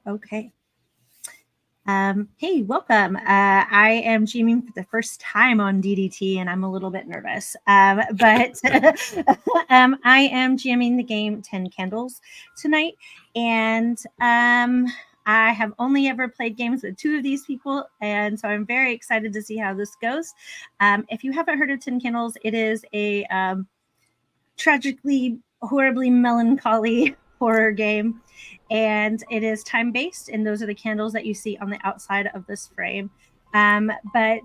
Okay. Hey, welcome. I am GMing for the first time on DDT, and I'm a little bit nervous. But I am GMing the game 10 Candles tonight, and I have only ever played games with two of these people, and so I'm very excited to see how this goes. If you haven't heard of 10 Candles, it is a tragically, horribly melancholy horror game, and it is time-based, and those are the candles that you see on the outside of this frame. But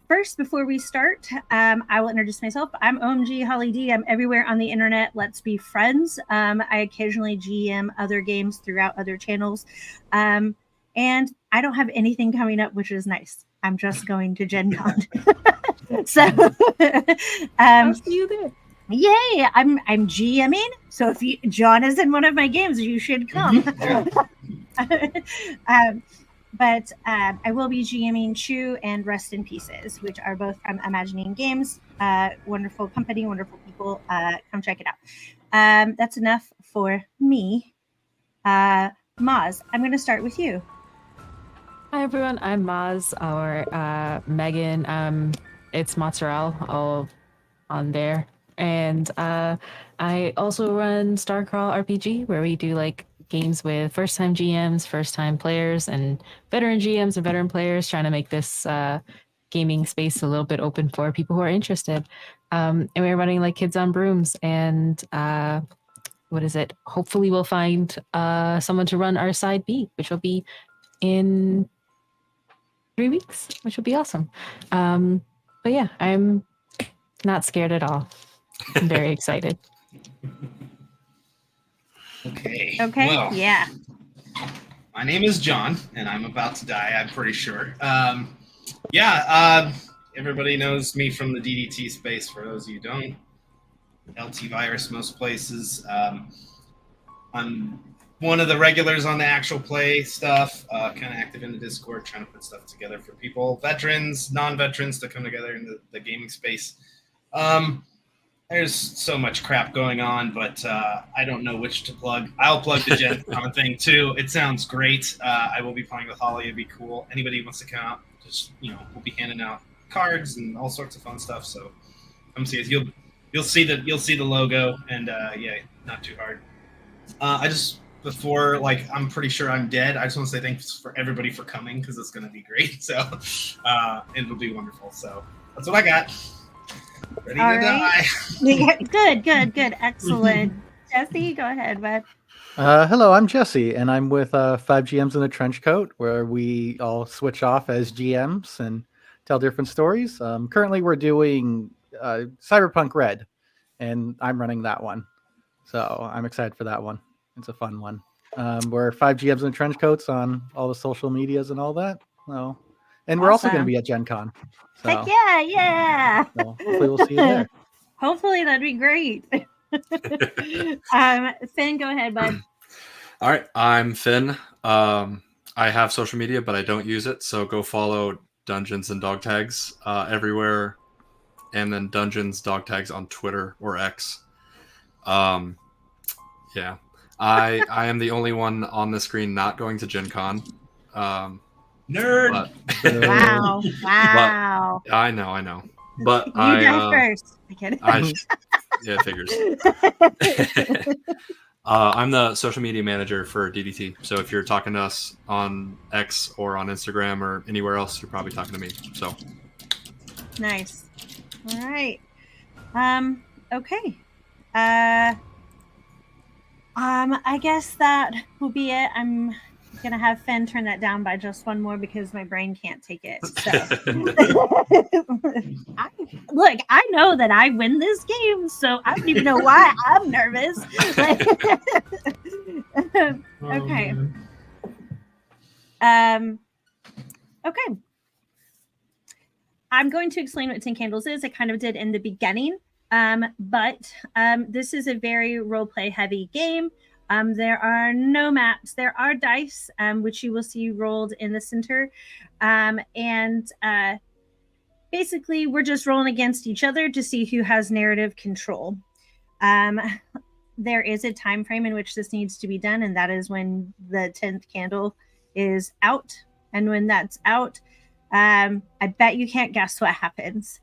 first, before we start, I will introduce myself. I'm OMG Holly D. I'm everywhere on the internet. Let's be friends. I occasionally GM other games throughout other channels, and I don't have anything coming up, which is nice. I'm just going to Gen Con. So I'll see you there. Yay! I'm GMing, so if John is in one of my games, you should come. But I will be GMing Chew and Rest in Pieces, which are both from Imagining Games. Wonderful company, wonderful people. Come check it out. That's enough for me. Mozz, I'm going to start with you. Hi everyone, I'm Mozz, or Megan. It's Mozzarella all on there. And I also run Starcrawl RPG, where we do like games with first-time GMs, first-time players, and veteran GMs and veteran players, trying to make this gaming space a little bit open for people who are interested. And we're running like Kids on Brooms, and what is it? Hopefully we'll find someone to run our side B, which will be in 3 weeks, which will be awesome. But yeah, I'm not scared at all. I'm very excited. Okay. Well, yeah. My name is John, and I'm about to die, I'm pretty sure. Everybody knows me from the DDT space, for those of you who don't. LT Virus most places. I'm one of the regulars on the actual play stuff, kind of active in the Discord, trying to put stuff together for people, veterans, non-veterans, to come together in the gaming space. There's so much crap going on, but I don't know which to plug. I'll plug the Gen Con thing too. It sounds great. I will be playing with Holly. It'd be cool. Anybody who wants to come out, just we'll be handing out cards and all sorts of fun stuff. So come see us. You'll see the logo, and not too hard. I'm pretty sure I'm dead. I just want to say thanks for everybody for coming, because it's going to be great. So it'll be wonderful. So that's what I got. Ready to die. Good. Excellent. Jesse, go ahead, bud. Hello, I'm Jesse, and I'm with 5 GMs in a Trench Coat, where we all switch off as GMs and tell different stories. Currently, we're doing Cyberpunk Red, and I'm running that one. So I'm excited for that one. It's a fun one. We're 5 GMs in Trench Coats on all the social medias and all that. So, and we're also going to be at Gen Con. So, heck yeah. So hopefully we'll see you there. Hopefully, that'd be great. Finn, go ahead, bud. All right, I'm Finn. I have social media, but I don't use it. So go follow Dungeons and Dog Tags everywhere, and then Dungeons Dog Tags on Twitter or X. Yeah, I am the only one on the screen not going to Gen Con. Nerd. Wow. But, I know. But you die first. Yeah, it figures. I'm the social media manager for DDT. So if you're talking to us on X or on Instagram or anywhere else, you're probably talking to me. So nice. All right. Okay. I guess that will be it. I'm gonna have Finn turn that down by just one more, because my brain can't take it. So I know that I win this game, so I don't even know why I'm nervous. Okay. Okay. I'm going to explain what 10 Candles is. I kind of did in the beginning. But this is a very role-play heavy game. There are no maps. There are dice, which you will see rolled in the center. And basically, we're just rolling against each other to see who has narrative control. there is a time frame in which this needs to be done, and that is when the 10th candle is out. And when that's out, I bet you can't guess what happens.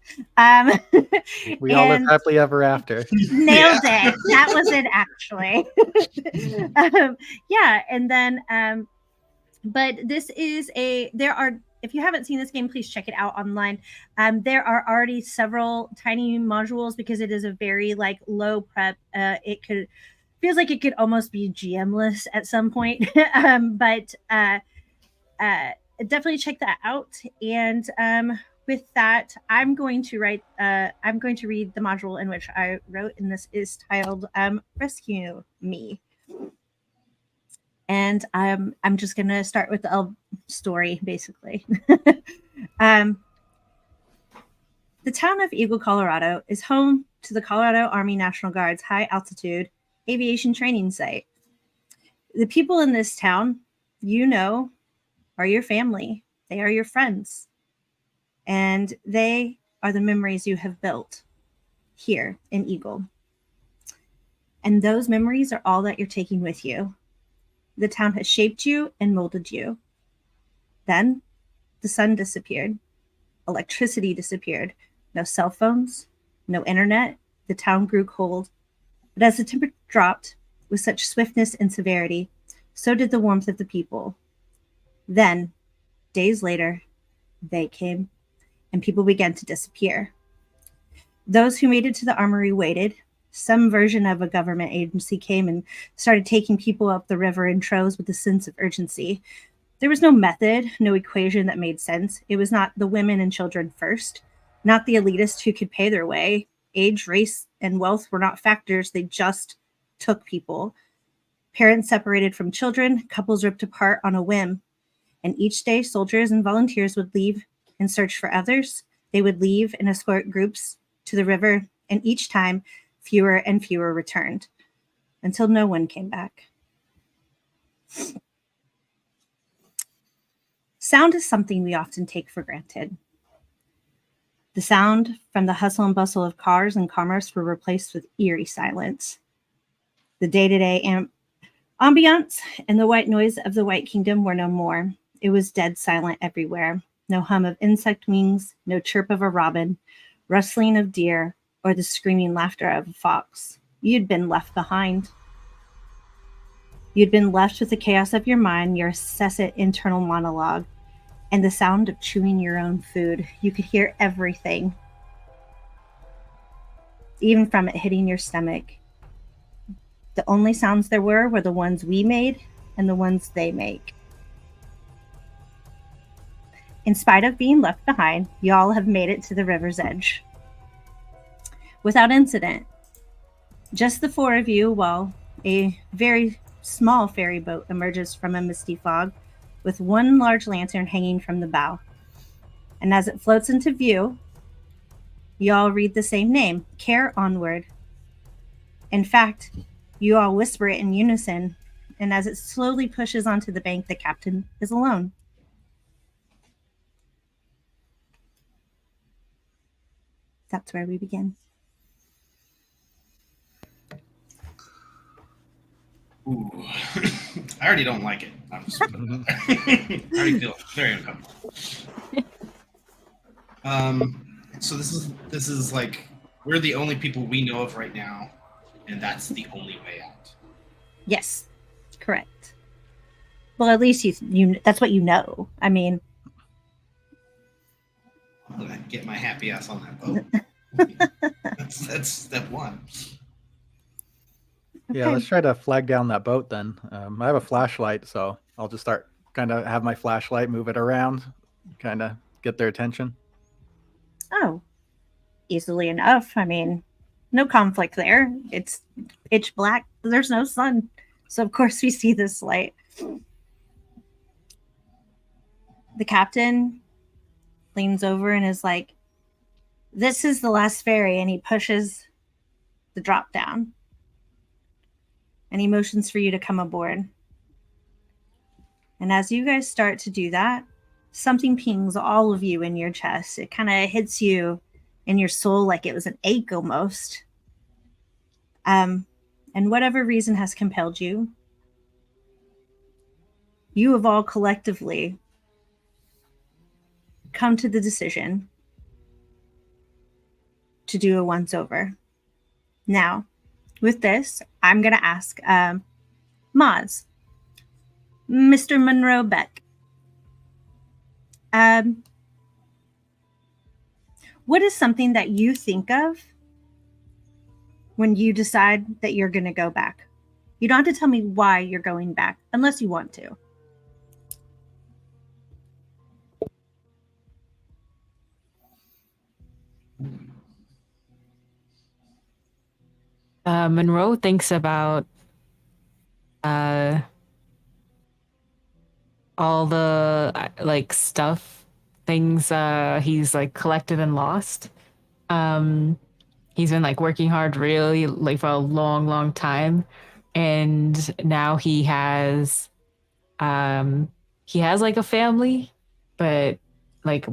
We all live happily ever after. Nailed it. That was it, actually. Yeah, and then but this is if you haven't seen this game, please check it out online. There are already several tiny modules because it is a very like low prep. Feels like it could almost be GM-less at some point. But definitely check that out. And with that, I'm going to read the module in which I wrote, and this is titled Rescue Me. And I'm just going to start with the story, basically. The town of Eagle, Colorado is home to the Colorado Army National Guard's high-altitude aviation training site. The people in this town, are your family. They are your friends. And they are the memories you have built here in Eagle. And those memories are all that you're taking with you. The town has shaped you and molded you. Then the sun disappeared. Electricity disappeared. No cell phones, no internet. The town grew cold. But as the temperature dropped with such swiftness and severity, so did the warmth of the people. Then, days later, they came, and people began to disappear. Those who made it to the armory waited. Some version of a government agency came and started taking people up the river in troves with a sense of urgency. There was no method, no equation that made sense. It was not the women and children first, not the elitists who could pay their way. Age, race, and wealth were not factors. They just took people. Parents separated from children, couples ripped apart on a whim. And each day, soldiers and volunteers would leave and search for others. They would leave and escort groups to the river, and each time, fewer and fewer returned, until no one came back. Sound is something we often take for granted. The sound from the hustle and bustle of cars and commerce were replaced with eerie silence. The day-to-day ambiance and the white noise of the White Kingdom were no more. It was dead silent everywhere. No hum of insect wings, no chirp of a robin, rustling of deer, or the screaming laughter of a fox. You'd been left behind. You'd been left with the chaos of your mind, your incessant internal monologue, and the sound of chewing your own food. You could hear everything, even from it hitting your stomach. The only sounds there were the ones we made and the ones they make. In spite of being left behind, y'all have made it to the river's edge without incident. Just the four of you, while a very small ferry boat emerges from a misty fog with one large lantern hanging from the bow. And as it floats into view, you all read the same name, Care Onward. In fact, you all whisper it in unison, and as it slowly pushes onto the bank, the captain is alone. That's where we begin. Ooh. I already don't like it. I'm just I already feel very uncomfortable. So this is like we're the only people we know of right now, and that's the only way out. Yes, correct. Well, at least you that's what you know. I mean, I'm gonna get my happy ass on that boat. that's step one. Yeah, let's try to flag down that boat then. I have a flashlight, so I'll just start kind of have my flashlight, move it around, kind of get their attention. Oh, easily enough. I mean, no conflict there. It's pitch black. There's no sun. So, of course, we see this light. The captain leans over and is like, "This is the last ferry," and he pushes the drop down. And he motions for you to come aboard. And as you guys start to do that, something pings all of you in your chest. It kind of hits you in your soul like it was an ache almost. And and whatever reason has compelled you, you have all collectively come to the decision to do a once over. Now, with this, I'm going to ask Mozz, Mr. Monroe Beck. What is something that you think of when you decide that you're going to go back? You don't have to tell me why you're going back, unless you want to. Monroe thinks about all the like things he's like collected and lost. He's been like working hard really like for a long time, and now he has like a family, but like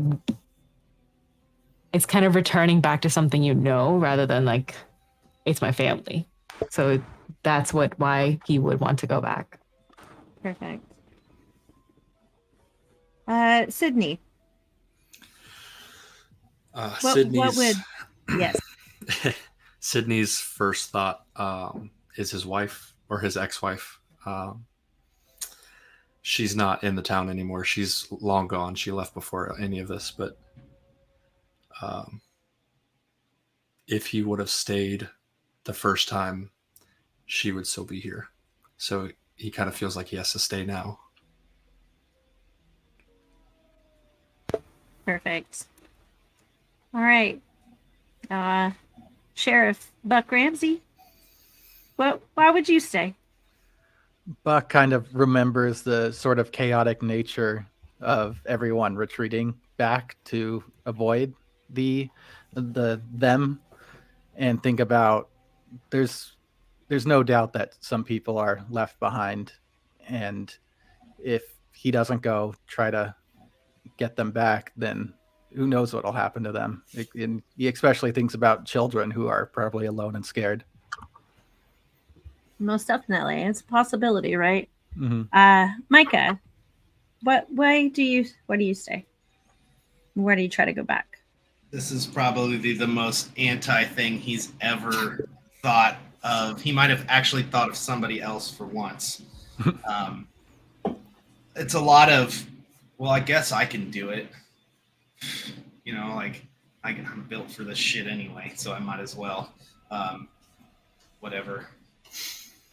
it's kind of returning back to something rather than like it's my family. So that's why he would want to go back. Perfect. Sydney. What would yes. Sydney's first thought is his wife or his ex-wife. She's not in the town anymore. She's long gone. She left before any of this. But if he would have stayed the first time, she would still be here. So he kind of feels like he has to stay now. Perfect. All right. Sheriff Buck Ramsey, why would you stay? Buck kind of remembers the sort of chaotic nature of everyone retreating back to avoid them, and think about there's no doubt that some people are left behind, and if he doesn't go try to get them back, then who knows what'll happen to them. And he especially thinks about children who are probably alone and scared. Most definitely. It's a possibility, right? Mm-hmm. Micah, why do you stay? Where do you try to go back? This is probably the most anti thing he's ever thought of. He might have actually thought of somebody else for once. It's a lot of, well, I guess I can do it. You know, like I'm built for this shit anyway, so I might as well. Whatever.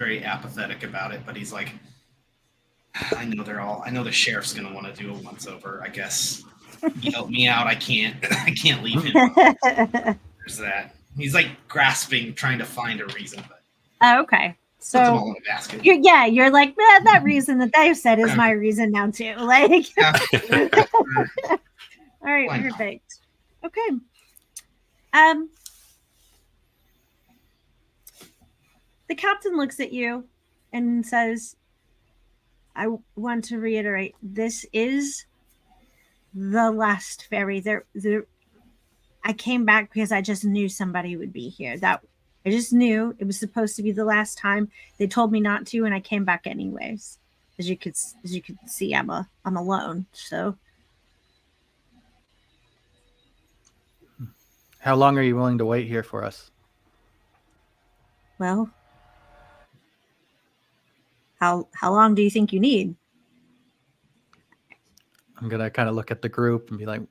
Very apathetic about it, but he's like, I know the sheriff's gonna want to do a once over. I guess he helped me out. I can't leave him. There's that. He's like grasping, trying to find a reason, but okay. puts them So all in a basket. you're like that reason that they've said is my reason now too. Like, all right, Why not? perfect. Okay. The captain looks at you and says, I want to reiterate, this is the last ferry. I came back because I just knew somebody would be here. I just knew it was supposed to be the last time. They told me not to, and I came back anyways. As you could see, I'm alone. So How long are you willing to wait here for us? well, how long do you think you need? I'm going to kind of look at the group and be like,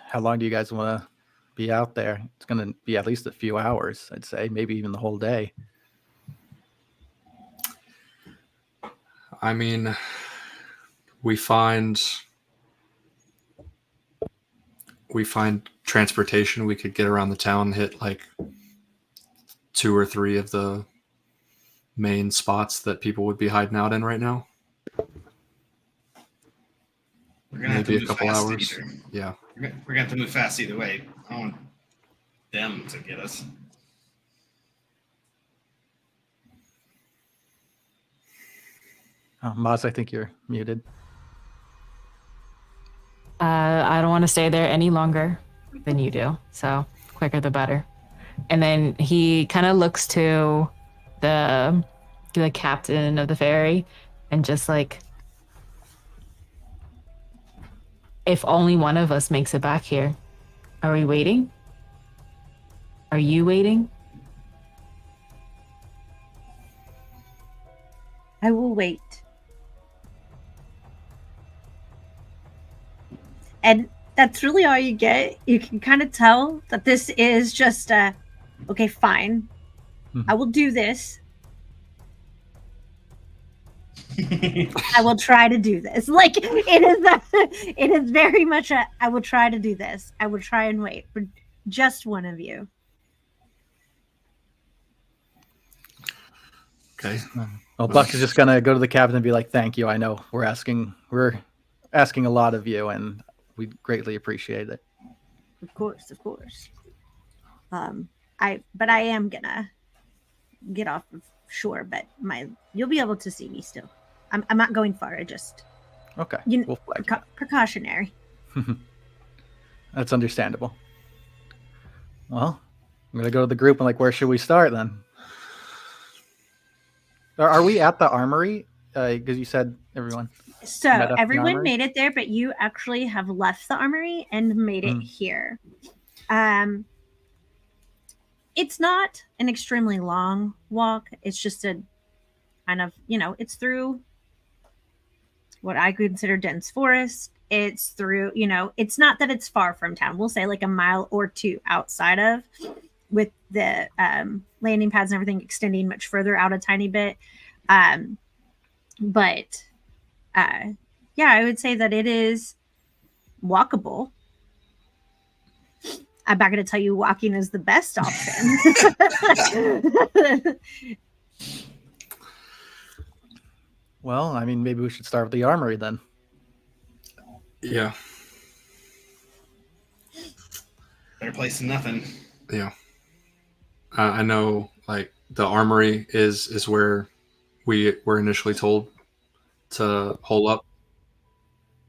how long do you guys want to be out there? It's going to be at least a few hours, I'd say, maybe even the whole day. I mean, we find transportation. We could get around the town, hit like 2 or 3 of the main spots that people would be hiding out in right now. We're gonna have to Maybe a move couple fast hours. either. Yeah. We're gonna have to move fast either way. I don't want them to get us. Oh, Mozz, I think you're muted. I don't want to stay there any longer than you do. So quicker the better. And then he kind of looks to the captain of the ferry and just like, if only one of us makes it back here, are we waiting? Are you waiting? I will wait. And that's really all you get. You can kind of tell that this is just okay, fine. I will do this. I will try to do this. Like it is very much I will try to do this. I will try and wait for just one of you. Okay. Well, Buck is just gonna go to the cabin and be like, "Thank you. I know we're asking a lot of you, and we greatly appreciate it." Of course. I am gonna get off of shore, but you'll be able to see me still. I'm not going far. I just Okay. We'll flag. Precautionary. That's understandable. Well, I'm gonna go to the group and like, where should we start then? Are we at the armory? Because you said everyone. So everyone made it there, but you actually have left the armory and made it here. It's not an extremely long walk. It's just a kind of, it's through what I consider dense forest. It's through, it's not that it's far from town. We'll say like a mile or two outside of, with the landing pads and everything extending much further out a tiny bit. But I would say that it is walkable. I'm not going to tell you walking is the best option. Well, I mean, maybe we should start with the armory then. Yeah. Better place than nothing. Yeah. I know, like, the armory is where we were initially told to hole up.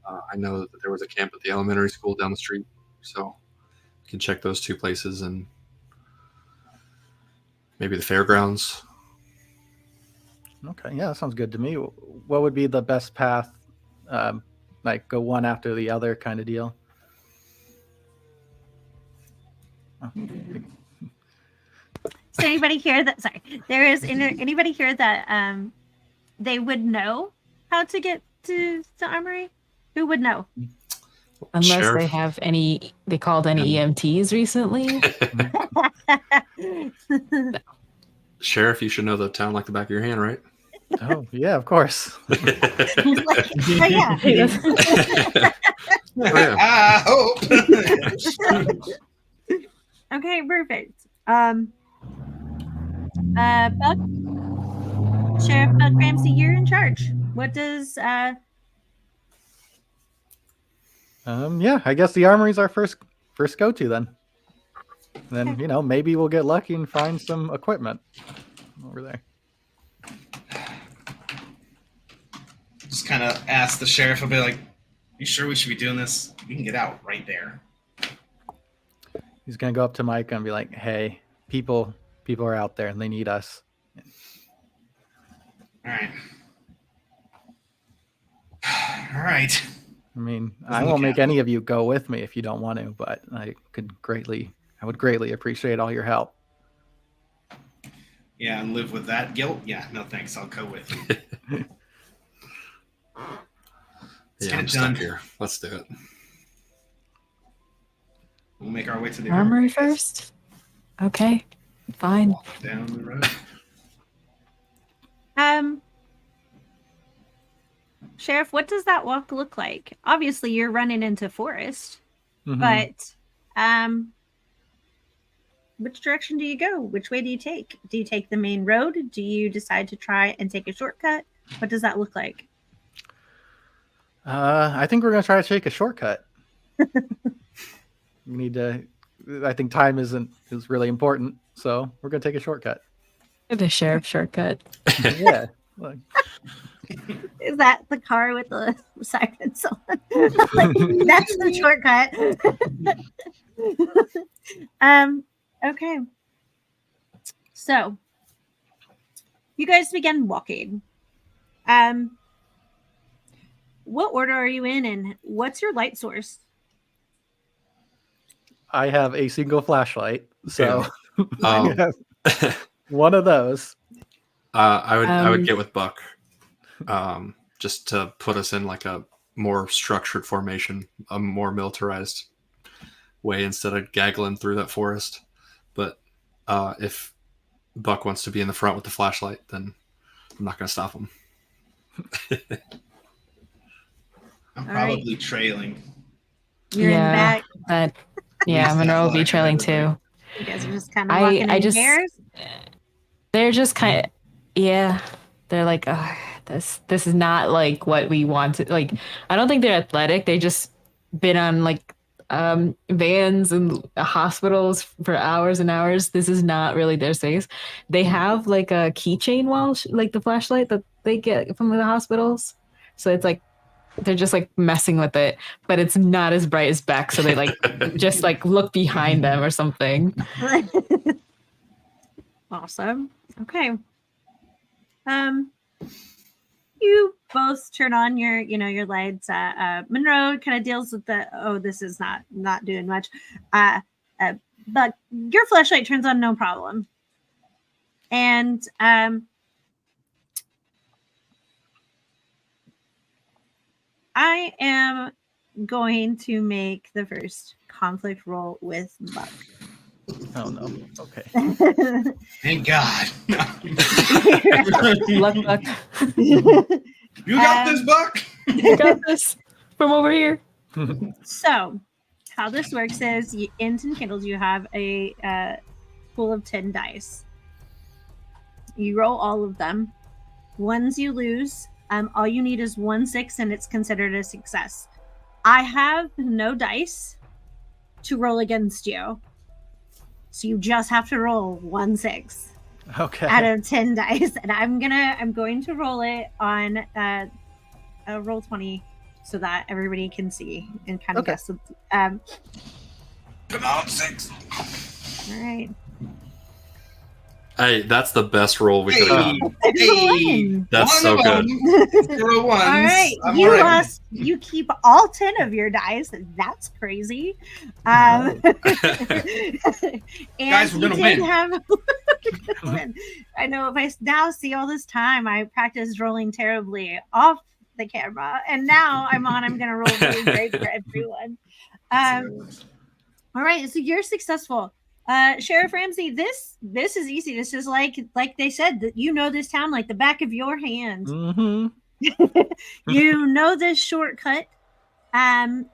I know that there was a camp at the elementary school down the street, so you can check those two places and maybe the fairgrounds. Okay, yeah, that sounds good to me. What would be the best path? Like go one after the other kind of deal? Is anybody here that anybody here that they would know how to get to the armory? Who would know? Unless Sheriff. they have they called any EMTs recently. Sheriff, you should know the town like the back of your hand, right? Oh, yeah, of course. Oh, yeah. Yeah. I hope. Okay, perfect. Buck, Sheriff Buck Ramsey, you're in charge. What does Yeah, I guess the armory's our first go-to then. Then, maybe we'll get lucky and find some equipment over there. Just kind of ask the sheriff a bit, like, you sure we should be doing this? We can get out right there. He's gonna go up to Micah and be like, "Hey, people are out there and they need us." All right. I mean, I won't make any of you go with me if you don't want to, but I would greatly appreciate all your help. Yeah, and live with that guilt? Yeah, no thanks. I'll go with you. Yeah, I'm stuck here. Let's do it. We'll make our way to the Armory first? Okay, fine. Walk down the road. Sheriff, what does that walk look like? Obviously, you're running into forest, but which direction do you go? Which way do you take? Do you take the main road? Do you decide to try and take a shortcut? What does that look like? I think we're gonna try to take a shortcut. We need to. I think time is really important, so we're gonna take a shortcut. The sheriff shortcut. Yeah. Look. Is that the car with the sirens on? Like, that's the shortcut. Okay. So you guys begin walking. What order are you in, and what's your light source? I have a single flashlight, so Um, I have one of those. I would get with Buck, just to put us in like a more structured formation, a more militarized way instead of gaggling through that forest. But if Buck wants to be in the front with the flashlight, then I'm not going to stop him. I'm All right. probably trailing. You're in the back. But yeah, Least Monroe will that be black trailing and everything. too. You guys are just kind of walking in pairs. They're just kind of, yeah. They're like, oh, this is not like what we wanted. Like, I don't think they're athletic. They just been on like vans and hospitals for hours and hours. This is not really their space. They have like a keychain wall, like the flashlight that they get from the hospitals. So it's like they're just like messing with it, but it's not as bright as Beck. So they like just like look behind them or something. Awesome. Okay. You both turn on your lights. Monroe kind of deals with this is not doing much. But your flashlight turns on no problem. And I am going to make the first conflict roll with Buck. Oh no. Okay. Thank God. Luck, Buck. You got this, Buck. You got this from over here. So, how this works is, in Tin Candles, you have a pool of 10 dice. You roll all of them. Ones you lose. All you need is 1 6, and it's considered a success. I have no dice to roll against you, so you just have to roll 1 6 out of 10 dice, and I'm going to roll it on a roll 20 so that everybody can see and kind of guess. Come on, 6. All right. Hey, that's the best roll we could have gotten. Hey, That's so good. 0 ones. All right, you lost. You keep all 10 of your dice. That's crazy. And Guys, we're gonna win. I know. If I now see all this time, I practiced rolling terribly off the camera, and now I'm on. I'm gonna roll really great for everyone. All right, so you're successful. Sheriff Ramsey, this is easy. This is like they said, that you know this town like the back of your hand. Mm-hmm. You know this shortcut, and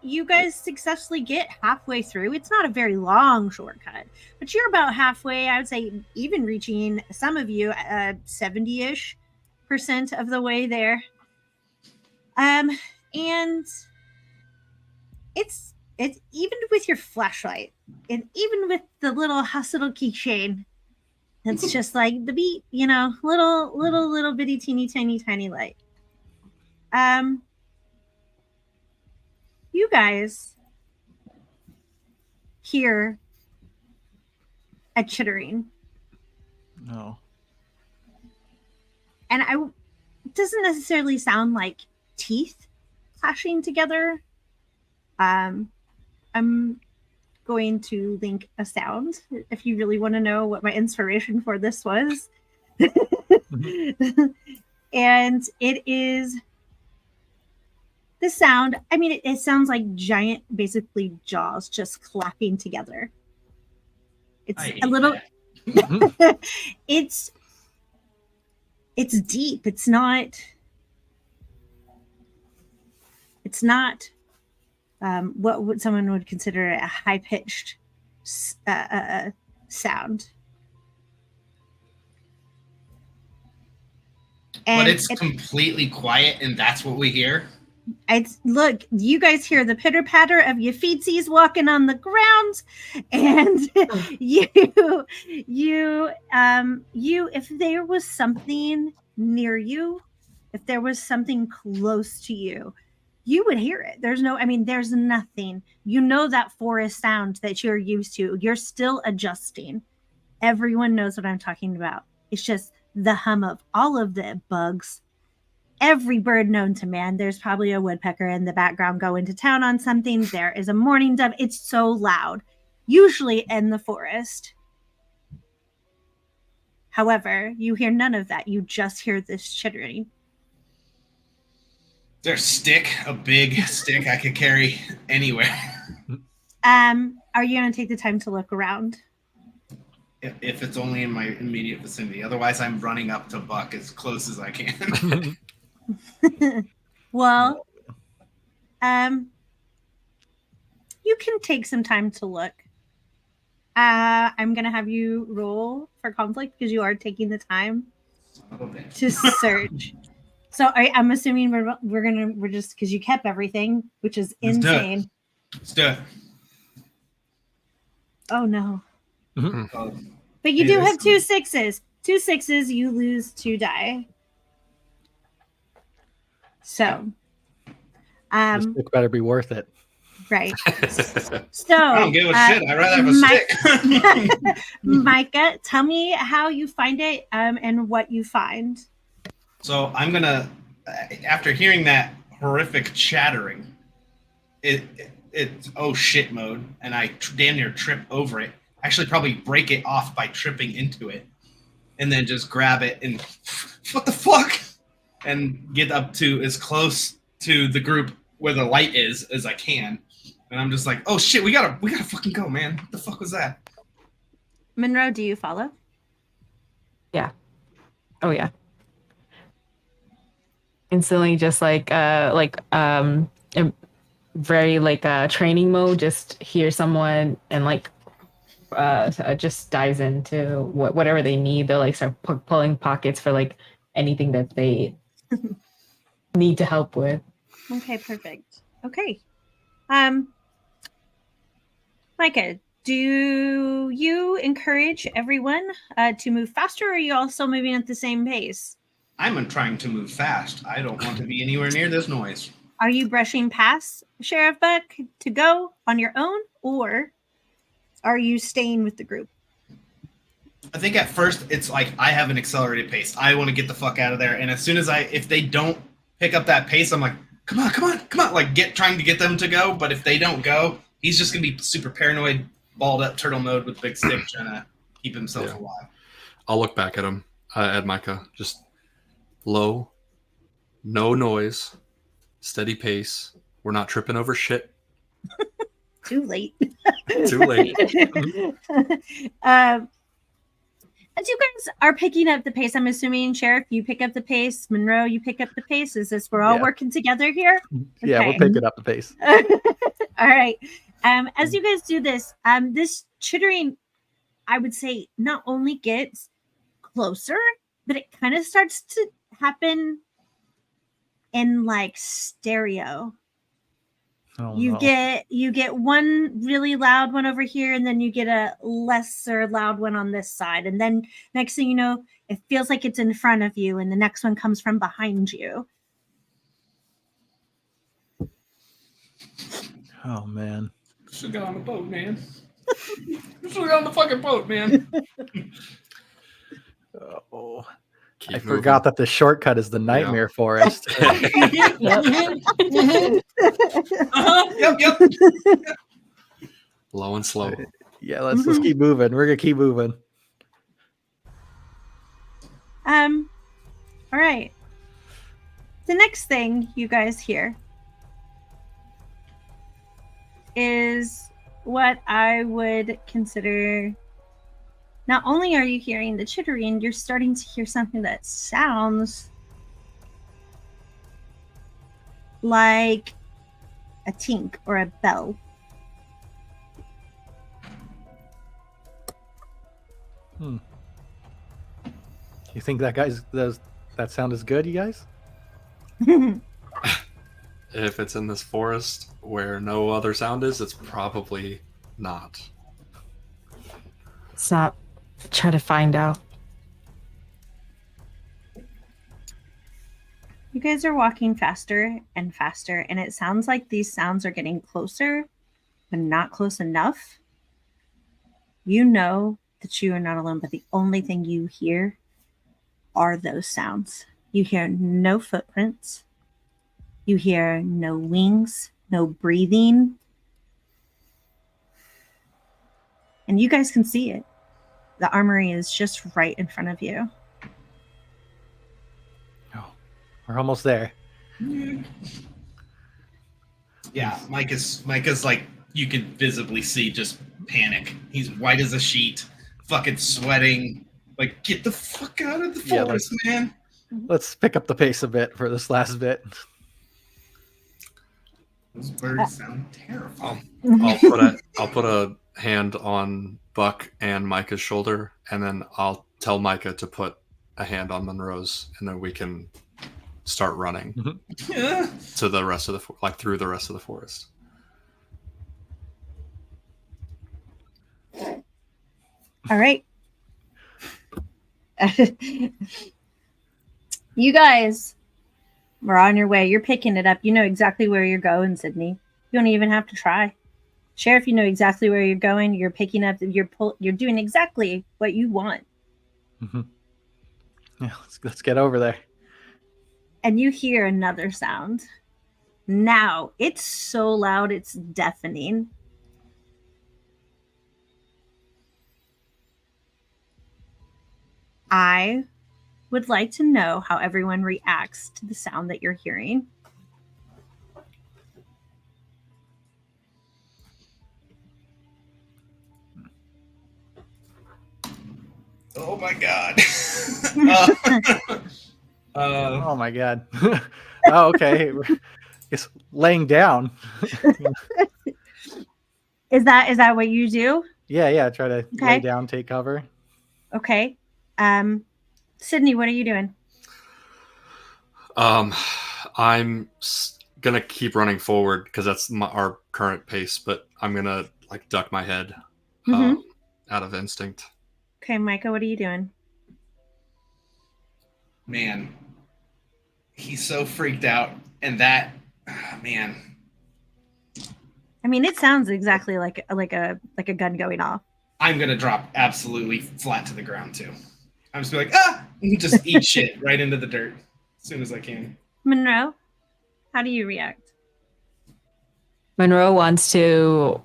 you guys successfully get halfway through. It's not a very long shortcut, but you're about halfway. I would say even reaching, some of you 70-ish% of the way there. And it's even with your flashlight and even with the little hospital keychain, it's just like the beat, little bitty tiny light. You guys hear a chittering. No. And it doesn't necessarily sound like teeth clashing together. I'm going to link a sound if you really want to know what my inspiration for this was. And it is the sound. I mean, it sounds like giant, basically jaws just clapping together. It's a little, it's deep. It's not what someone would consider a high-pitched sound. And but it's completely quiet, and that's what we hear. Look, you guys hear the pitter-patter of your feetsies walking on the ground, and you, if there was something near you, if there was something close to you, you would hear it. There's nothing. You know that forest sound that you're used to. You're still adjusting. Everyone knows what I'm talking about. It's just the hum of all of the bugs, every bird known to man. There's probably a woodpecker in the background going to town on something. There is a mourning dove. It's so loud, usually in the forest. However, you hear none of that. You just hear this chittering. Is there a stick, a big stick I could carry anywhere? Are you going to take the time to look around? If it's only in my immediate vicinity. Otherwise, I'm running up to Buck as close as I can. Well, you can take some time to look. I'm going to have you roll for conflict because you are taking the time to search. So I'm assuming we're just because you kept everything, which is insane. Let's do it. Oh no. Mhm. But you do have 2 6s. 2 6s, you lose 2 die. So This stick better be worth it. right. So I don't give a shit. I'd rather have a stick. Micah, tell me how you find it and what you find. So I'm gonna, after hearing that horrific chattering, it's oh shit mode, and I damn near trip over it. Actually, probably break it off by tripping into it, and then just grab it and what the fuck, and get up to as close to the group where the light is as I can. And I'm just like, oh shit, we gotta fucking go, man. What the fuck was that? Monroe, do you follow? Yeah. Oh yeah. Instantly, just in very training mode. Just hear someone and just dives into whatever they need. They'll like start pulling pockets for like anything that they need to help with. Okay, perfect. Okay. Micah, do you encourage everyone to move faster, or are you also moving at the same pace? I'm trying to move fast. I don't want to be anywhere near this noise. Are you brushing past Sheriff Beck to go on your own, or are you staying with the group? I think at first it's like I have an accelerated pace. I want to get the fuck out of there. And as soon as if they don't pick up that pace, I'm like, come on. Like trying to get them to go. But if they don't go, he's just going to be super paranoid, balled up turtle mode with big stick trying to keep himself alive. I'll look back at him, at Micah. Just low, no noise, steady pace. We're not tripping over shit. Too late. Too late. As you guys are picking up the pace, I'm assuming, Sheriff, you pick up the pace. Monroe, you pick up the pace. Is this we're all working together here? Yeah, Okay. we're picking up the pace. All right. As you guys do this, this chittering, I would say, not only gets closer, but it kind of starts to happen in like stereo. Oh, You no. get one really loud one over here, and then you get a lesser loud one on this side, and then next thing you know, it feels like it's in front of you, and the next one comes from behind you. Oh man. Should get on the boat, man. Should get on the fucking boat, man. Oh, Keep I moving. forgot that the shortcut is the nightmare forest. Yep. Low and slow. Yeah, let's keep moving. We're gonna keep moving. All right. The next thing you guys hear is what I would consider. Not only are you hearing the chittering, you're starting to hear something that sounds like a tink or a bell. You think that sound is good, you guys? If it's in this forest where no other sound is, it's probably not. Stop. Try to find out. You guys are walking faster and faster, and it sounds like these sounds are getting closer, but not close enough. You know that you are not alone, but the only thing you hear are those sounds? You hear no footprints. You hear no wings, no breathing. And you guys can see it. The armory is just right in front of you. Oh, we're almost there. Yeah, Micah's like, you can visibly see just panic. He's white as a sheet, fucking sweating. Like, get the fuck out of the Yeah, forest, man. Let's pick up the pace a bit for this last bit. Those birds sound terrifying. I'll put a hand on Buck and Micah's shoulder, and then I'll tell Micah to put a hand on Monroe's, and then we can start running to the rest of the through the rest of the forest. All right. You guys are on your way. You're picking it up. You know exactly where you're going, Sydney. You don't even have to try. Sheriff, you know exactly where you're going. You're picking up. You're doing exactly what you want. Mm-hmm. Yeah, let's get over there. And you hear another sound. Now, it's so loud, it's deafening. I would like to know how everyone reacts to the sound that you're hearing. Oh my god. Oh my god. Oh, okay. It's laying down. Is that what you do? Yeah. Try to lay Okay. down, take cover. Okay. Sydney, what are you doing? I'm gonna keep running forward because that's our current pace, but I'm gonna duck my head out of instinct. Okay, Micah, what are you doing? Man, he's so freaked out, and that man. I mean, it sounds exactly like a gun going off. I'm gonna drop absolutely flat to the ground too. I'm just be like, and just eat shit right into the dirt as soon as I can. Monroe, how do you react? Monroe wants to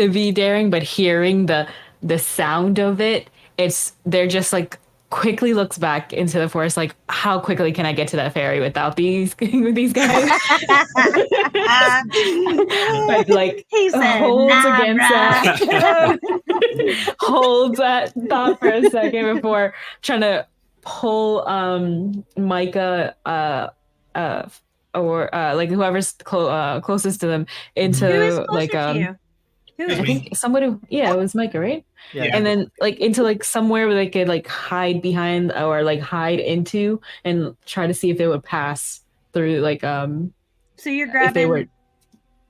be daring, but hearing the sound of it, they're just like quickly looks back into the forest, like, how quickly can I get to that ferry without these guys? But like He said, holds nah, against bruh. that, holds that thought for a second before trying to pull Micah or like whoever's closest to them Who is into closer like to you? Who I is? think somebody, it was Micah, right? Yeah. And then like into like somewhere where they could like hide behind or like hide into and try to see if they would pass through like So you're if they were.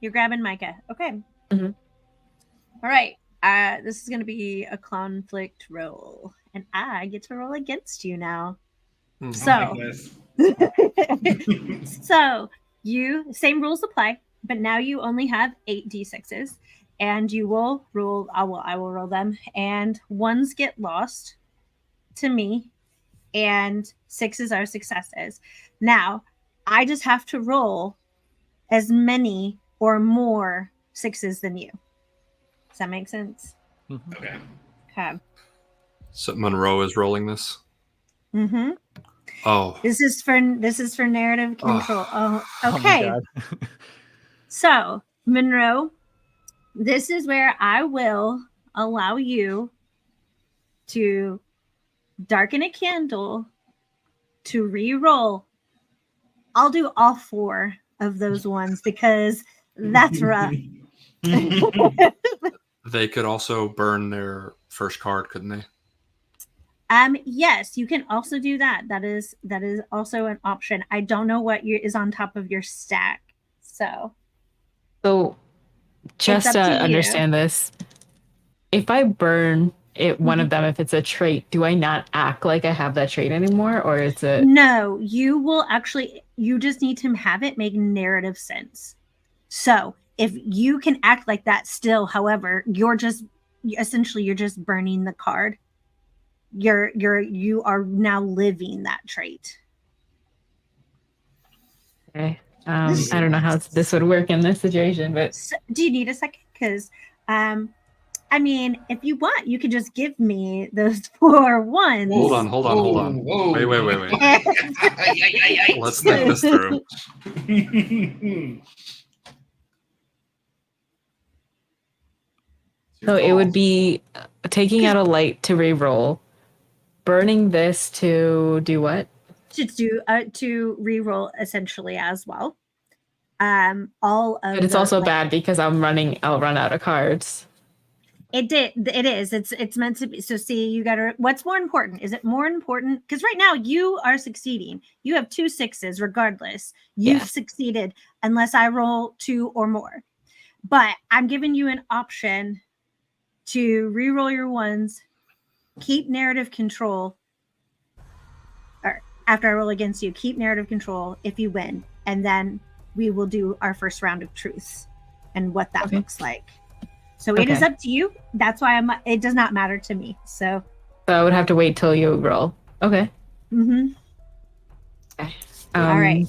grabbing Micah. Okay. Mhm. All right. This is gonna be a conflict roll, and I get to roll against you now. Mhm. So, so you same rules apply, but now you only have 8 d6s, and you will roll. I will roll them, and ones get lost to me, and 6s are successes. Now I just have to roll as many or more 6s than you. Does that make sense? Okay. Okay. So Monroe is rolling this. Mm-hmm. Oh, This is for narrative control. Oh, Oh my okay. God. So, Monroe, this is where I will allow you to darken a candle to re-roll. I'll do all 4 of those ones because that's rough. they could also burn their first card, couldn't they? Yes, you can also do that. That is also an option. I don't know what is on top of your stack. So Just up to to you. understand this, if I burn one of them, if it's a trait, do I not act like I have that trait anymore, or is it? No, you will actually. You just need to have it make narrative sense. So if you can act like that still, however, you're just essentially you're just burning the card. You are now living that trait. Okay. I don't know how this would work in this situation, but So, do you need a second? Because, I mean, if you want, you could just give me those 4 ones. Hold on. Whoa. Wait. Let's think this through. so it would be taking out a light to re-roll, burning this to do what? To re-roll essentially as well. All of But it's also bad because I'll run out of cards. It is. It's meant to be. So see, you gotta, what's more important? Is it more important? Because right now you are succeeding. You have 2 6s regardless. You've succeeded unless I roll 2 or more. But I'm giving you an option to re-roll your ones, keep narrative control, or after I roll against you, keep narrative control if you win. And then we will do our first round of truths and what that looks like. So it is up to you. That's why it does not matter to me. So I would have to wait till you roll. Okay. Mm-hmm. Okay. All right.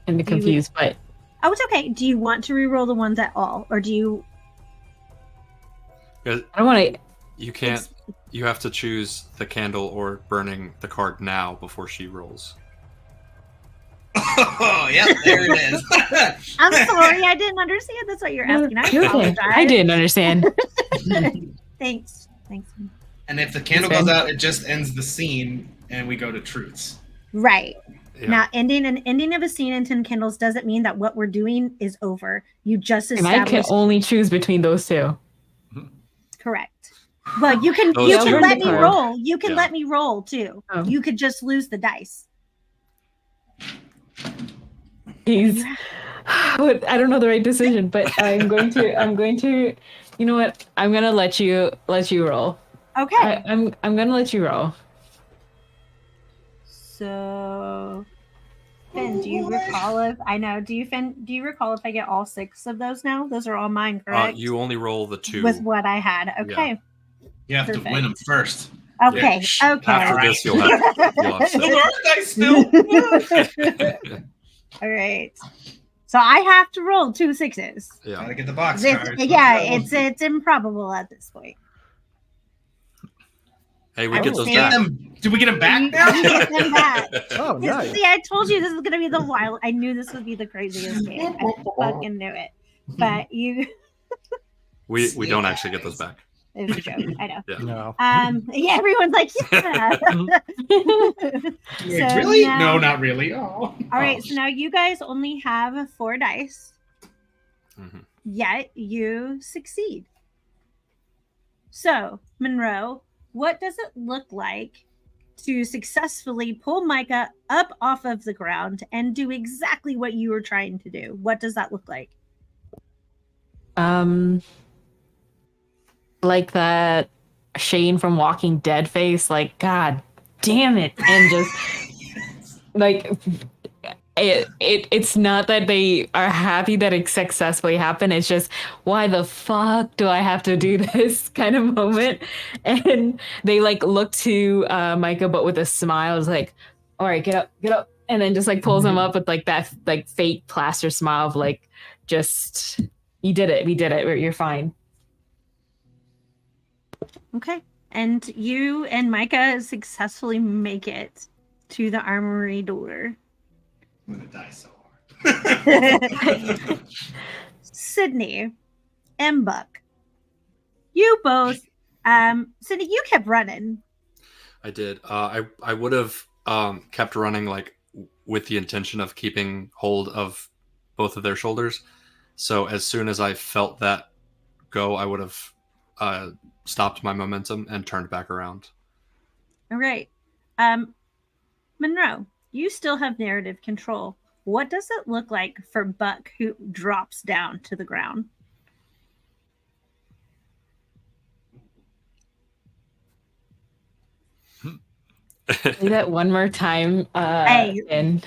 I'm confused, but oh, it's okay. Do you want to re-roll the ones at all, or do you? I don't want to. You can't. You have to choose the candle or burning the card now before she rolls. Oh, yeah, there it is. I'm sorry, I didn't understand. That's what you're asking. I apologize. I didn't understand. Thanks. And if the candle goes out, it just ends the scene, and we go to truths. Right. Yeah. Now, ending of a scene in 10 candles doesn't mean that what we're doing is over. You just established. And I can only choose between those 2. Correct. Well, you can let me roll. You can let me roll too. Oh. You could just lose the dice. I don't know the right decision, but I'm going to you know what? I'm going to let you roll. Okay. I'm going to let you roll. So Finn, do you recall if I get all 6 of those now? Those are all mine, correct? You only roll the 2 with what I had. Okay. Yeah. You have to win them first. Okay. Yeah. Okay. After this, you'll have 6. Still. All right. So I have to roll 2 6s. Yeah. Gotta get the box cards. It's improbable at this point. Hey, we get those back. Do we get them back now? We get them back. Oh, nice. See, I told you this was gonna be the wild. I knew this would be the craziest game. I fucking knew it. But you. we don't actually get those back. It was a joke. I know. Yeah. No. Yeah, everyone's like, yeah. So really? Now, no, not really. Oh. All right. So now you guys only have 4 dice. Mm-hmm. Yet you succeed. So, Monroe, what does it look like to successfully pull Micah up off of the ground and do exactly what you were trying to do? What does that look like? Like that Shane from Walking Dead face, like, God damn it. And just like it's not that they are happy that it successfully happened. It's just, why the fuck do I have to do this kind of moment? And they like look to Micah, but with a smile. It's like, all right, get up. And then just like pulls him up with like that like fake plaster smile of like, just, you did it. We did it. You're fine. Okay. And you and Micah successfully make it to the armory door. I'm gonna die so hard. Sydney and Buck, you both, Sydney, you kept running. I did. I would have kept running like with the intention of keeping hold of both of their shoulders. So as soon as I felt that go, I would have stopped my momentum and turned back around. All right. Monroe, you still have narrative control. What does it look like for Buck, who drops down to the ground? Say that one more time, Finn.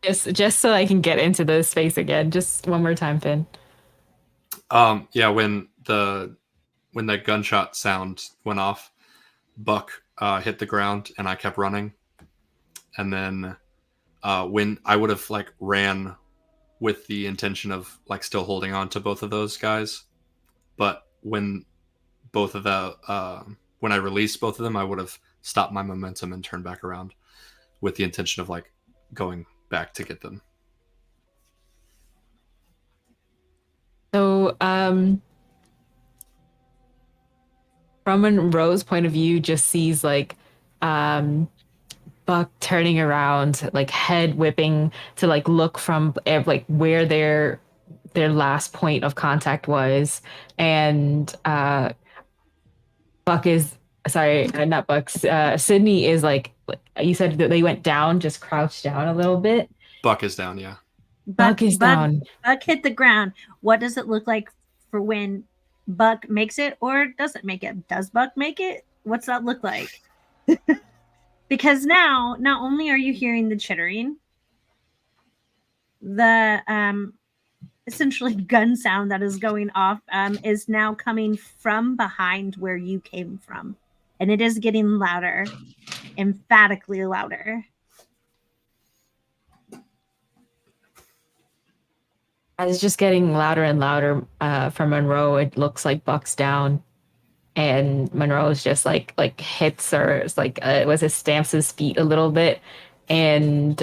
just so I can get into the space again. Just one more time, Finn. Yeah, when that gunshot sound went off, Buck hit the ground, and I kept running. And then when I would have like ran with the intention of like still holding on to both of those guys, but when when I released both of them, I would have stopped my momentum and turned back around with the intention of like going back to get them. So, from Monroe's point of view, just sees like Buck turning around, like head whipping to like look from like where their last point of contact was, and Buck is sorry, not Buck. Sydney is like you said that they went down, just crouched down a little bit. Buck is down, yeah. Buck is down. Buck hit the ground. What does it look like for when Buck makes it or doesn't make it? Does Buck make it? What's that look like? Because now, not only are you hearing the chittering, the essentially gun sound that is going off is now coming from behind where you came from. And it is getting louder, emphatically louder. As it's just getting louder and louder from Monroe, it looks like Buck's down. And Monroe's just like hits or it's like stamps his feet a little bit and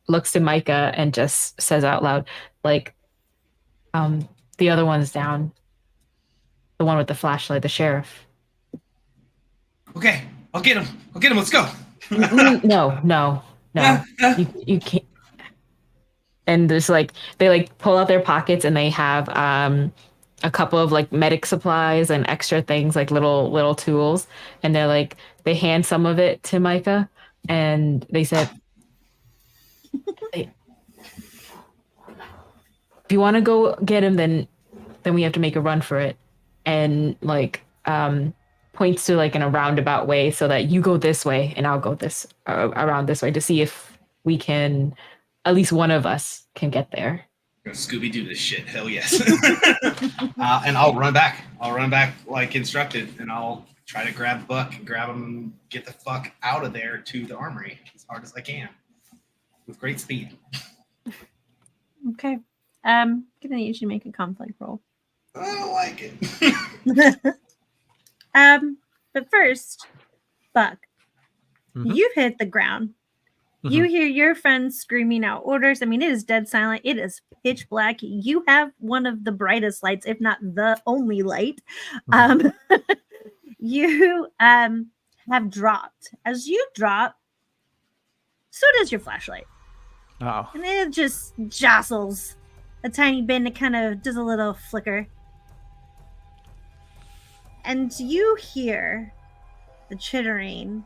looks to Micah and just says out loud, like, the other one's down. The one with the flashlight, the sheriff. Okay, I'll get him. Let's go. No. You can't. And there's like they like pull out their pockets and they have a couple of like medic supplies and extra things like little tools, and they're like they hand some of it to Micah and they said, hey, if you want to go get him, then we have to make a run for it, and like points to like in a roundabout way so that you go this way and I'll go this around this way to see if we can, at least one of us can get there. Scooby-Doo this shit. Hell yes. And I'll run back. Like instructed, and I'll try to grab Buck and grab him and get the fuck out of there to the armory as hard as I can with great speed. Okay. Gonna need you to make a conflict roll. I don't like it. But first, Buck, you hit the ground. You hear your friends screaming out orders. I mean, it is dead silent. It is pitch black. You have one of the brightest lights, if not the only light. You have dropped. As you drop, so does your flashlight. Oh. And it just jostles a tiny bit and it kind of does a little flicker. And you hear the chittering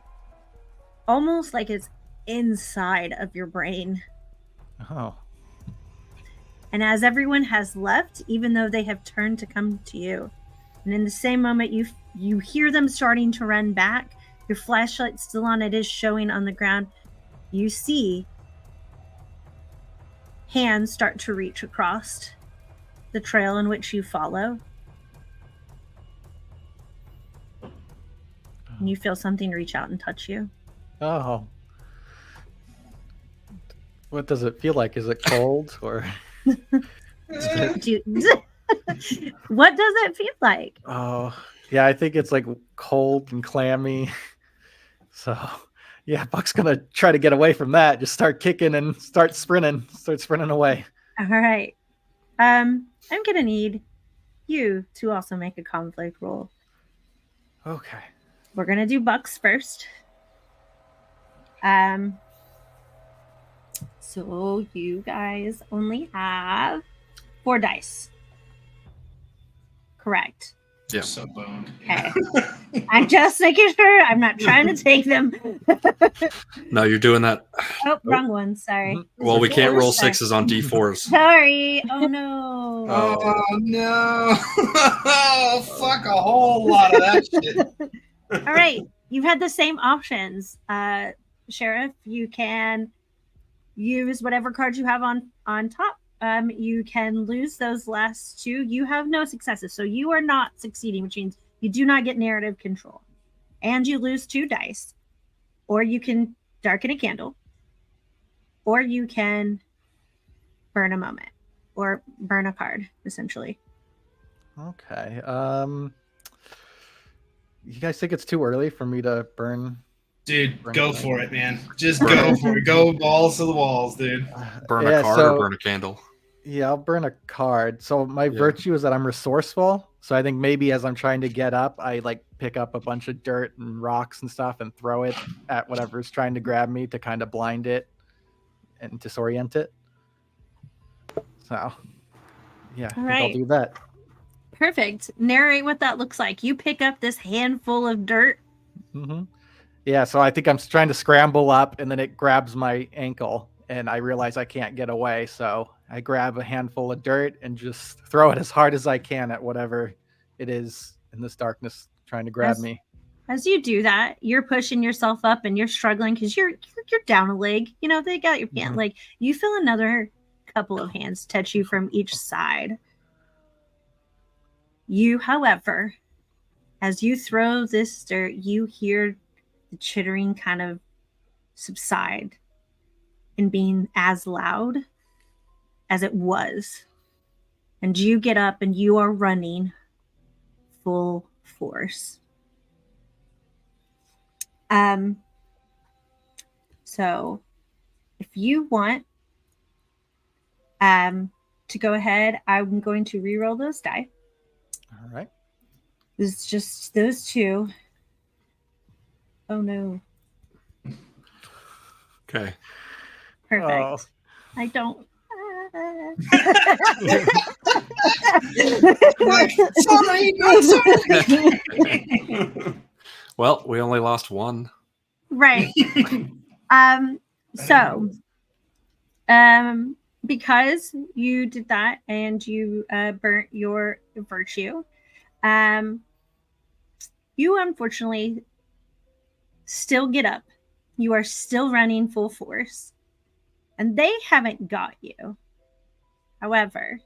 almost like it's inside of your brain. Oh. And as everyone has left, even though they have turned to come to you, and in the same moment you hear them starting to run back, your flashlight's still on, it is showing on the ground, you see hands start to reach across the trail in which you follow. And you feel something reach out and touch you. Oh. What does it feel like? Is it cold or? What does it feel like? Oh, yeah, I think it's like cold and clammy. So, yeah, Buck's gonna try to get away from that. Just start kicking and start sprinting away. All right. I'm gonna need you to also make a conflict roll. Okay. We're gonna do Bucks first. So you guys only have 4 dice. Correct. Yeah. So boned. Okay. I'm just making sure. I'm not trying to take them. No, you're doing that. Oh, wrong one. Sorry. Well, we can't roll Sorry. 6s on D4s. Sorry. Oh no. Oh no. Oh, fuck a whole lot of that shit. All right. You've had the same options. Sheriff, you can use whatever cards you have on top you can lose those last two. You have no successes, so you are not succeeding, which means you do not get narrative control. And you lose 2 dice. Or you can darken a candle. Or you can burn a moment. Or burn a card, essentially. Okay. You guys think it's too early for me to burn? Dude, Burn go a for it, man. Just Burn go it. for it. Go balls to the walls, dude. Burn a card or burn a candle? Yeah, I'll burn a card. So my Yeah. virtue is that I'm resourceful. So I think maybe as I'm trying to get up, I like pick up a bunch of dirt and rocks and stuff and throw it at whatever's trying to grab me to kind of blind it and disorient it. So yeah, I think I'll do that. Perfect. Narrate what that looks like. You pick up this handful of dirt. Mm-hmm. Yeah, so I think I'm trying to scramble up and then it grabs my ankle and I realize I can't get away. So I grab a handful of dirt and just throw it as hard as I can at whatever it is in this darkness trying to grab me. As you do that, you're pushing yourself up and you're struggling because you're down a leg. You know, they got your pant leg. You feel another couple of hands touch you from each side. You, however, as you throw this dirt, you hear the chittering kind of subside and being as loud as it was. And you get up and you are running full force. So if you want to go ahead, I'm going to re-roll those die. All right. It's just those 2. Oh no. Okay. Perfect. Oh. I don't. Well, we only lost 1. Right. So, because you did that and you burnt your virtue, you unfortunately still get up. You are still running full force, and they haven't got you. However,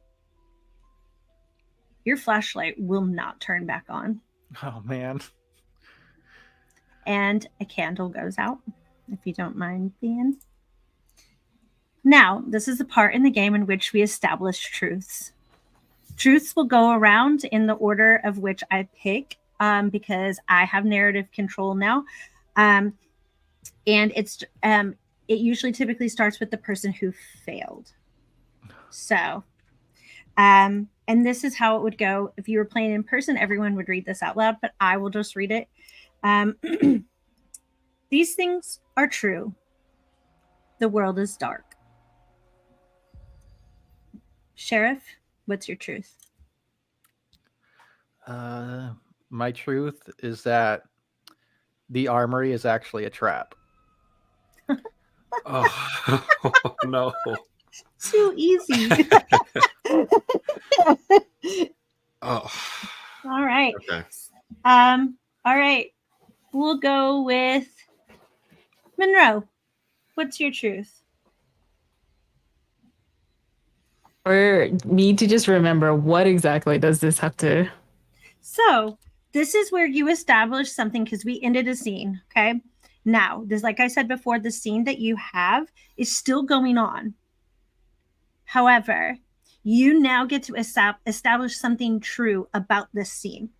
your flashlight will not turn back on. Oh man. And a candle goes out, if you don't mind being. Now, this is the part in the game in which we establish truths. Truths will go around in the order of which I pick, because I have narrative control now. And it usually typically starts with the person who failed. So, and this is how it would go. If you were playing in person, everyone would read this out loud, but I will just read it. These things are true. The world is dark. Sheriff, what's your truth? My truth is that the armory is actually a trap. Oh no. Too easy. Oh. All right. Okay. All right. We'll go with Monroe. What's your truth? For me to just remember, what exactly does this have to? So this is where you establish something because we ended a scene. Okay. Now, this, like I said before, the scene that you have is still going on. However, you now get to establish something true about this scene.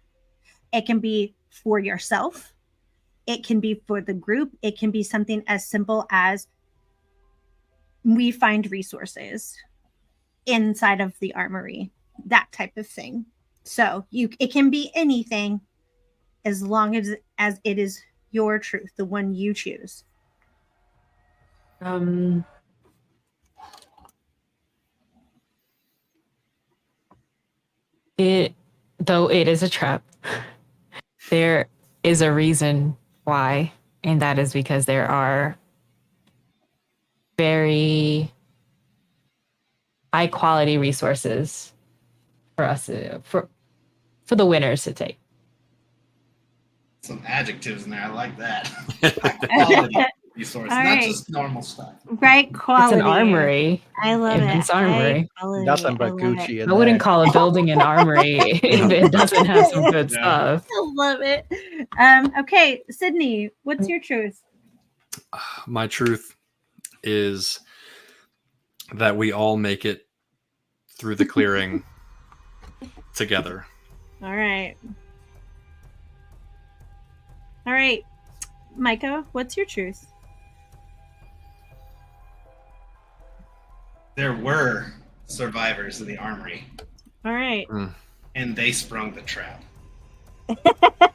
It can be for yourself. It can be for the group. It can be something as simple as we find resources inside of the armory, that type of thing. So it can be anything as long as it is your truth, the one you choose. Though it is a trap, there is a reason why, and that is because there are very high quality resources for us for the winners to take. Some adjectives in there. I like that. resource, All not right. just normal stuff. Right quality. It's an armoury. I love It's it. armory. High quality. Nothing I but love Gucci it. in I wouldn't there. call a building an armory if it doesn't have some good Yeah. stuff. I love it. Okay, Sydney, what's your truth? My truth is that we all make it through the clearing together. All right. All right. Micah, what's your truth? There were survivors in the armory, All right. and they sprung the trap.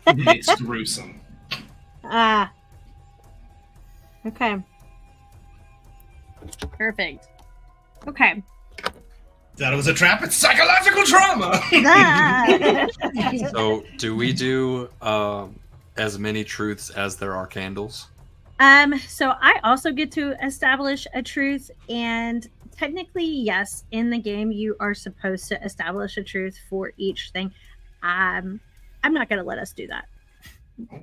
It's gruesome. Ah. Okay. Perfect. Okay. That it was a trap. It's psychological trauma. Ah. So, do we do as many truths as there are candles? So I also get to establish a truth, and technically, yes, in the game you are supposed to establish a truth for each thing. I'm not gonna let us do that.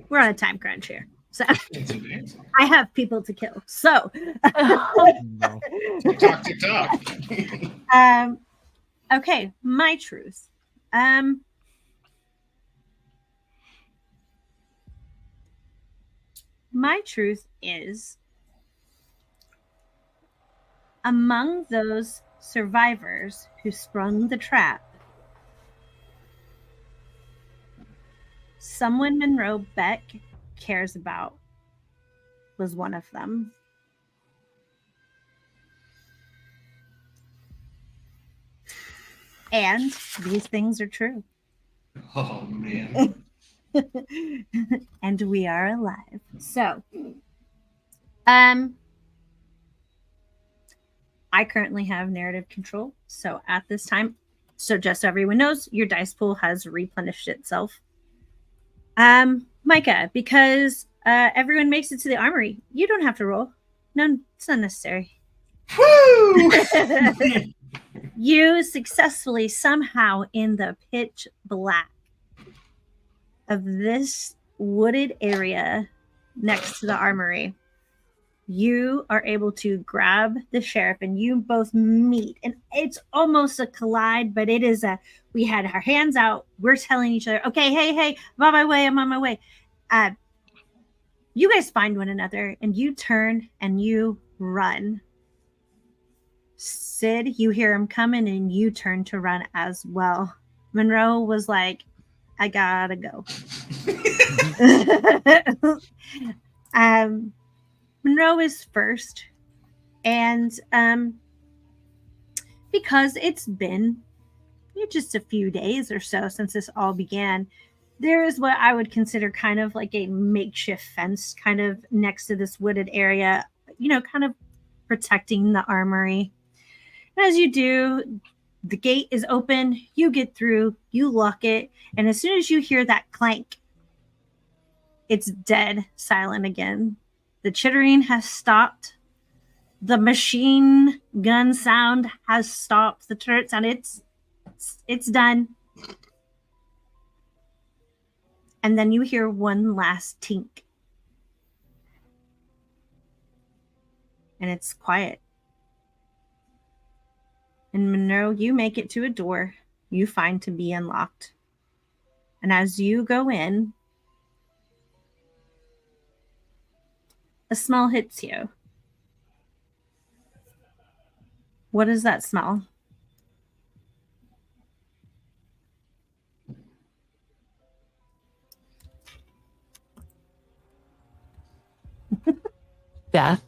We're on a time crunch here. So It's amazing. I have people to kill. So No. TikTok, TikTok. okay, my truth. My truth is among those survivors who sprung the trap, someone Monroe Beck cares about was one of them. And these things are true. Oh man. And we are alive. So, I currently have narrative control. So at this time, so just so everyone knows, your dice pool has replenished itself. Micah, because everyone makes it to the armory, you don't have to roll. No, it's not necessary. Woo! You successfully somehow in the pitch black of this wooded area next to the armory, you are able to grab the sheriff and you both meet, and it's almost a collide, but it is a, we had our hands out, we're telling each other, okay, hey, I'm on my way. You guys find one another and you turn and you run. Sid, you hear him coming and you turn to run as well. Monroe was like, I gotta go. Monroe is first, and because it's been just a few days or so since this all began, there is what I would consider kind of like a makeshift fence kind of next to this wooded area, kind of protecting the armory. And as you do, the gate is open, you get through, you lock it, and as soon as you hear that clank, it's dead silent again. The chittering has stopped. The machine gun sound has stopped. The turret sound, it's done. And then you hear one last tink. And it's quiet. And Monroe, you make it to a door you find to be unlocked. And as you go in, a smell hits you. What is that smell? Death.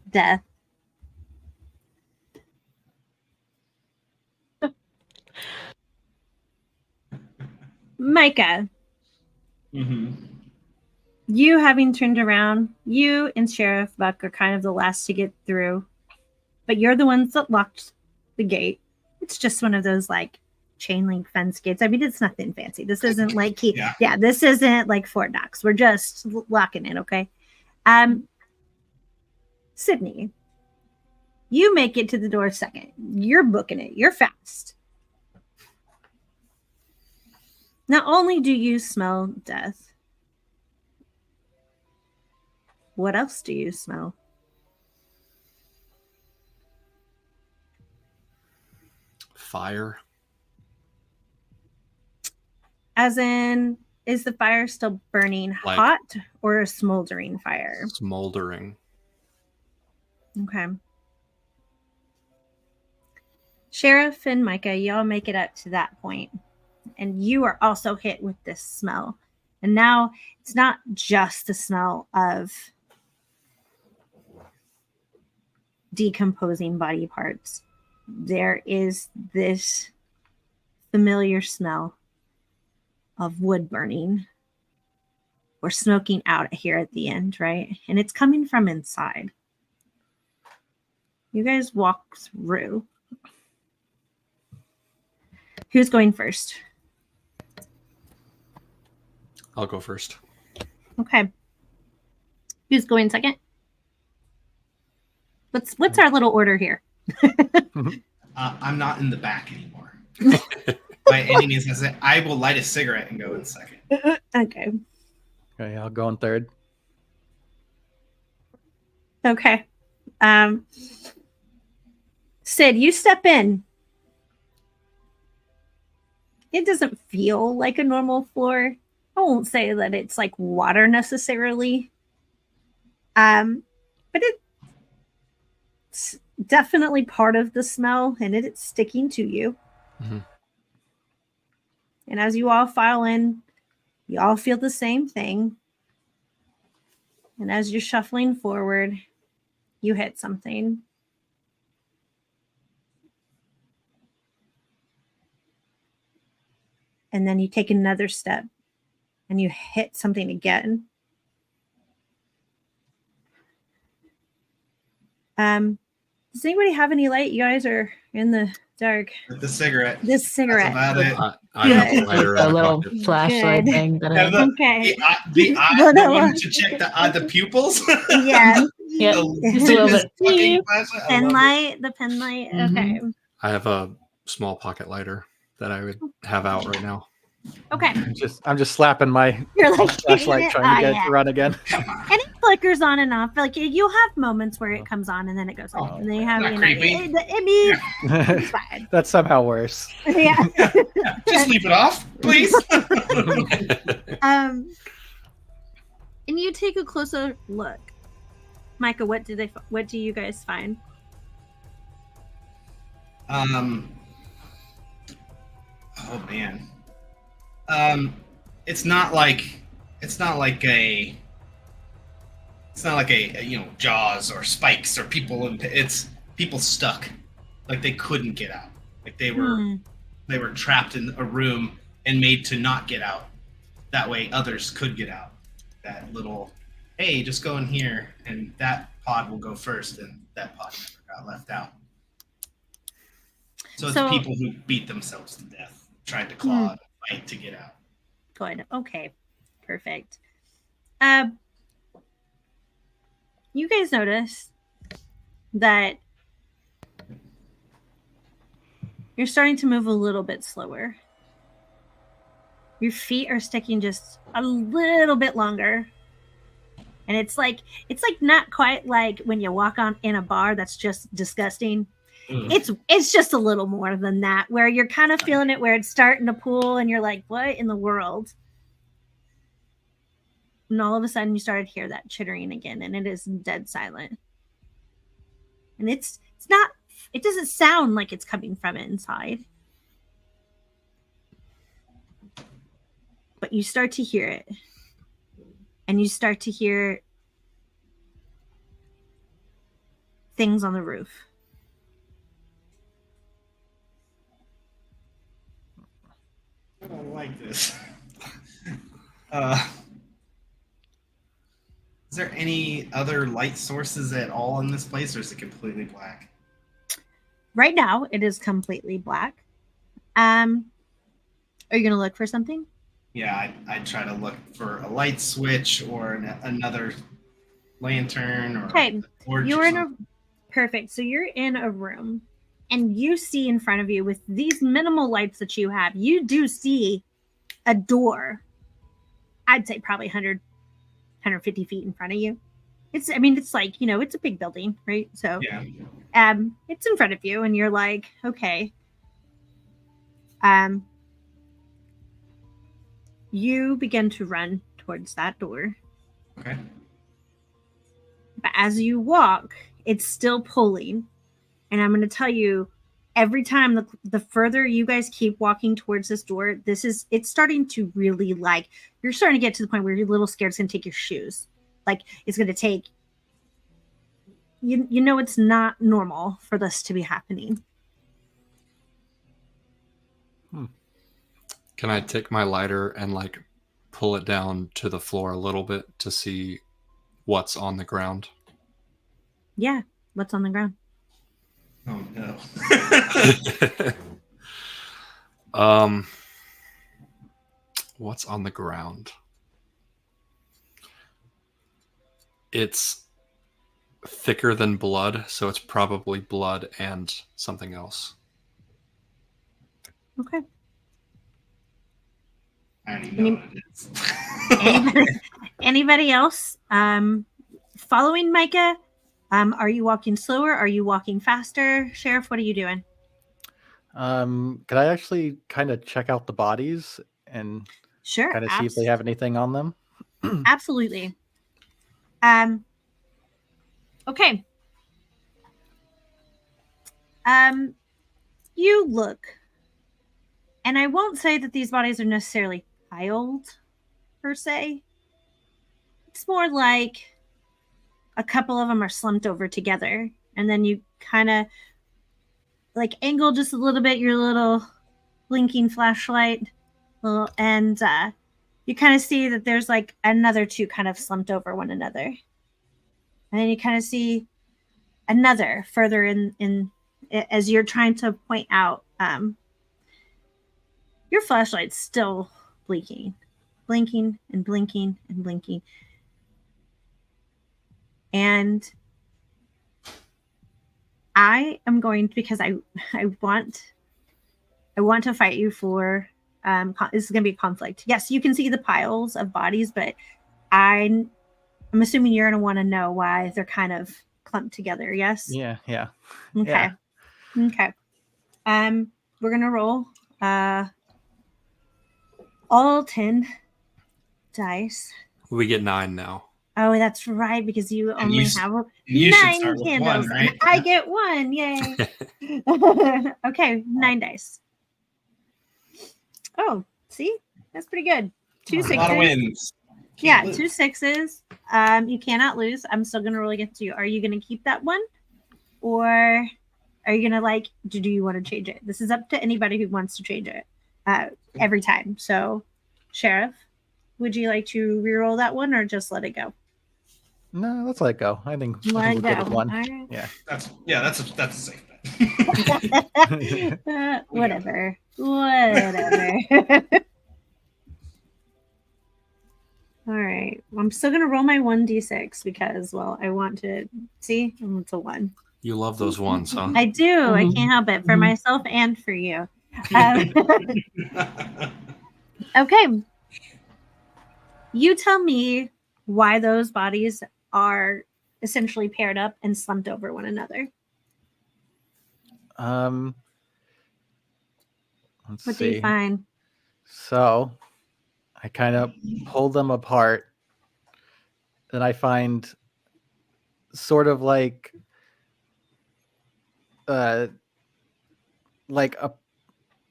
Death. Micah, you having turned around, you and Sheriff Buck are kind of the last to get through, but you're the ones that locked the gate. It's just one of those like chain link fence gates. I mean, it's nothing fancy. This isn't like this isn't like Fort Knox. We're just locking it, okay? Sydney, you make it to the door second. You're booking it. You're fast. Not only do you smell death, What else do you smell? Fire. As in, is the fire still burning Like- hot or a smoldering fire? Smoldering. Okay. Sheriff and Micah, y'all make it up to that point, and you are also hit with this smell. And now it's not just the smell of decomposing body parts. There is this familiar smell of wood burning or smoking out here at the end, right? And it's coming from inside. You guys walk through. Who's going first? I'll go first. Okay. Who's going second? What's our little order here? I'm not in the back anymore. By any means, I will light a cigarette and go in second. Okay. Okay, I'll go in third. Okay. Sid, you step in. It doesn't feel like a normal floor. I won't say that it's like water necessarily. But it's definitely part of the smell, and it's sticking to you. Mm-hmm. And as you all file in, you all feel the same thing. And as you're shuffling forward, you hit something. And then you take another step and you hit something again. Does anybody have any light? You guys are in the dark. With the cigarette. This cigarette. That's about it. I have a lighter A in my little pocket. flashlight Good. thing that I Have the- Okay. The eye, No, the no, one to check the pupils. Yeah. Yeah, The just a little this bit. fucking flashlight. I Pen love it. light. The pen light. Mhm. Okay. I have a small pocket lighter that I would have out right now. Okay. I'm just slapping my You're like flashlight it? trying to Oh, get it yeah. to run again. Come on. And it flickers on and off. Like you'll have moments where it comes on and then it goes off. Oh, And then you have, not you know, creepy. I mean, it's fine. That's somehow worse. Yeah. Just leave it off, please. And you take a closer look. Micah, what do you guys find? Oh man. It's not like a Jaws or spikes or people it's people stuck. Like they couldn't get out. Like they were trapped in a room and made to not get out. That way others could get out. That little, hey, just go in here and that pod will go first, and that pod never got left out. So it's people who beat themselves to death, tried to claw and fight to get out. Good. Okay. Perfect. You guys notice that you're starting to move a little bit slower. Your feet are sticking just a little bit longer. And it's like not quite like when you walk on in a bar that's just disgusting. It's just a little more than that, where you're kind of feeling it, where it's starting to pool and you're like, what in the world? And all of a sudden you started to hear that chittering again, and it is dead silent. And it doesn't sound like it's coming from inside. But you start to hear it. And you start to hear things on the roof. I don't like this. Is there any other light sources at all in this place, or is it completely black? Right now, it is completely black. Are you going to look for something? Yeah, I'd try to look for a light switch or another lantern or Okay, a torch. You're or in a something. perfect. So you're in a room, and you see in front of you, with these minimal lights that you have, you do see a door. I'd say probably 100, 150 feet in front of you. I mean, it's like, it's a big building, right? So Yeah. it's in front of you, and you're like, okay. You begin to run towards that door. Okay. But as you walk, it's still pulling. And I'm going to tell you, every time the further you guys keep walking towards this door, it's starting to really, like, you're starting to get to the point where you're a little scared it's going to take your shoes. Like, it's going to take, it's not normal for this to be happening. Can I take my lighter and like pull it down to the floor a little bit to see what's on the ground? Yeah. What's on the ground? Oh no. What's on the ground? It's thicker than blood, so it's probably blood and something else. Okay. I don't even know what it is. Anybody else following Micah? Are you walking slower? Are you walking faster? Sheriff, what are you doing? Could I actually kind of check out the bodies and Sure. kind of see if they have anything on them? Absolutely. Okay. You look, and I won't say that these bodies are necessarily piled per se. It's more like a couple of them are slumped over together, and then you kind of like angle just a little bit your little blinking flashlight, and you kind of see that there's like another two kind of slumped over one another, and then you kind of see another further in as you're trying to point out. Your flashlight's still blinking and blinking and blinking. And I am going to, because I want to fight you for this is going to be a conflict. Yes, you can see the piles of bodies, but I'm assuming you're going to want to know why they're kind of clumped together. Yes. Yeah. Okay. Yeah. Okay. We're going to roll all 10 dice. We get 9 now. Oh, that's right, because you only have you should 9 start with candles, 1, right? and I get 1. Yay! Okay, 9 dice. Oh, see, that's pretty good. 2 sixes. A lot of wins. Yeah, Can't 2 lose. sixes. You cannot lose. I'm still gonna roll against you. Are you gonna keep that one, or are you gonna do you want to change it? This is up to anybody who wants to change it every time. So, Sheriff, would you like to reroll that one or just let it go? No, let's let it go. I think Let we're it good go. at 1. All Yeah. That's a safe bet. Whatever. All right. I'm still gonna roll my 1d6 because, well, I want to see. It's a 1. You love those ones, huh? I do. I can't help it, for myself and for you. Okay. You tell me why those bodies are essentially paired up and slumped over one another. Let's What see. do you find? So I kind of pull them apart, and I find sort of like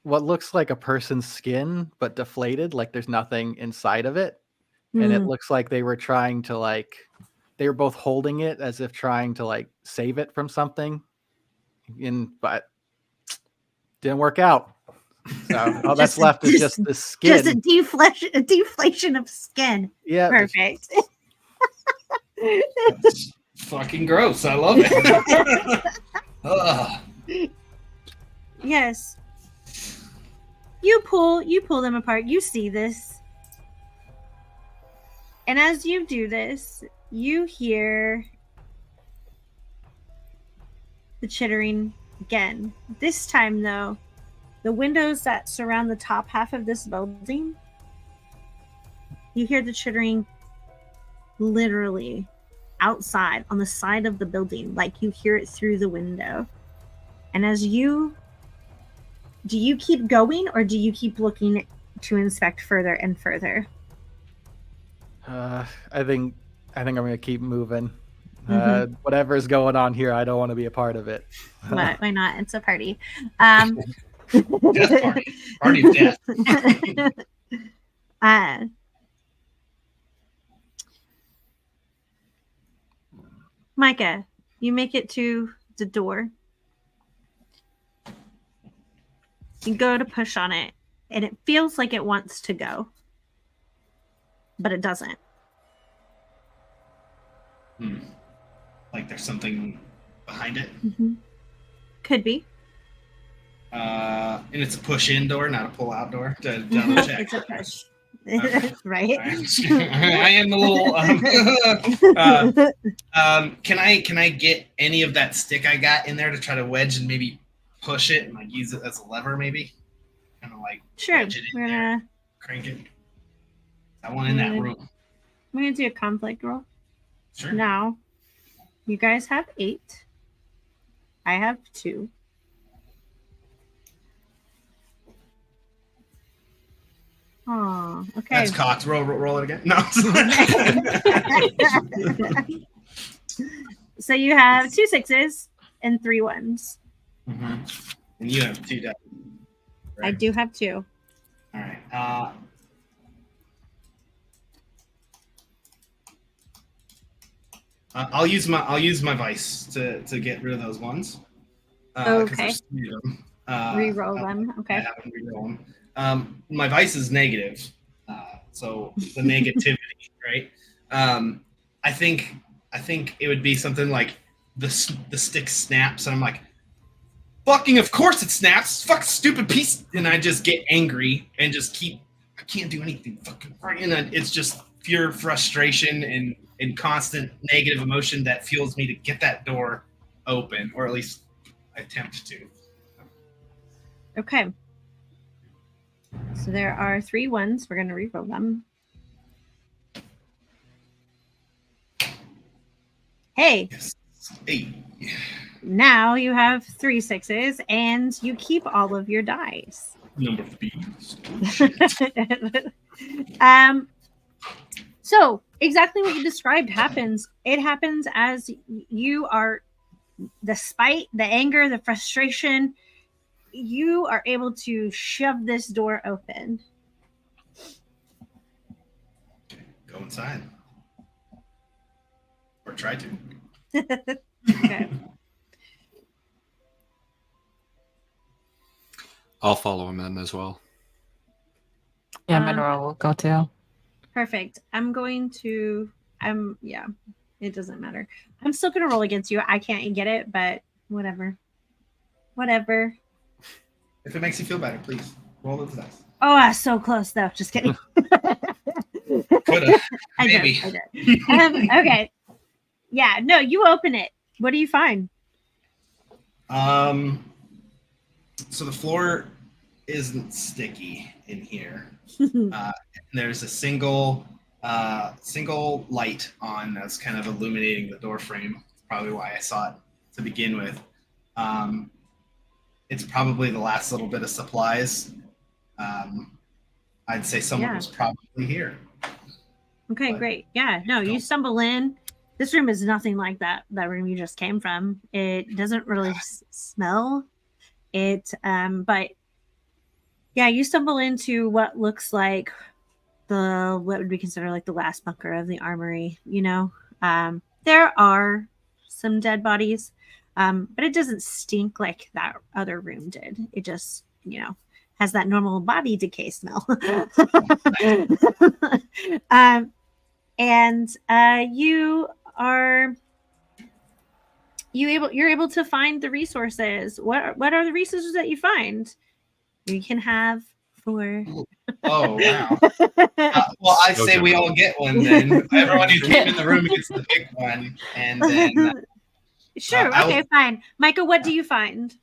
what looks like a person's skin, but deflated, like there's nothing inside of it. And it looks like they were trying to they were both holding it as if trying to save it from something, but didn't work out. So all that's left is just the skin. Just a deflation of skin. Yeah. Perfect. That's fucking gross. I love it. Ugh. Yes. You pull them apart. You see this. And as you do this, you hear the chittering again. This time, though, the windows that surround the top half of this building, you hear the chittering literally outside on the side of the building, like you hear it through the window. And do you keep going, or do you keep looking to inspect further and further? I think I'm gonna keep moving. Whatever's going on here, I don't want to be a part of it. Why not? It's a party. Death party. Party of death. Micah, you make it to the door. You go to push on it, and it feels like it wants to go, but it doesn't. Like there's something behind it. Could be. And it's a push-in door, not a pull-out door. To double check. It's a push. Okay. Right? I am a little. Can I get any of that stick I got in there to try to wedge and maybe push it and like use it as a lever, maybe? Kind of like Sure. wedge it in there, crank it. I want in that room. We're gonna do a conflict roll. Sure. Now, you guys have 8. I have 2. Oh, okay. That's cocked. Roll it again. No. So you have 2 6s and 3 1s. And you have 2 dice. Right? I do have 2. All right. I'll use my vice to get rid of those ones. 'Cause Okay. there's 3 of them. Reroll them. Okay. I have them reroll them. My vice is negative, so the negativity, right? I think it would be something like the stick snaps, and I'm like, fucking, of course it snaps, fuck stupid piece, and I just get angry and just I can't do anything, fucking right, and it's just pure frustration and constant negative emotion that fuels me to get that door open, or at least attempt to. Okay. So there are 3 1s. We're going to reroll them. Hey. Yes. Hey. Now you have 3 6s, and you keep all of your dice. Number of bees. So exactly what you described happens. It happens as you are, despite the anger, the frustration, you are able to shove this door open. Go inside. Or try to. Okay. I'll follow him in as well. Yeah, Monroe will go too. Perfect. It doesn't matter. I'm still going to roll against you. I can't get it, but whatever. If it makes you feel better, please roll the dice. Oh, I was so close though. Just kidding. Coulda. I Maybe. did. Okay. Yeah, no, you open it. What do you find? So the floor isn't sticky in here. There's a single light on that's kind of illuminating the door frame. Probably why I saw it to begin with. It's probably the last little bit of supplies. I'd say someone was probably here. Okay, great. Yeah, no, you stumble in. This room is nothing like that room you just came from. It doesn't really smell it, but yeah, you stumble into what looks like what would be considered like the last bunker of the armory. There are some dead bodies, but it doesn't stink like that other room did. It just, has that normal body decay smell. You're able to find the resources. What are the resources that you find? You can have 4. Oh, wow. Well, I say we all get one then. Everyone who came in the room gets the big one. And then. Sure. Okay, fine. Micah, what do you find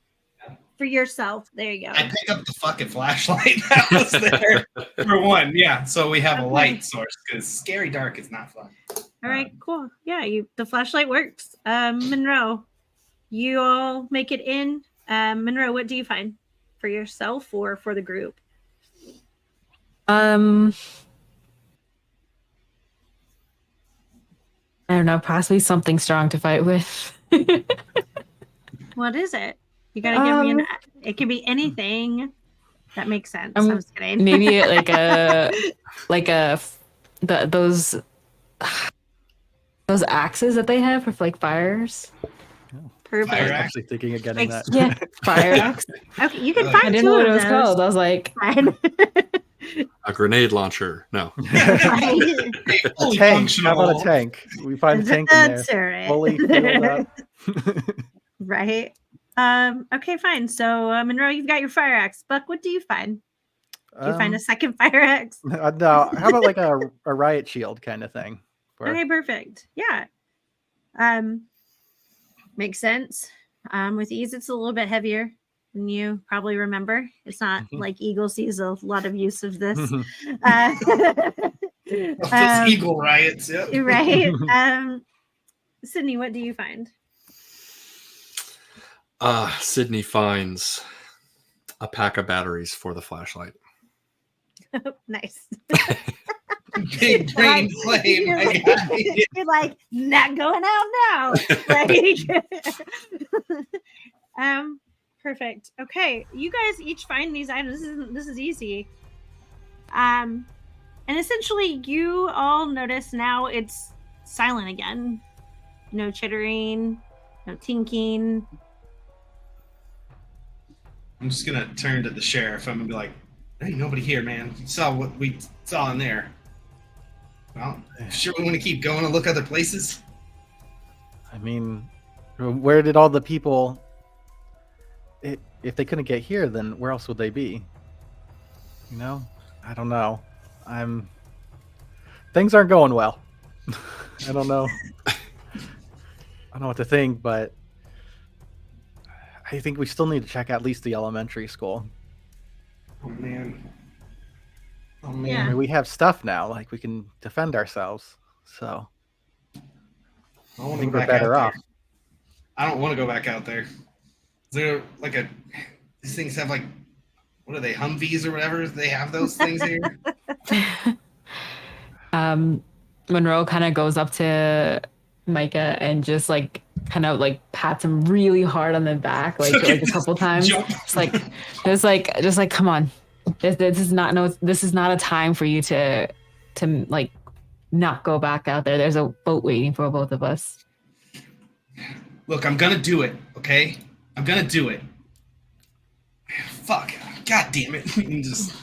for yourself? There you go. I pick up the fucking flashlight that was there for one. Yeah. So we have a light source because scary dark is not fun. All right, cool. Yeah, the flashlight works. Monroe, you all make it in. Monroe, what do you find for yourself or for the group? I don't know, possibly something strong to fight with. What is it? You gotta give me Um, it could be anything that makes sense. Um, I'm just kidding. maybe those axes that they have for like fires. Perfect. Fire I'm axe? actually thinking of getting that. Yeah, fire axe. Okay, you can I find I didn't two know what of it was those. called. I was like, Fine. A grenade launcher. No. Right. A Fully tank. How functional. about a tank? We find a tank in there. That's all right. Fully fueled up. Right. Okay, fine. So Monroe, you've got your fire axe. Buck, what do you find? Do you find a second fire axe? No, how about like a riot shield kind of thing? Where- Okay, perfect. Yeah. Makes sense. With ease, it's a little bit heavier than you probably remember. It's not like Eagle sees a lot of use of this. Those eagle riots. Yep. Right. Sydney, what do you find? Sydney finds a pack of batteries for the flashlight. Nice. Big brain flame. You're you're like, not going out now. Like, perfect. Okay, you guys each find these items. This is easy. And essentially, you all notice now it's silent again. No chittering, no tinking. I'm just gonna turn to the sheriff. I'm gonna be like, "There ain't nobody here, man. You saw what we saw in there. Well, sure we want to keep going and look other places." I mean, where did all the people? If they couldn't get here, then where else would they be? You know, I don't know. Things aren't going well. I don't know. I don't know what to think, but I think we still need to check at least the elementary school. Oh man. Oh I man. mean, we have stuff now, like we can defend ourselves. So I I want to think go we're back better out off. there. I don't want to go back out there. Is there like these things have like, what are they, Humvees or whatever? They have those things here? Monroe kind of goes up to Micah and just like kind of like pats him really hard on the back, like a couple times. It's like just like come on, this is not a time for you to like not go back out there. There's a boat waiting for both of us. Look, I'm gonna do it, okay? I'm gonna do it. Fuck. God damn it. Just...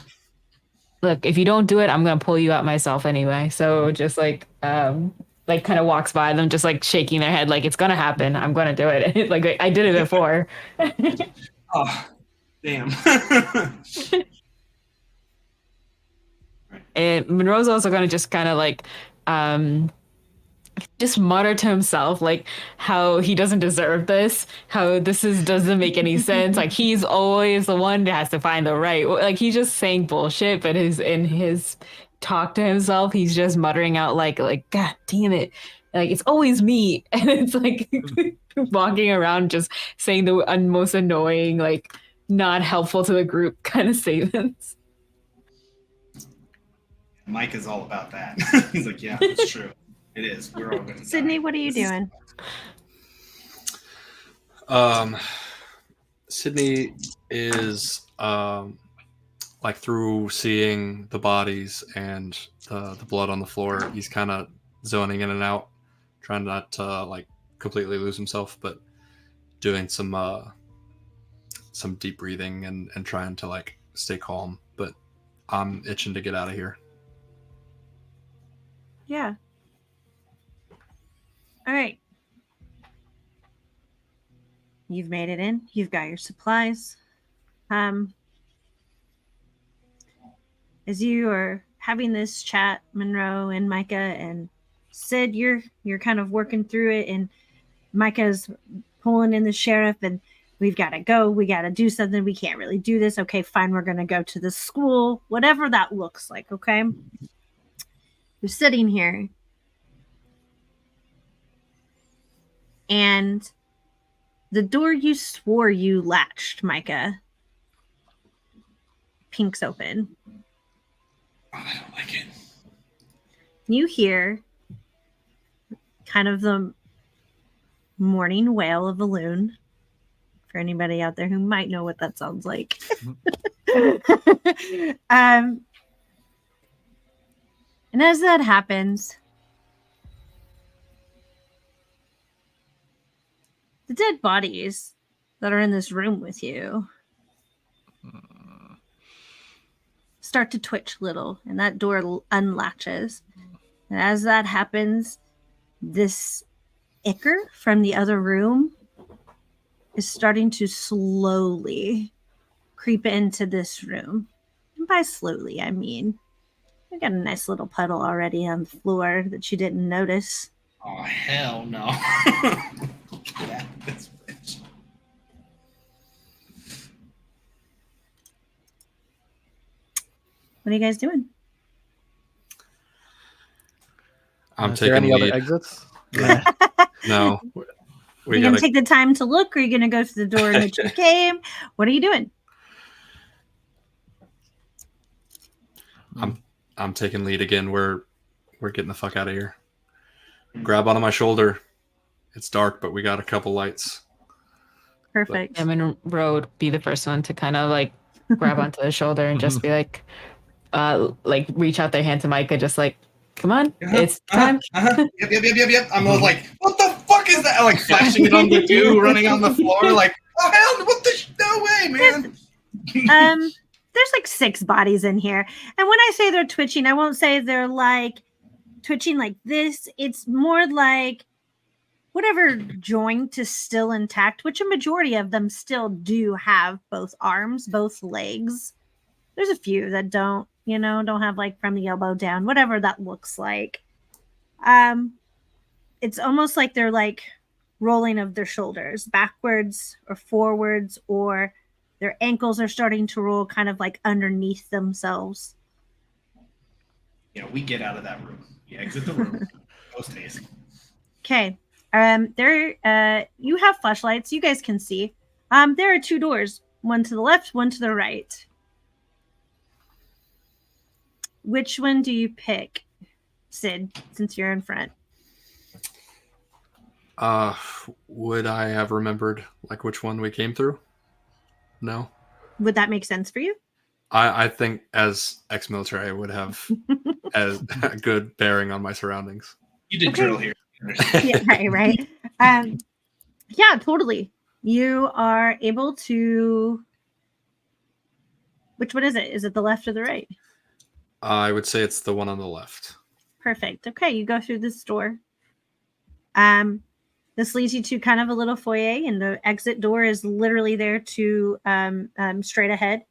Look, if you don't do it, I'm gonna pull you out myself anyway. So just like kind of walks by them, just like shaking their head, like it's gonna happen. I'm gonna do it. Like I did it before. Oh, damn. And Monroe's also gonna just kind of like just mutter to himself like how he doesn't deserve this, how doesn't make any sense. Like he's always the one that has to find the right. Like he's just saying bullshit, but in his talk to himself, he's just muttering out like God damn it, like it's always me, and it's like walking around just saying the most annoying, like not helpful to the group kind of statements. Mike is all about that. He's like, yeah, it's true. It is. We're all going to Sydney, what are you doing? Sydney is like through seeing the bodies and the blood on the floor, he's kind of zoning in and out, trying not to like completely lose himself, but doing some deep breathing and trying to like stay calm. But I'm itching to get out of here. Yeah. All right. You've made it in. You've got your supplies. As you are having this chat, Monroe and Micah and Sid, you're kind of working through it, and Micah's pulling in the sheriff, and we've got to go. We got to do something. We can't really do this. Okay, fine. We're going to go to the school, whatever that looks like. Okay. You're sitting here. and the door you swore you latched, Micah, pinks open. Oh, I don't like it. You hear kind of the morning wail of a loon. For anybody out there who might know what that sounds like. And as that happens, the dead bodies that are in this room with you start to twitch a little, and that door unlatches. And as that happens, this ichor from the other room is starting to slowly creep into this room. And by slowly, I mean, we got a nice little puddle already on the floor that you didn't notice. Oh, hell no. Yeah, this bitch. What are you guys doing? I'm Is there taking any lead. other exits? No. Are you going to take the time to look, or are you going to go to the door and hit your game? What are you doing? I'm taking lead again. We're getting the fuck out of here. Grab onto my shoulder. It's dark, but we got a couple lights. Perfect. Monroe would be the first one to kind of like grab onto the shoulder and just be like reach out their hand to Micah, just like, come on, it's time. Yep. I'm all like, what the fuck is that? Like flashing it on the dude running on the floor, like, oh hell, what the no way, man. There's like 6 bodies in here, and when I say they're twitching, I won't say they're like twitching like this. It's more like whatever joint is still intact, which a majority of them still do have both arms, both legs. There's a few that don't have like from the elbow down, whatever that looks like. It's almost like they're like rolling of their shoulders backwards or forwards, or their ankles are starting to roll kind of like underneath themselves. We get out of that room. We exit the room. Post haste. Okay. You have flashlights. You guys can see. There are 2 doors, one to the left, one to the right. Which one do you pick, Sid, since you're in front? Would I have remembered like which one we came through? No. Would that make sense for you? I think as ex-military, I would have as a good bearing on my surroundings. You did drill here. Yeah, right. Yeah, totally. You are able to. Which one is it? Is it the left or the right? I would say it's the one on the left. Perfect. Okay, you go through this door. This leads you to kind of a little foyer, and the exit door is literally there to straight ahead.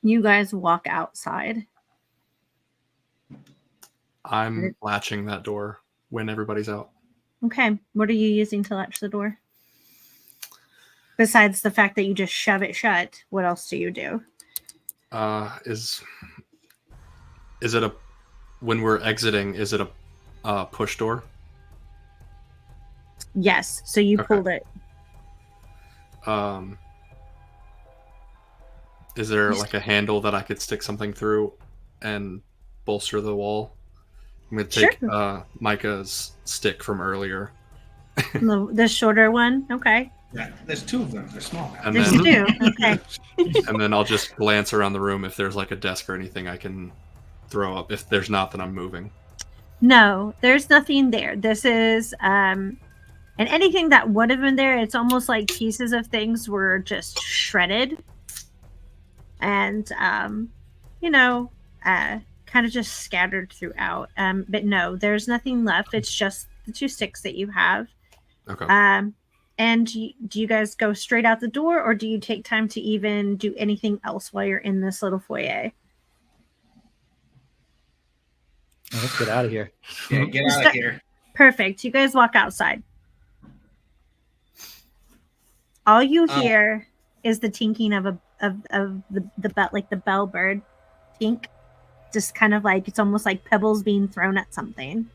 You guys walk outside. I'm latching that door when everybody's out. Okay. What are you using to latch the door? Besides the fact that you just shove it shut, what else do you do? Is it when we're exiting, is it a push door? Yes. So you pulled it. Is there like a handle that I could stick something through and bolster the wall? I'm going to take Micah's stick from earlier. The shorter one? Okay. Yeah, there's 2 of them. They're small. And There's then, 2. Okay. And then I'll just glance around the room if there's like a desk or anything I can throw up. If there's not, then I'm moving. No, there's nothing there. This is, and anything that would have been there, it's almost like pieces of things were just shredded. And, kind of just scattered throughout. But no, there's nothing left. It's just the 2 sticks that you have. Okay. And do you guys go straight out the door, or do you take time to even do anything else while you're in this little foyer? Let's get out of here. Yeah, get out of here. Perfect. You guys walk outside. All you hear is the tinking of the bell, like the bellbird tink, just kind of like it's almost like pebbles being thrown at something.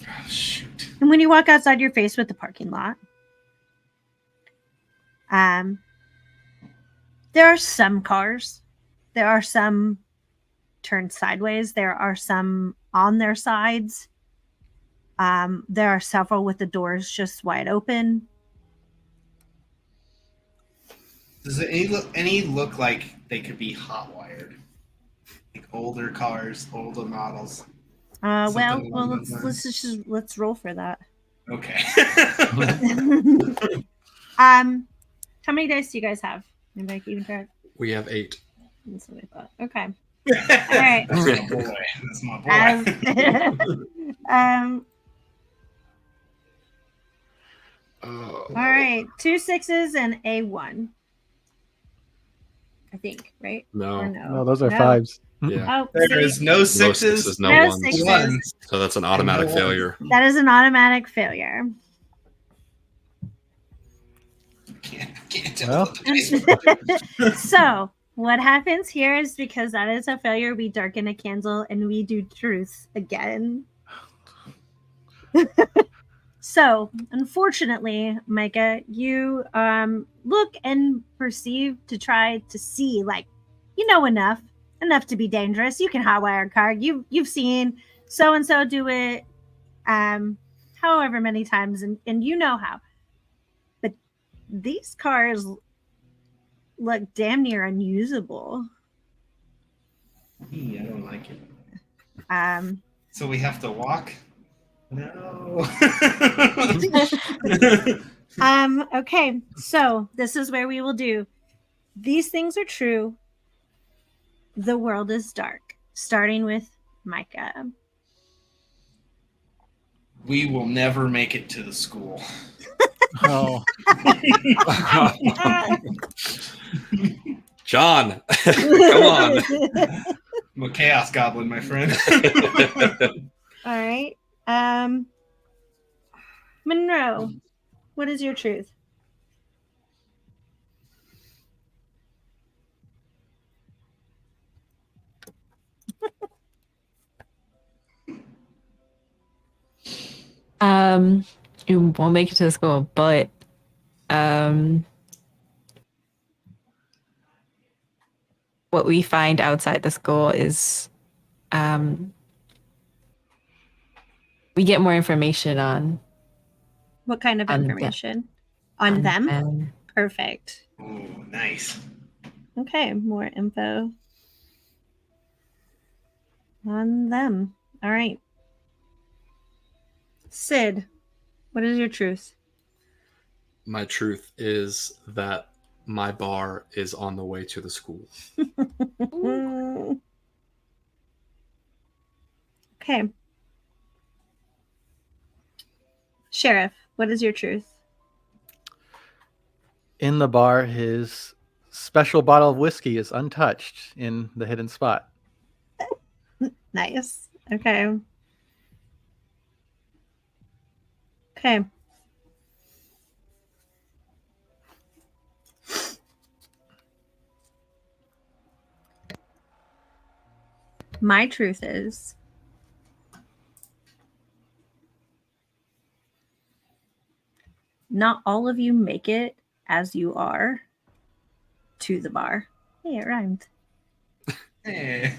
Oh, shoot. And when you walk outside, you're faced with the parking lot. There are some cars. There are some turned sideways. There are some on their sides. There are several with the doors just wide open. Does any look like they could be hot wired? Like older cars, older models. Well, Something along those let's roll for that. Okay. How many dice do you guys have? Anybody keeping track? We have 8. That's what I thought. Okay. All right. That's my boy. That's my boy. All right. 2 6s and a 1. I think, right? Or No. No, those are 5s. Yeah. Oh, There see? is no No sixes. sixes, no No ones. sixes. Ones. So that's an automatic No. failure. That is an automatic failure. Can't tell. Well. So what happens here is because that is a failure, we darken a candle and we do truth again. So unfortunately, Micah, you look and perceive to try to see, like, you know, enough to be dangerous. You can hotwire a car. You've seen so and so do it however many times, and you know how. But these cars look damn near unusable. I don't like it. So we have to walk? No. Okay, so this is where we will do. These things are true. The world is dark. Starting with Micah. We will never make it to the school. Oh. John, come on. I'm a chaos goblin, my friend. All right. Monroe, what is your truth? You won't make it to the school, but what we find outside the school is we get more information on What kind of On them. information? On them? them. Perfect. Ooh, nice. Okay, more info on them. All right. Sid, what is your truth? My truth is that my bar is on the way to the school. Okay. Sheriff, what is your truth? In the bar, his special bottle of whiskey is untouched in the hidden spot. Nice. Okay. Okay. My truth is not all of you make it as you are to the bar. Hey, it rhymed. Hey.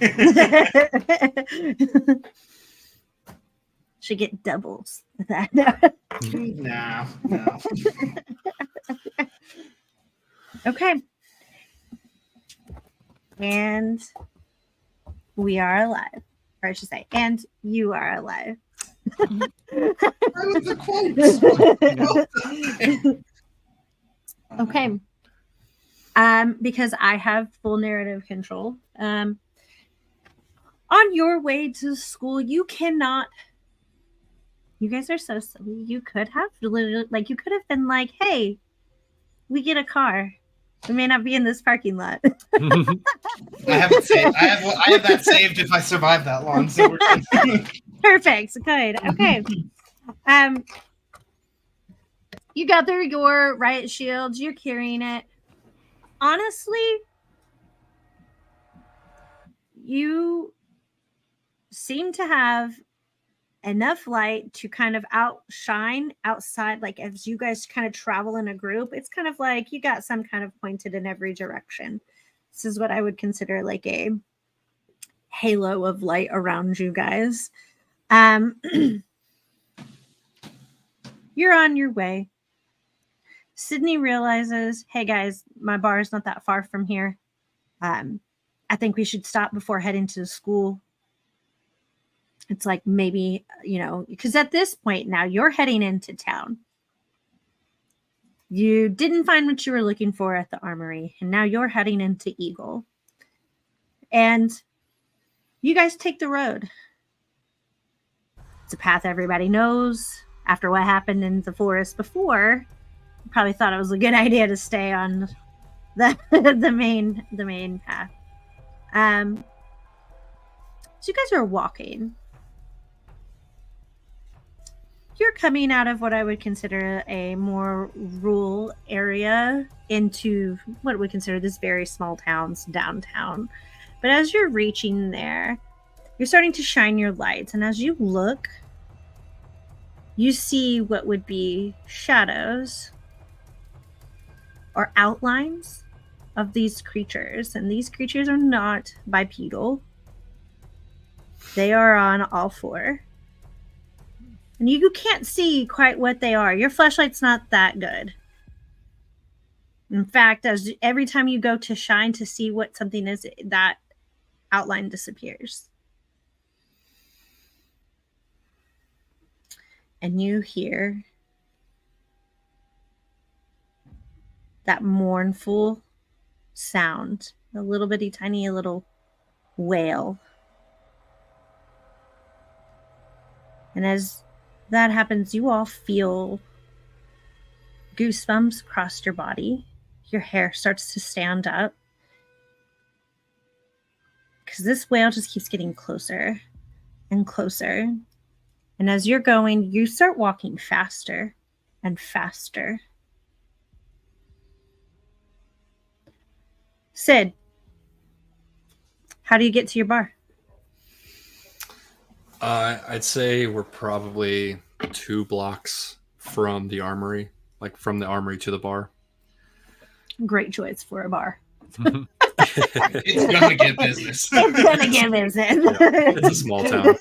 Should get doubles with that. No. Okay. And we are alive. Or I should say, and you are alive. Okay. Because I have full narrative control. On your way to school, you cannot. You guys are so silly. You could have literally, like, you could have been like, "Hey, we get a car. We may not be in this parking lot." I have it saved. I have that saved if I survive that long. So we're good. Perfect. Good. Okay. You gather your riot shields. You're carrying it. Honestly, you seem to have enough light to kind of outshine outside. Like as you guys kind of travel in a group, it's kind of like you got some kind of pointed in every direction. This is what I would consider like a halo of light around you guys. You're on your way. Sydney realizes, hey guys, my bar is not that far from here. I think we should stop before heading to the school. It's like maybe, because at this point now you're heading into town. You didn't find what you were looking for at the armory, and now you're heading into Eagle. And you guys take the road. It's a path everybody knows. After what happened in the forest before, you probably thought it was a good idea to stay on the main path. So you guys are walking. You're coming out of what I would consider a more rural area into what we consider this very small town's downtown. But as you're reaching there, you're starting to shine your lights. And as you look, you see what would be shadows or outlines of these creatures. And these creatures are not bipedal. They are on all four. And you can't see quite what they are. Your flashlight's not that good. In fact, every time you go to shine to see what something is, that outline disappears. And you hear that mournful sound, a little bitty tiny little wail. And as that happens, you all feel goosebumps across your body. Your hair starts to stand up. Because this wail just keeps getting closer and closer. And as you're going, you start walking faster and faster. Sid, how do you get to your bar? I'd say we're probably 2 blocks from the armory, like from the armory to the bar. Great choice for a bar. It's gonna get business. It's gonna get business. Yeah, it's a small town.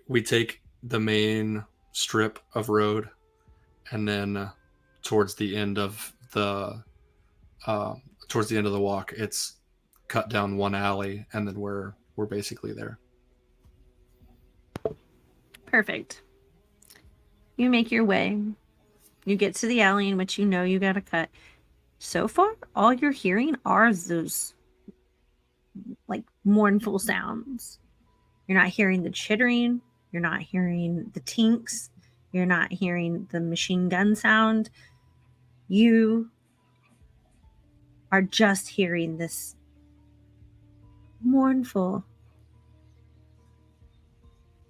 We take the main strip of road, and then towards the end of the walk, it's cut down one alley, and then we're basically there. Perfect. You make your way. You get to the alley in which you know you gotta cut. So far, all you're hearing are those like mournful sounds. You're not hearing the chittering. You're not hearing the tinks. You're not hearing the machine gun sound. You are just hearing this mournful,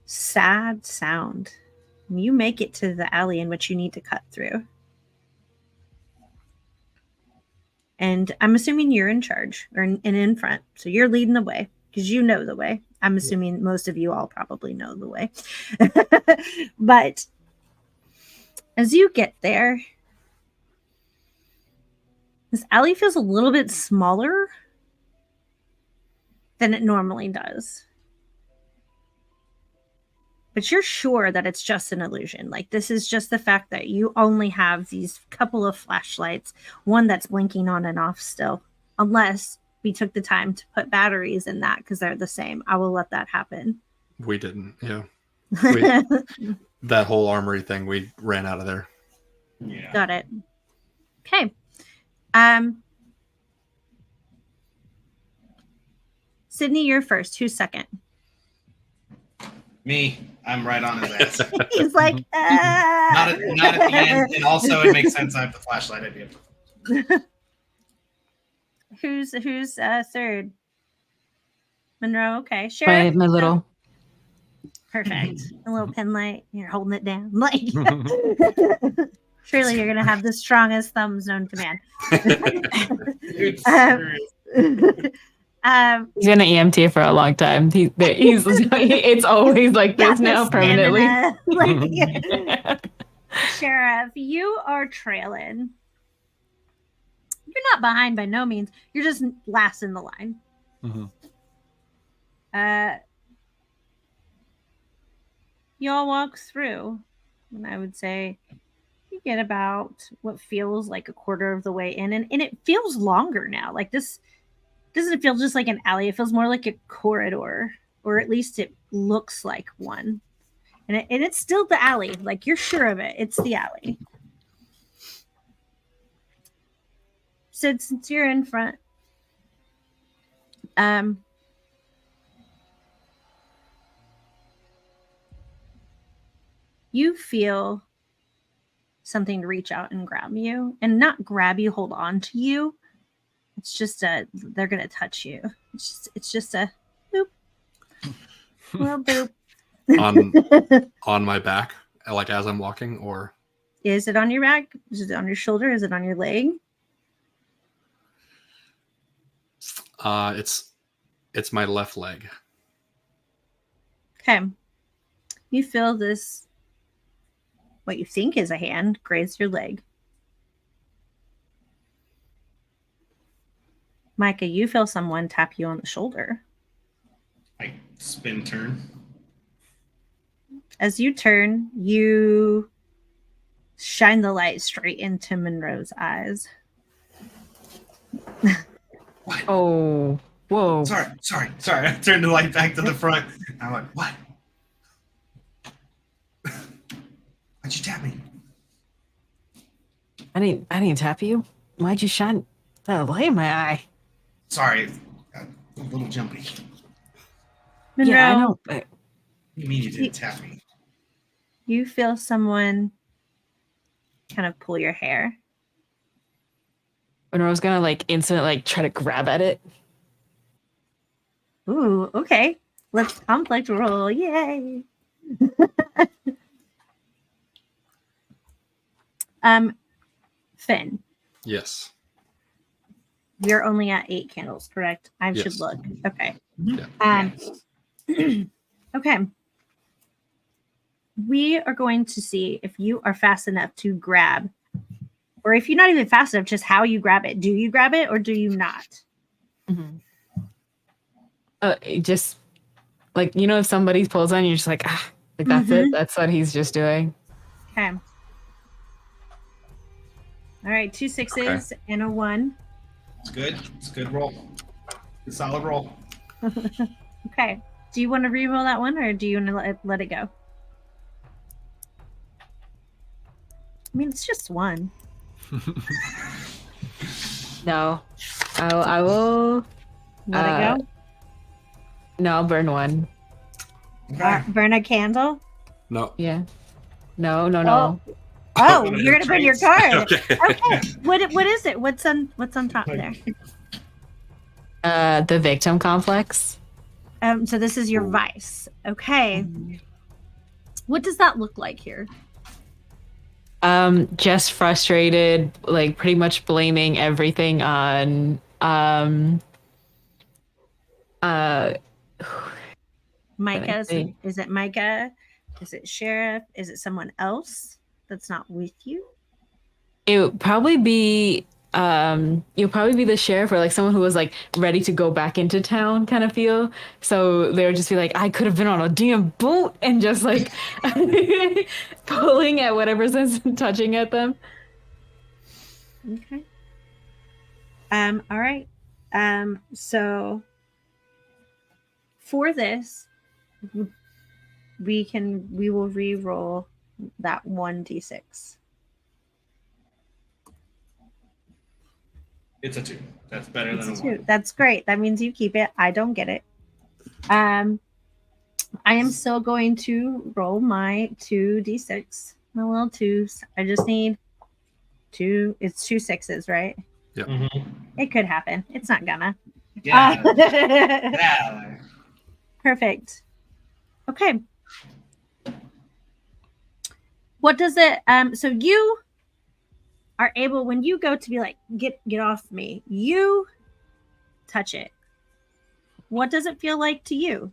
sad sound. You make it to the alley in which you need to cut through. And I'm assuming you're in charge or in front. So you're leading the way because you know the way. I'm assuming most of you all probably know the way. But as you get there, this alley feels a little bit smaller than it normally does. But you're sure that it's just an illusion. Like, this is just the fact that you only have these couple of flashlights, one that's blinking on and off still, unless we took the time to put batteries in that because they're the same. I will let that happen. We didn't, yeah. That whole armory thing, we ran out of there. Yeah. Got it. Okay. Sydney, you're first. Who's second? Me. I'm right on his ass. He's like, Not at the end. And also, it makes sense I have the flashlight idea. Who's third? Monroe. Okay, sure. My little. Perfect. A little pen light. You're holding it down. Like, surely you're gonna have the strongest thumbs known to man. He's been an EMT for a long time. It's always like got this the now permanently. stamina. Like, Sheriff, you are trailing. You're not behind by no means. You're just last in the line. Y'all walk through, and I would say you get about what feels like a quarter of the way in, and it feels longer now. Like this doesn't feel just like an alley. It feels more like a corridor, or at least it looks like one. And it's still the alley. Like, you're sure of it. It's the alley. So since you're in front, you feel something reach out and grab you, and not grab you, hold on to you. It's just they're gonna touch you. It's just a boop, little boop. On my back, like as I'm walking, or is it on your back? Is it on your shoulder? Is it on your leg? It's my left leg. Okay. You feel this, what you think is a hand, graze your leg. Micah, you feel someone tap you on the shoulder. I spin turn. As you turn, you shine the light straight into Monroe's eyes. What? Oh, whoa. Sorry. I turned the light back to the front. I'm like, what? Why'd you tap me? I didn't tap you. Why'd you shine that light in my eye? Sorry, a little jumpy. Monroe, Yeah, I know. But What do you mean you didn't tap me? you feel someone kind of pull your hair. Monroe's gonna like instant like try to grab at it. Ooh, okay. Let's conflict roll. Yay. Finn, Yes. you're only at 8 candles, correct? I should Yes. look. Okay. Yeah. Okay. We are going to see if you are fast enough to grab, or if you're not even fast enough, just how you grab it. Do you grab it or do you not? It just like, you know, if somebody pulls on you, you're just like, like that's it. That's what he's just doing. Okay. All right, 2 6s and a 1. It's good. It's a good roll. Good solid roll. Okay. Do you want to re-roll that one, or do you want to let it go? I mean, it's just 1. No. I will Let it go. No, I'll burn one. Okay. Burn a candle. No. Yeah. No. Oh, you're gonna burn your card. Okay. Okay. What is it? What's on top there? The victim complex. So this is your vice. Okay. What does that look like here? Just frustrated, like pretty much blaming everything on Micah? see. Is it Micah? Is it Sheriff? Is it someone else that's not with you? It would probably be the sheriff, or like someone who was like ready to go back into town kind of feel. So they would just be like, I could have been on a damn boat, and just like pulling at whatever's touching at them. Okay. All right. So for this, we will re-roll that 1d6. It's a 2. That's better than a 1. 2. That's great. That means you keep it. I don't get it. I am still going to roll my 2d6. My little 2s. I just need 2. It's 2 6s, right? Yep. Mm-hmm. It could happen. It's not gonna. Yeah. Yeah. Perfect. Okay. What does it so you are able, when you go to be like, get off me, you touch it. What does it feel like to you?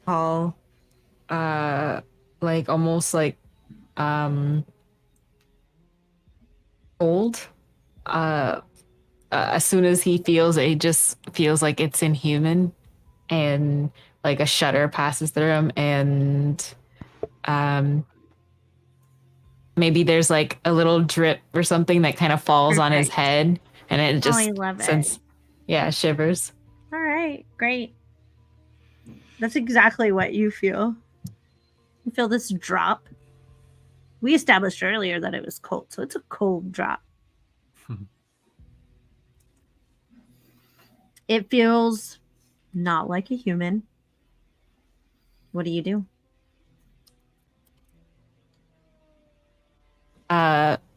All like almost like old. As soon as he feels it, he just feels like it's inhuman, and like a shudder passes through him, and maybe there's like a little drip or something that kind of falls on his Perfect. head, and it just I love it. sends, yeah, shivers. All right, great. That's exactly what you feel. You feel this drop. We established earlier that it was cold, so it's a cold drop. It feels not like a human. What do you do?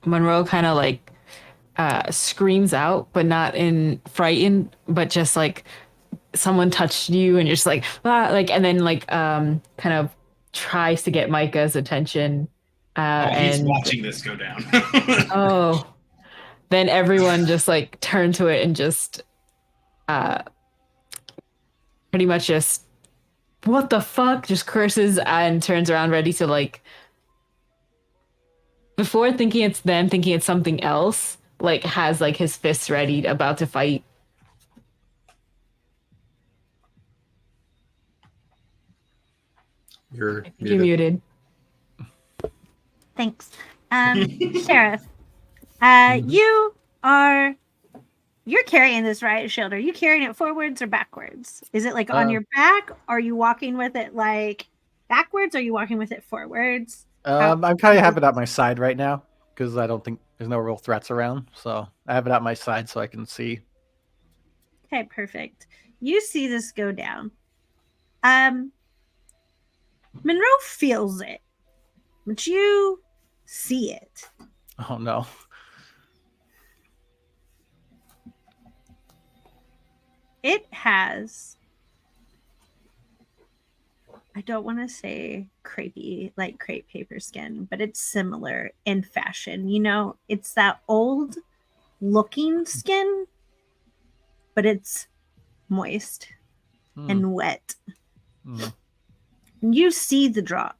Monroe kind of like screams out, but not in frightened, but just like someone touched you, and you're just like, ah, like, and then like kind of tries to get Micah's attention. He's And watching this go down. oh, then everyone just like turn to it and just pretty much just, what the fuck, just curses and turns around ready to like, before thinking it's them, thinking it's something else, like has like his fists ready about to fight. You're You're muted. Thanks. Sheriff, you're carrying this riot shield. Are you carrying it forwards or backwards? Is it like on your back? Are you walking with it like backwards? Or are you walking with it forwards? I'm kind of have it at my side right now because I don't think there's no real threats around. So I have it at my side so I can see. Okay, perfect. You see this go down. Monroe feels it, but you see it. Oh no. It has, I don't want to say crepey, like crepe paper skin, but it's similar in fashion. You know, it's that old looking skin, but it's moist and wet. And you see the drop.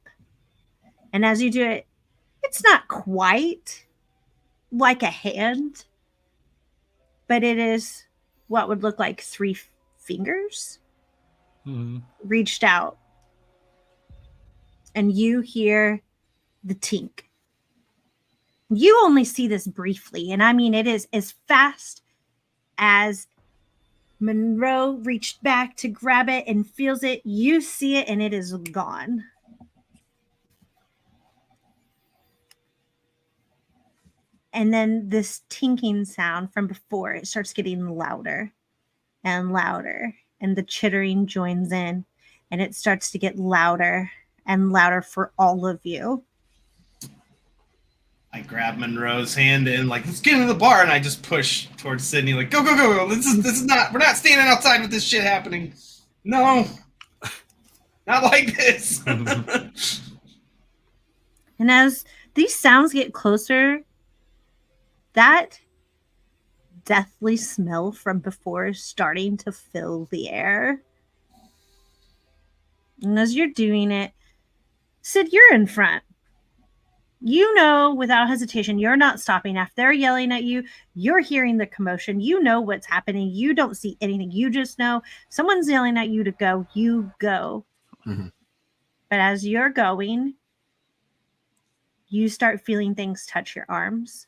And as you do it, it's not quite like a hand, but it is what would look like 3 fingers reached out. And you hear the tink. You only see this briefly. And I mean, it is as fast as Monroe reached back to grab it and feels it. You see it and it is gone. And then this tinking sound from before, it starts getting louder and louder. And the chittering joins in. And it starts to get louder and louder for all of you. I grab Monroe's hand and like, let's get into the bar, and I just push towards Sydney, like, go, go, go, go. This is not, we're not standing outside with this shit happening. No. Not like this. And as these sounds get closer, that deathly smell from before is starting to fill the air. And as you're doing it, Sid, you're in front. You know, without hesitation, you're not stopping. After they're yelling at you, you're hearing the commotion. You know what's happening. You don't see anything. You just know someone's yelling at you to go. You go. Mm-hmm. But as you're going, you start feeling things touch your arms.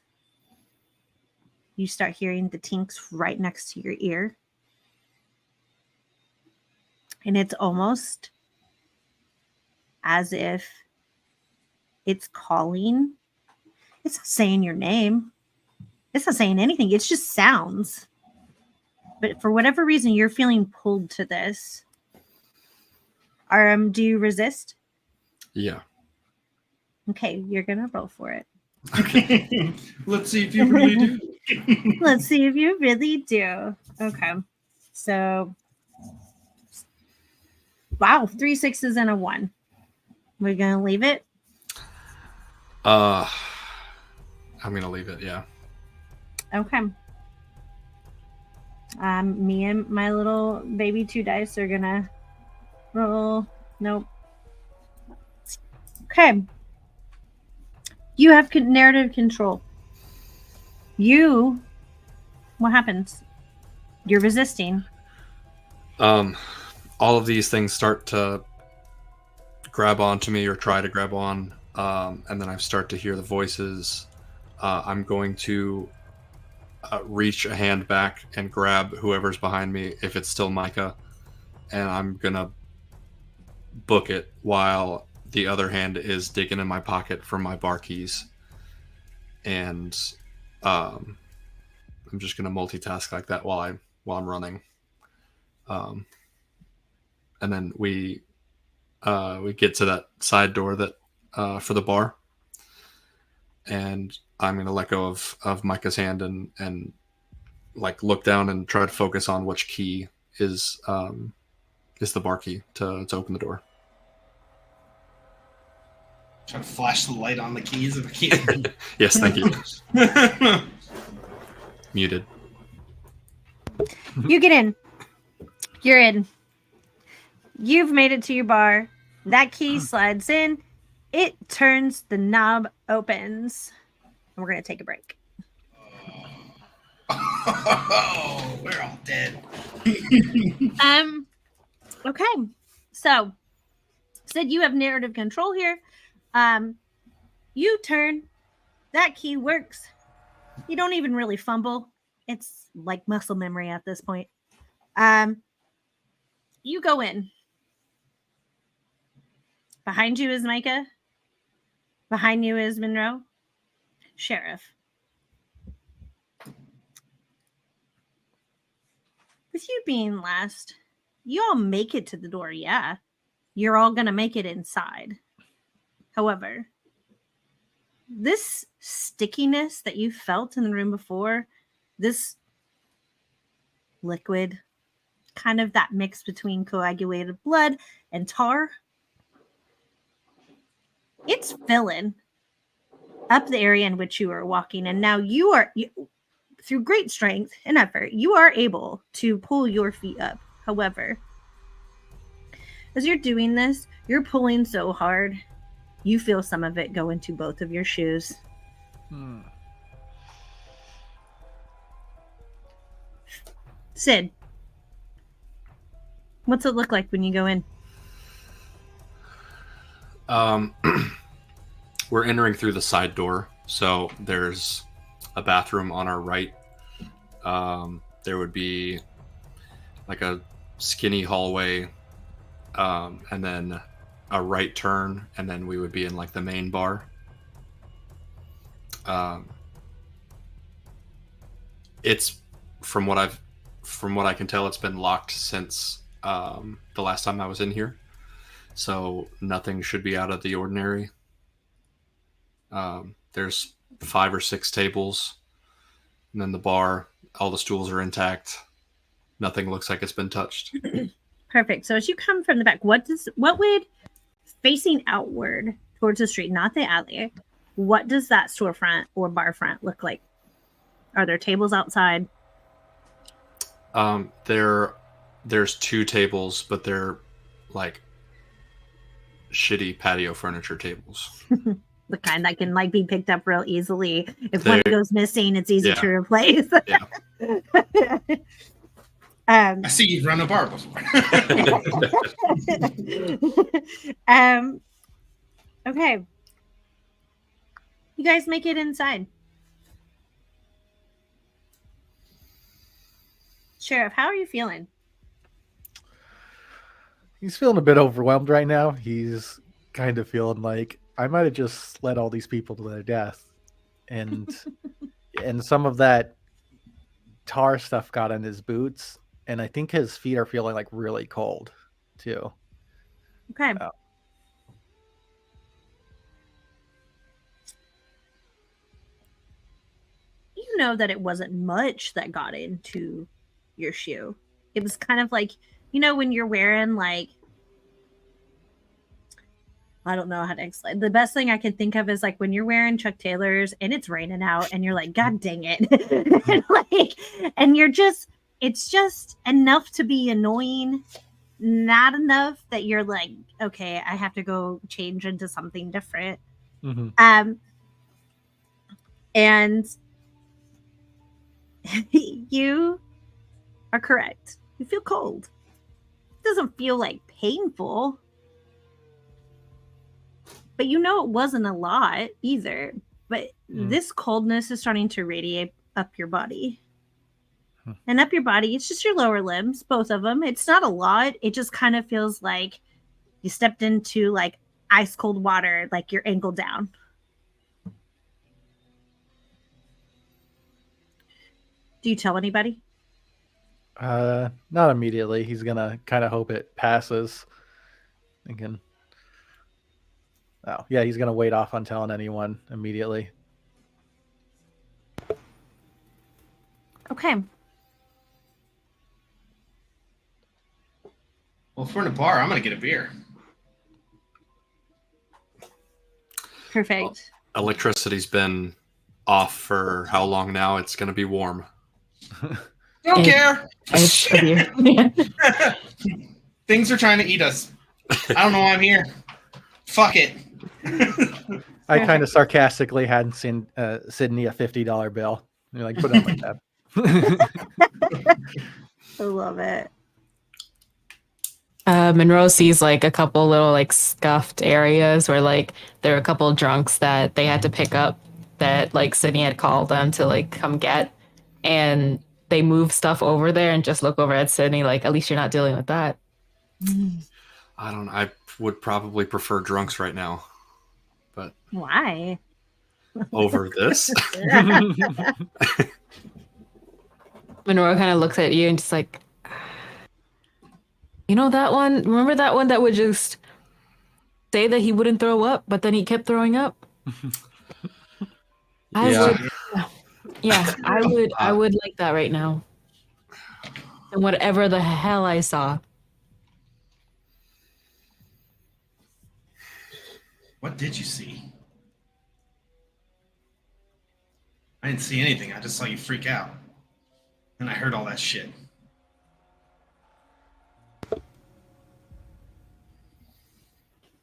You start hearing the tinks right next to your ear. And it's almost as if it's calling. It's not saying your name. It's not saying anything. It's just sounds. But for whatever reason, you're feeling pulled to this. Do you resist? Yeah. Okay, you're going to roll for it. Let's see if you really do. Let's see if you really do. Okay. So, wow, 3 6s and a 1. We're going to leave it? I'm gonna leave it, yeah. Okay. Me and my little baby 2 dice are gonna roll. Nope. Okay. You have narrative control. What happens? You're resisting. All of these things start to grab onto me or try to grab on, and then I start to hear the voices. I'm going to reach a hand back and grab whoever's behind me, if it's still Micah, and I'm gonna book it while the other hand is digging in my pocket for my bar keys. And I'm just gonna multitask like that while I'm running. And then we get to that side door that for the bar, and I'm gonna let go of Micah's hand and like look down and try to focus on which key is the bar key to open the door. Try to flash the light on the keys if I can. Yes, thank you. Muted. You get in. You're in. You've made it to your bar. That key slides in. It turns. The knob opens. And we're going to take a break. Oh, we're all dead. Okay. So, said you have narrative control here. You turn. That key works. You don't even really fumble. It's like muscle memory at this point. You go in. Behind you is Micah. Behind you is Monroe. Sheriff. With you being last, you all make it to the door, yeah. You're all going to make it inside. However, this stickiness that you felt in the room before, this liquid, kind of that mix between coagulated blood and tar, it's filling up the area in which you are walking. And now through great strength and effort, you are able to pull your feet up. However, as you're doing this, you're pulling so hard, you feel some of it go into both of your shoes. Sid, what's it look like when you go in? We're entering through the side door, so there's a bathroom on our right. There would be like a skinny hallway, and then a right turn, and then we would be in like the main bar. It's from what I can tell, it's been locked since the last time I was in here, so nothing should be out of the ordinary. There's 5 or 6 tables, and then the bar, all the stools are intact. Nothing looks like it's been touched. Perfect. So as you come from the back, what would facing outward towards the street, not the alley, what does that storefront or bar front look like? Are there tables outside? There's 2 tables, but they're like shitty patio furniture tables. The kind that can like be picked up real easily. If one goes missing, it's easy to replace. Yeah. I see you've run a bar before. Okay. You guys make it inside. Sheriff, how are you feeling? He's feeling a bit overwhelmed right now. He's kind of feeling like I might have just led all these people to their death, and and some of that tar stuff got in his boots, and I think his feet are feeling like really cold too. Okay. You know that it wasn't much that got into your shoe. It was kind of like, when you're wearing like I don't know how to explain. The best thing I can think of is like when you're wearing Chuck Taylors and it's raining out and you're like, God dang it. and you're just, it's just enough to be annoying, not enough that you're like, okay, I have to go change into something different. And you are correct. You feel cold. It doesn't feel like painful. But you know it wasn't a lot either. But this coldness is starting to radiate up your body. And up your body, it's just your lower limbs, both of them. It's not a lot. It just kind of feels like you stepped into like ice cold water, like your ankle down. Do you tell anybody? Not immediately. He's gonna kind of hope it passes. Thinking, oh yeah, he's gonna wait off on telling anyone immediately. Okay. Well, if we're in a bar, I'm gonna get a beer. Perfect. Well, electricity's been off for how long now? It's gonna be warm. Don't care. It's a beer. Things are trying to eat us. I don't know why I'm here. Fuck it. I kind of sarcastically hadn't seen Sydney a $50 bill. You're like, put it on my tab. I love it. Monroe sees like a couple little like scuffed areas where like there are a couple drunks that they had to pick up that like Sydney had called them to like come get, and they move stuff over there and just look over at Sydney like, at least you're not dealing with that. I would probably prefer drunks right now, but Why? over this. Monroe kind of looks at you and just like, you know that one? Remember that one that would just say that he wouldn't throw up, but then he kept throwing up? I would like that right now. And whatever the hell I saw. What did you see? I didn't see anything. I just saw you freak out. And I heard all that shit.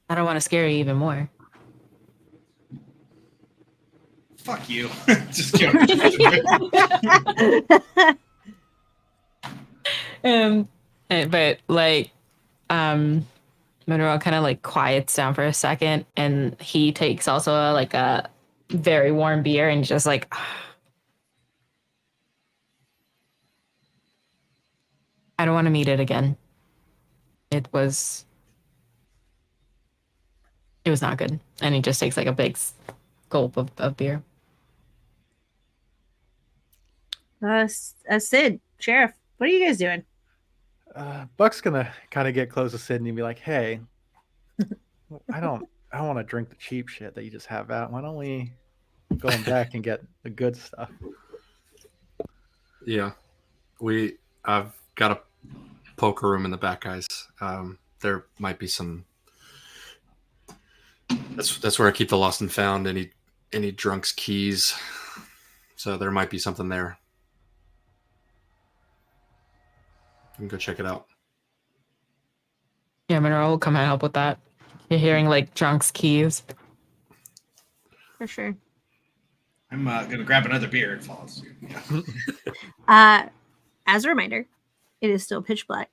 I don't want to scare you even more. Fuck you. Just kidding. But like, Monroe kind of like quiets down for a second, and he takes also like a very warm beer and just like, I don't want to meet it again. It was not good. And he just takes like a big gulp of beer. Sid, Sheriff, what are you guys doing? Buck's gonna kind of get close to Sydney and be like, "Hey, I don't want to drink the cheap shit that you just have out. Why don't we go back and get the good stuff?" Yeah, I've got a poker room in the back, guys. There might be some. That's where I keep the lost and found. Any drunk's keys. So there might be something there. You can go check it out. Yeah, Monroe will come and help with that. You're hearing like drunk's keys. For sure. I'm gonna grab another beer and follow suit. As a reminder, it is still pitch black.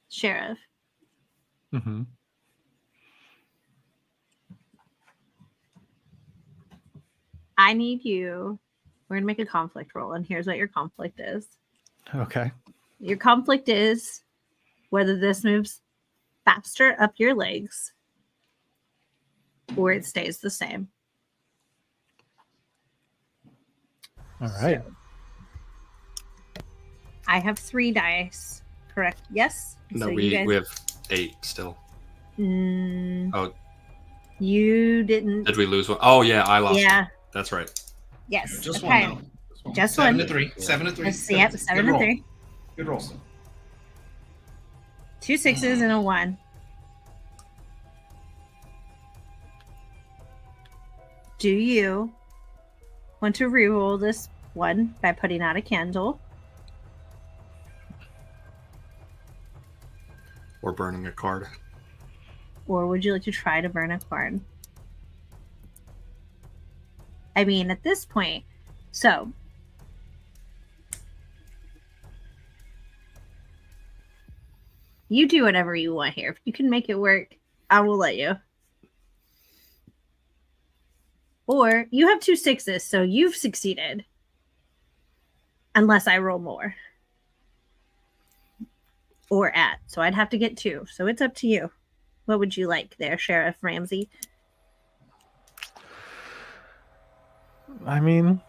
Sheriff. Mm-hmm. I need you. We're gonna make a conflict roll, and here's what your conflict is. Okay. Your conflict is whether this moves faster up your legs or it stays the same. All right. I have 3 dice. Correct? Yes. No, So we you guys... have 8 still. Oh, you didn't. Did we lose one? Oh yeah, I lost. Yeah. One. That's right. Yes. Just okay. one though. Just 7 one. to 3. 7 to 3. Yep, 7 to 3. Good roll, still. 2 6s and a 1. Do you want to reroll this one by putting out a candle? Or burning a card. Or would you like to try to burn a card? I mean, at this point, so you do whatever you want here. If you can make it work, I will let you. Or you have 2 6s, so you've succeeded. Unless I roll more. Or at. So I'd have to get 2. So it's up to you. What would you like there, Sheriff Ramsey? I mean,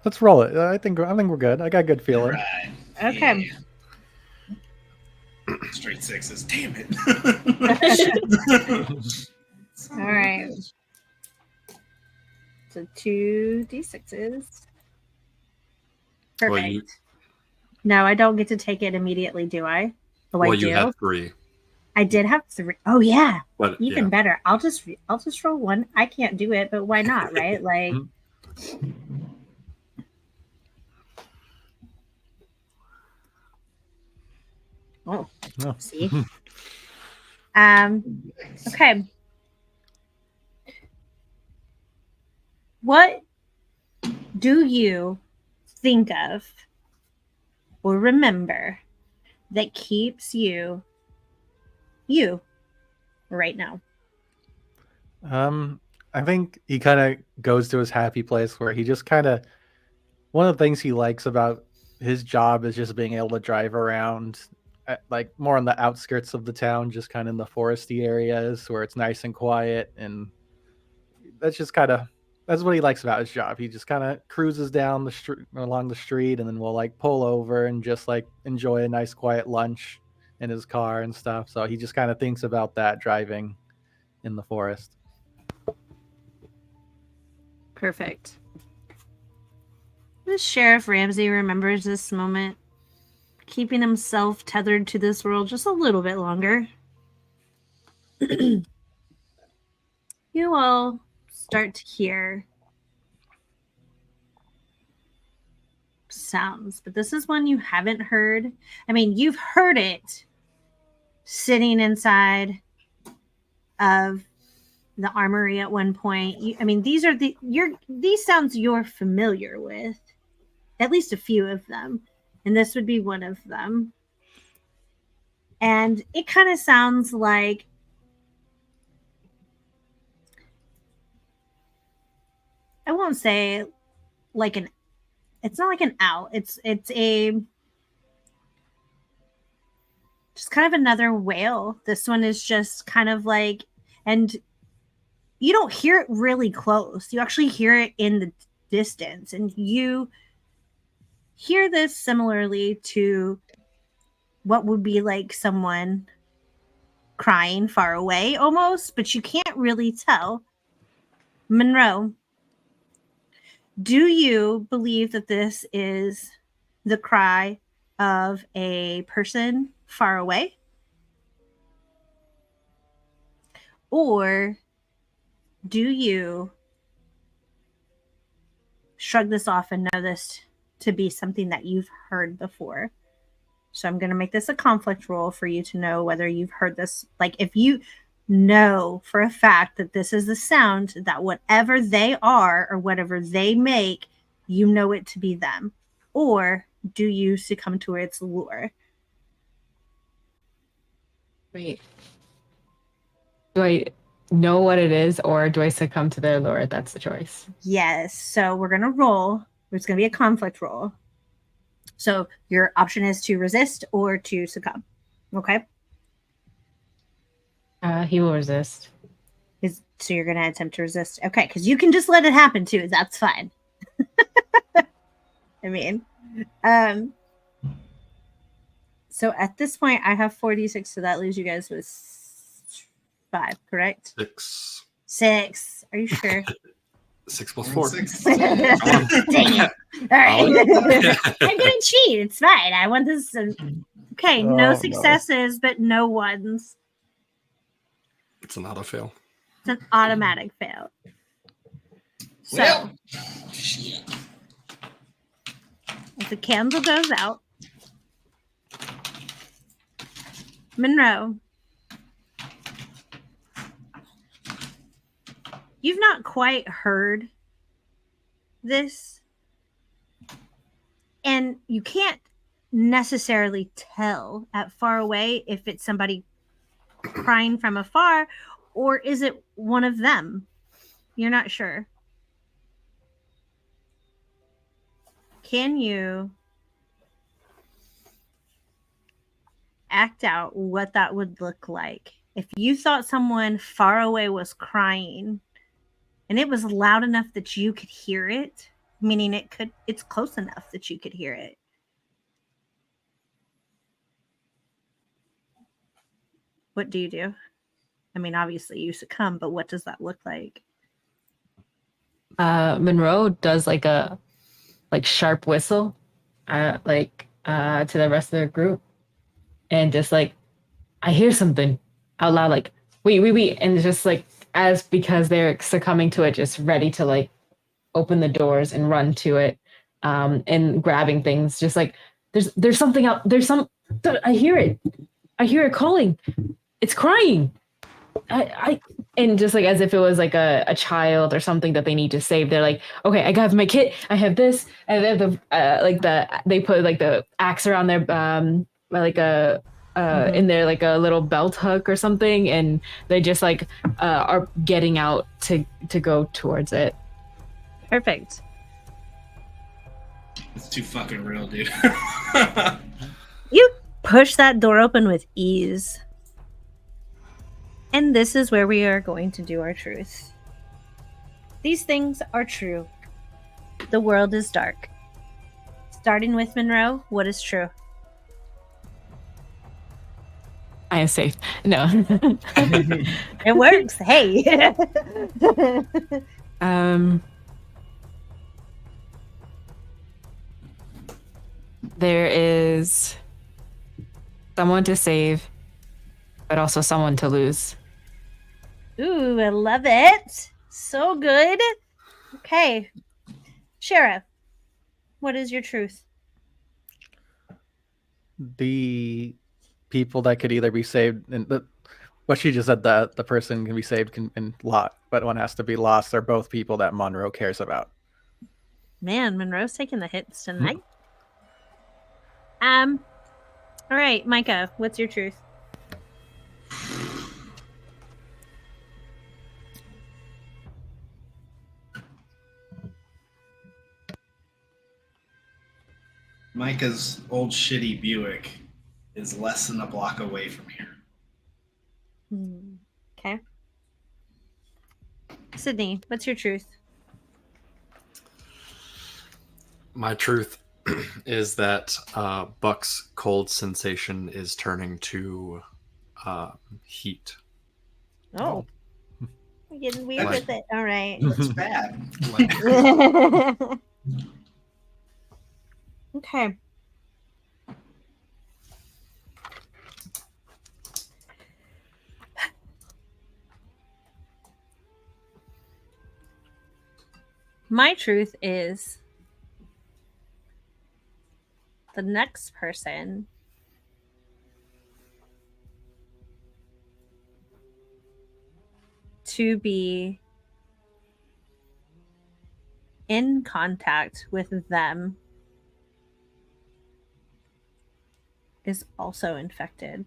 let's roll it. I think we're good. I got a good feeling. Right. Okay. Yeah. Straight 6s. Damn it. All right. So 2 d6s. Perfect. Well, No, I don't get to take it immediately, do I? Oh, I do. You had 3. I did have 3. Oh yeah, But even better. I'll just roll 1. I can't do it, but why not, right? Like. Oh, No. see. Okay. What do you think of or remember that keeps you right now? I think he kind of goes to his happy place where he just kind of, one of the things he likes about his job is just being able to drive around like more on the outskirts of the town, just kind of in the foresty areas where it's nice and quiet. And that's just that's what he likes about his job. He just kind of cruises down the street, along the street, and then we'll like pull over and just like enjoy a nice quiet lunch in his car and stuff. So he just kind of thinks about that driving in the forest. Perfect. This Sheriff Ramsey remembers this moment, keeping himself tethered to this world just a little bit longer. You all start to hear sounds, but this is one you haven't heard. I mean, you've heard it sitting inside of the armory at one point. These are these sounds you're familiar with, at least a few of them, and this would be one of them. And it kind of sounds like I won't say like it's not like an owl. It's a just kind of another wail. This one is just kind of like, and you don't hear it really close. You actually hear it in the distance, and you hear this similarly to what would be like someone crying far away almost, but you can't really tell. Monroe, do you believe that this is the cry of a person far away? Or do you shrug this off and know this to be something that you've heard before? So I'm going to make this a conflict roll for you to know whether you've heard this. Like if you know for a fact that this is the sound, that whatever they are or whatever they make, you know it to be them. Or do you succumb to its lure? Wait. Do I know what it is, or do I succumb to their lure? That's the choice. Yes. So we're going to roll. It's going to be a conflict roll. So your option is to resist or to succumb. Okay. He will resist. So you're going to attempt to resist. Okay. Because you can just let it happen too. That's fine. I mean, so at this point I have 46. So that leaves you guys with 5, correct? 6. 6. Are you sure? 6 plus 4. 6. Dang it. All right. I'm gonna cheat. It's fine. I want this. Okay, Oh, no no. successes, but no ones. It's an auto fail. It's an automatic fail. So Well, shit. if the candle goes out, Monroe, you've not quite heard this, and you can't necessarily tell at far away if it's somebody crying from afar or is it one of them. You're not sure. Can you act out what that would look like if you thought someone far away was crying and it was loud enough that you could hear it, meaning it's close enough that you could hear it? What do you do? I mean, obviously you succumb, but what does that look like? Monroe does like a sharp whistle, to the rest of the group, and just like, I hear something out loud, like wait, and just like because they're succumbing to it, just ready to like open the doors and run to it, and grabbing things, just like there's something out, I hear it calling, it's crying. I and just like as if it was like a child or something that they need to save, they're like, okay, I have my kit, I have this, and they have they put like the axe around their in their like a little belt hook or something, and they just like are getting out to go towards it. Perfect. It's too fucking real, dude. You push that door open with ease. And this is where we are going to do our truth. These things are true. The world is dark. Starting with Monroe, what is true? I am safe. No. It works. Hey. There is someone to save, but also someone to lose. Ooh, I love it. So good. Okay. Sheriff, what is your truth? The people that could either be saved, and what she just said, that the person can be saved and lost, but one has to be lost, are both people that Monroe cares about. Man, Monroe's taking the hits tonight. All right, Micah, what's your truth? Micah's old shitty Buick is less than a block away from here. Okay. Sydney, what's your truth? My truth is that Buck's cold sensation is turning to heat. Oh. We're getting weird Like- with it. All right. That's bad. Okay. My truth is the next person to be in contact with them is also infected.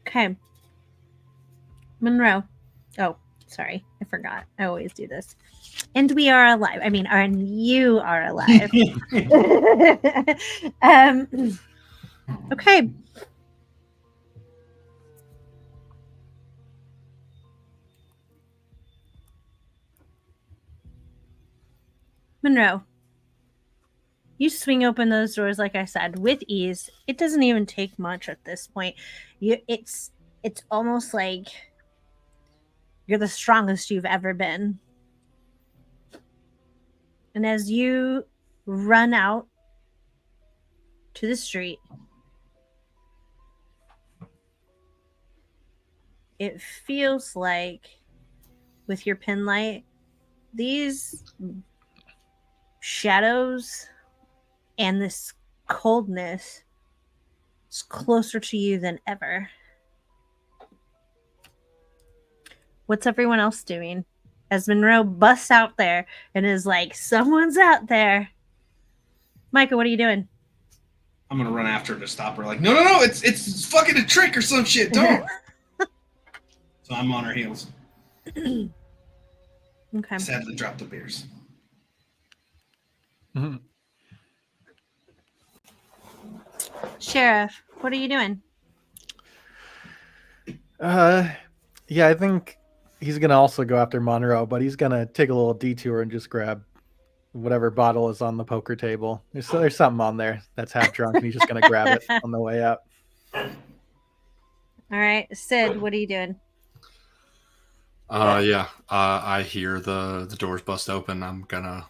Okay. Monroe. Oh, sorry. I forgot. I always do this. And we are alive. I mean, and you are alive. Okay. Monroe, you swing open those doors, like I said, with ease. It doesn't even take much at this point. It's almost like You're the strongest you've ever been. And as you run out to the street, it feels like with your pin light, these shadows and this coldness is closer to you than ever. What's everyone else doing? As Monroe busts out there and is like, someone's out there. Micah, what are you doing? I'm gonna run after her to stop her. Like, no, it's fucking a trick or some shit. Don't. So I'm on her heels. Okay. Sadly, drop the beers. Mhm. Sheriff, what are you doing? Yeah, I think he's gonna also go after Monroe, but he's gonna take a little detour and just grab whatever bottle is on the poker table. There's something on there that's half drunk, and he's just gonna grab it on the way out. All right. Sid, what are you doing? I hear the doors bust open. I'm gonna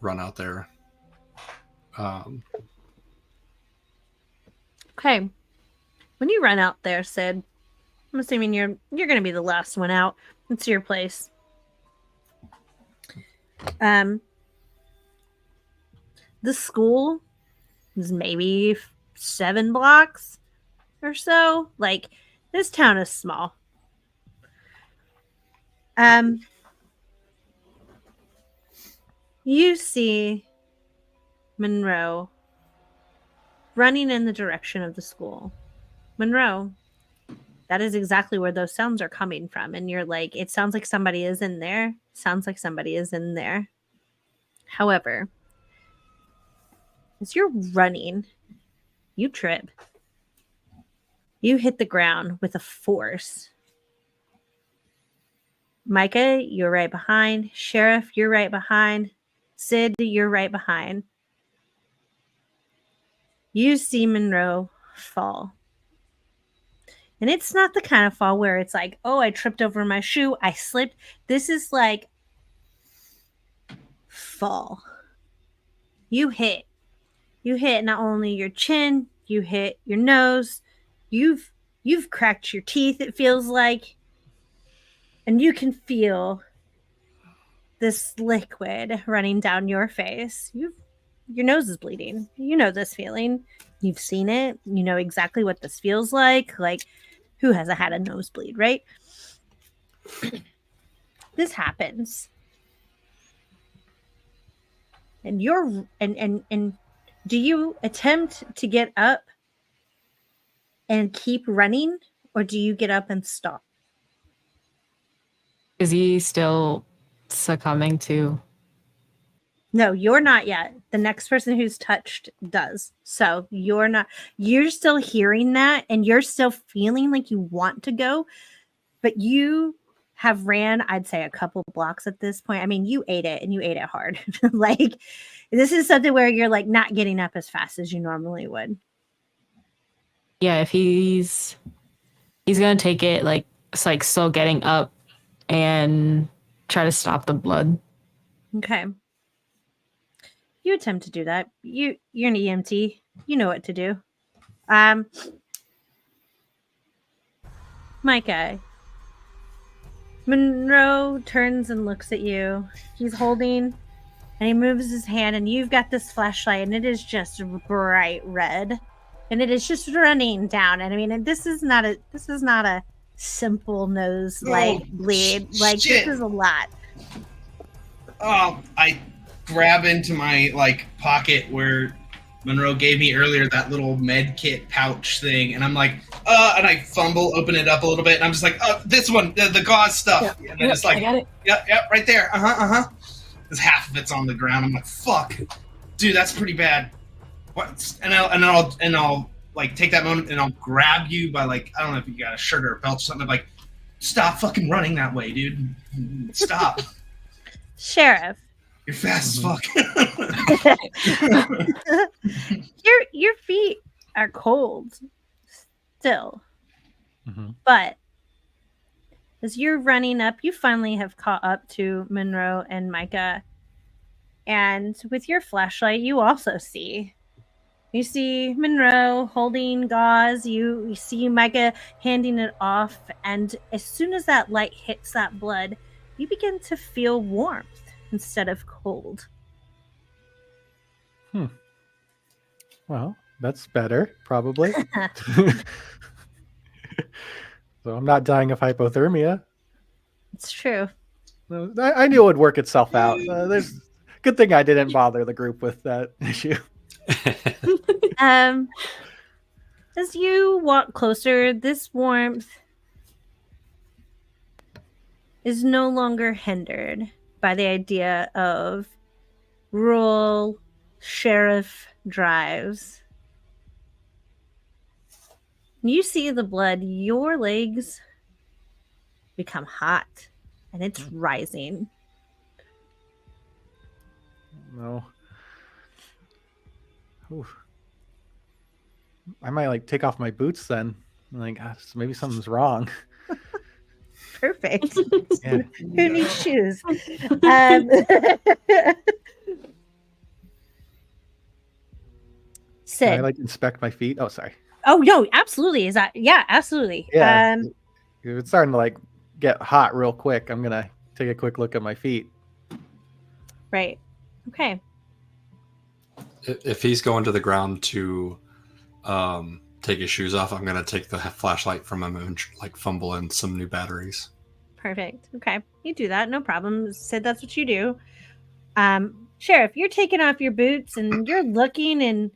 run out there. Okay. When you run out there, Sid, I'm assuming you're going to be the last one out. It's your place. The school is maybe 7 blocks or so. Like, this town is small. You see Monroe running in the direction of the school. Monroe, that is exactly where those sounds are coming from. And you're like, it sounds like somebody is in there. Sounds like somebody is in there. However, as you're running, you trip. You hit the ground with a force. Micah, you're right behind. Sheriff, you're right behind. Sid, you're right behind. You see Monroe fall. And it's not the kind of fall where it's like, oh, I tripped over my shoe, I slipped. This is like fall. You hit. You hit not only your chin, you hit your nose. You've cracked your teeth, it feels like. And you can feel this liquid running down your face. Your nose is bleeding. You know this feeling. You've seen it. You know exactly what this feels like. Like, who hasn't had a nosebleed, right? This happens. And do you attempt to get up and keep running, or do you get up and stop? Is he still succumbing to? No, you're not yet. The next person who's touched does. So you're not. You're still hearing that, and you're still feeling like you want to go, but you have ran, I'd say, a couple blocks at this point. I mean, you ate it, and you ate it hard. Like, this is something where you're like not getting up as fast as you normally would. Yeah, if he's gonna take it, like, it's like still getting up and try to stop the blood. Okay. You attempt to do that. You're an EMT. You know what to do. Micah. Monroe turns and looks at you. He's holding, and he moves his hand, and you've got this flashlight, and it is just bright red, and it is just running down. And I mean, this is not a simple nose bleed. Like, shit. This is a lot. Oh, I grab into my pocket where Monroe gave me earlier, that little med kit pouch thing, and I'm like, and I fumble, open it up a little bit, and I'm just like, this one, the gauze stuff. And then it's like, I got it. Yep, right there. Because half of it's on the ground. I'm like, fuck, dude, that's pretty bad. What? And I'll like take that moment and I'll grab you by, like, I don't know if you got a shirt or a belt or something. I'm like, stop fucking running that way, dude. Stop. Sheriff. You're fast as fuck. Your feet are cold still. Mm-hmm. But As you're running up, you finally have caught up to Monroe and Micah. And with your flashlight, you also see. You see Monroe holding gauze. You see Micah handing it off. And as soon as that light hits that blood, you begin to feel warmth instead of cold. Well, that's better, probably. So I'm not dying of hypothermia. It's true. I knew it would work itself out. There's good thing I didn't bother the group with that issue. As you walk closer, this warmth is no longer hindered by the idea of rural sheriff drives. You see the blood, your legs become hot, and it's rising. No. Oof. I might like take off my boots then. Like maybe something's wrong. Perfect. Yeah. Who needs shoes? Sid. Can I like inspect my feet? Oh, sorry. Oh no, absolutely. Is that? Yeah, absolutely. Yeah. If it's starting to like get hot real quick, I'm gonna take a quick look at my feet. Right. Okay. If he's going to the ground to take his shoes off, I'm gonna take the flashlight from him and like fumble in some new batteries. Perfect. Okay. You do that. No problem. Sid, that's what you do. Sheriff, you're taking off your boots and you're looking and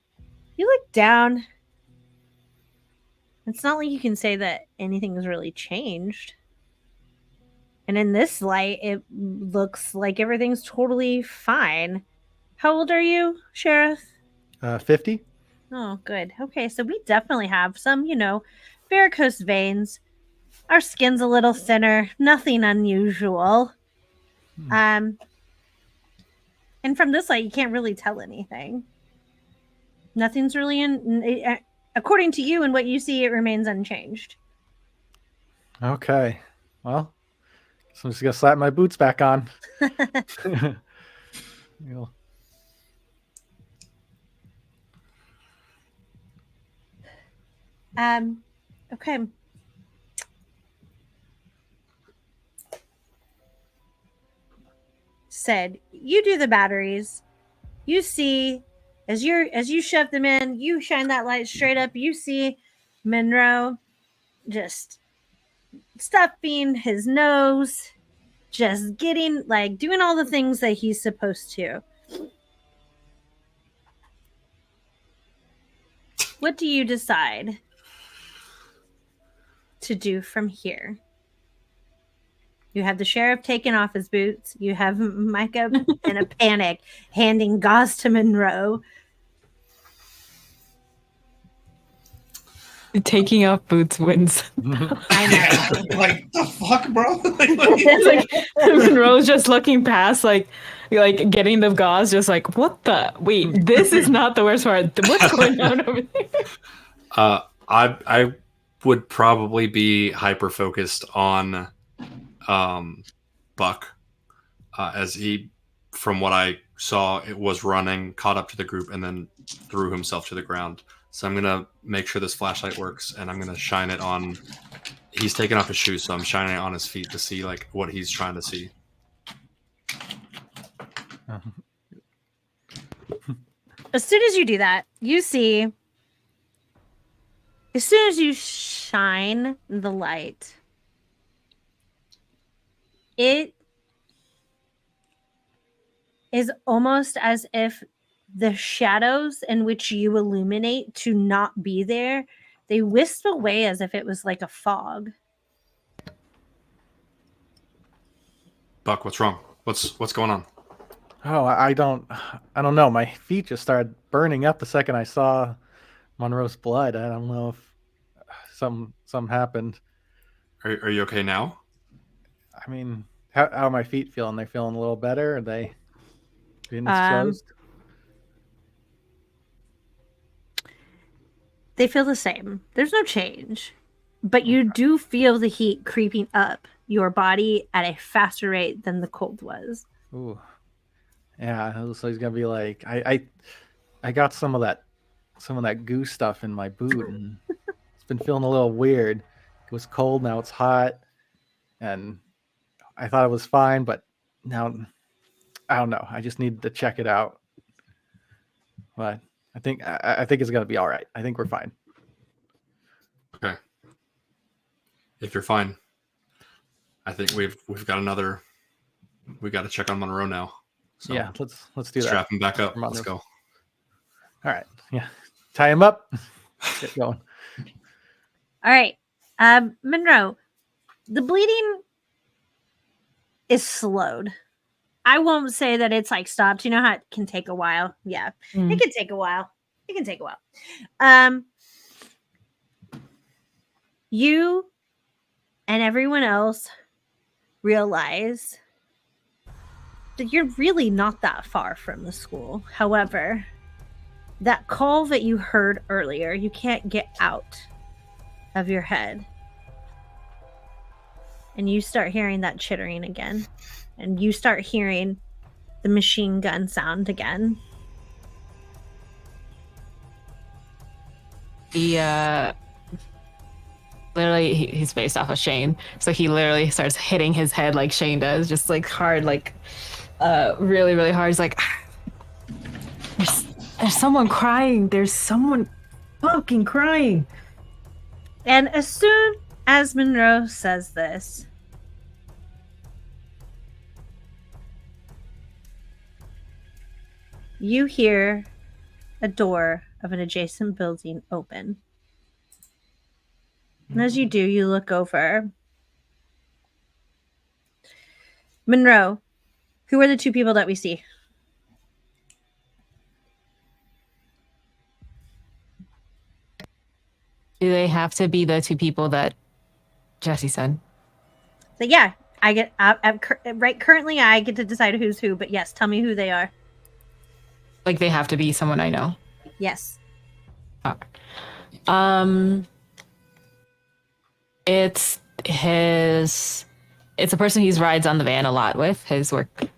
you look down. It's not like you can say that anything has really changed. And in this light, it looks like everything's totally fine. How old are you, Sheriff? 50. Oh, good. Okay, so we definitely have some, varicose veins. Our skin's a little thinner. Nothing unusual. And from this light, you can't really tell anything. Nothing's really according to you and what you see, it remains unchanged. Okay. Well, so I'm just gonna slap my boots back on. Okay. Said, you do the batteries. You see, as you shove them in, you shine that light straight up. You see Monroe just stuffing his nose, just getting doing all the things that he's supposed to. What do you decide to do from here? You have the sheriff taking off his boots. You have Micah in a panic handing gauze to Monroe. Taking off boots wins. I know. Like, the fuck, bro? It's like Monroe's just looking past, like getting the gauze, just like, what the? Wait, this is not the worst part. What's going on over there? I would probably be hyper focused on Buck, as he, from what I saw, it was running, caught up to the group, and then threw himself to the ground. So I'm gonna make sure this flashlight works, and I'm gonna shine it on. He's taking off his shoes, so I'm shining it on his feet to see like what he's trying to see. As soon as you do that, you see. As soon as you shine the light, it is almost as if the shadows in which you illuminate to not be there, they wisp away as if it was like a fog. Buck, what's wrong? What's going on? Oh, I don't know. My feet just started burning up the second I saw Monroe's blood. I don't know if something happened. Are you okay now? I mean, how are my feet feeling? They feeling a little better? Are they being exposed? They feel the same. There's no change, but you do feel the heat creeping up your body at a faster rate than the cold was. Ooh. Yeah, so he's gonna be like, I got some of that goo stuff in my boot, and it's been feeling a little weird. It was cold, now it's hot, and I thought it was fine, but now I don't know. I just need to check it out. But I think it's gonna be all right. I think we're fine. Okay. If you're fine, I think we've got another. We got to check on Monroe now. So Yeah, let's do that. strap him back up. Monroe. Let's go. All right. Yeah. Tie him up. Get going. All right. Monroe, the bleeding is slowed. I won't say that it's like stopped. You know how it can take a while? Yeah. It can take a while. You and everyone else realize that you're really not that far from the school. However, that call that you heard earlier, you can't get out of your head. And you start hearing that chittering again. And you start hearing the machine gun sound again. Literally, he's based off of Shane, so he literally starts hitting his head like Shane does, just like hard, like really, really hard. He's like, there's someone crying. There's someone fucking crying. And as soon as Monroe says this, you hear a door of an adjacent building open. And as you do, you look over. Monroe, who are the two people that we see? Do they have to be the two people that Jesse said? So yeah, I get right. Currently, I get to decide who's who. But yes, tell me who they are. Like they have to be someone I know. Yes. It's a person he rides on the van a lot with, his work, his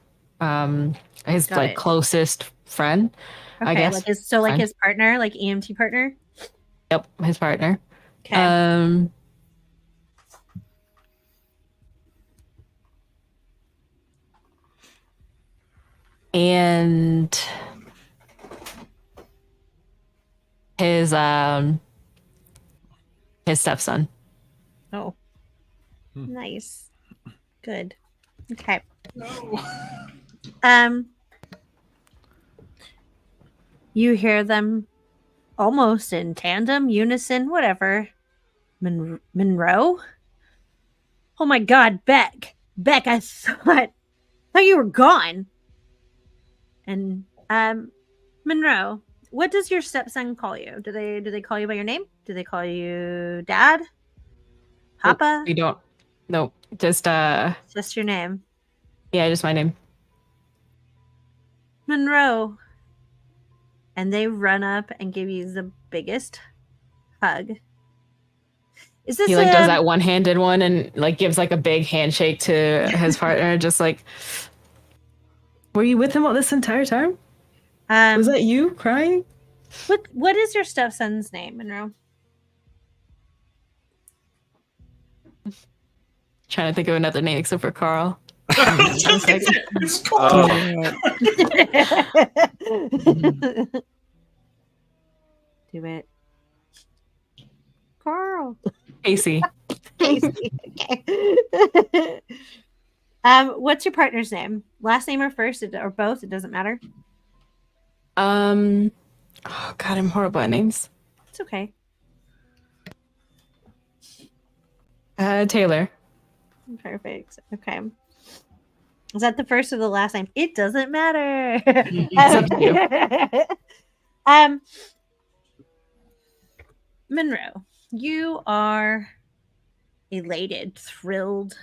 Got like it. closest friend, Okay, I guess. like his partner, like EMT partner. Yep, his partner. Okay. And his stepson. Oh, nice, good. Okay. You hear them almost in tandem, unison, whatever. Monroe? Oh my God, Beck! I thought you were gone. And Monroe, what does your stepson call you? Do they call you by your name? Do they call you Dad? Papa? We don't. No, just Just your name. yeah, just my name. Monroe. And they run up and give you the biggest hug. Is this He like does that one-handed one and like gives like a big handshake to his partner, just like, were you with him all this entire time? Was that you crying? What is your stepson's name, Monroe? Trying to think of another name except for Carl. Do it. Carl. Casey. Casey. Okay. What's your partner's name? Last name or first or both? It doesn't matter. Oh God, I'm horrible at names. It's okay. Taylor. Perfect. Okay. Is that the first or the last name? It doesn't matter. It's up to you. Monroe, you are elated, thrilled.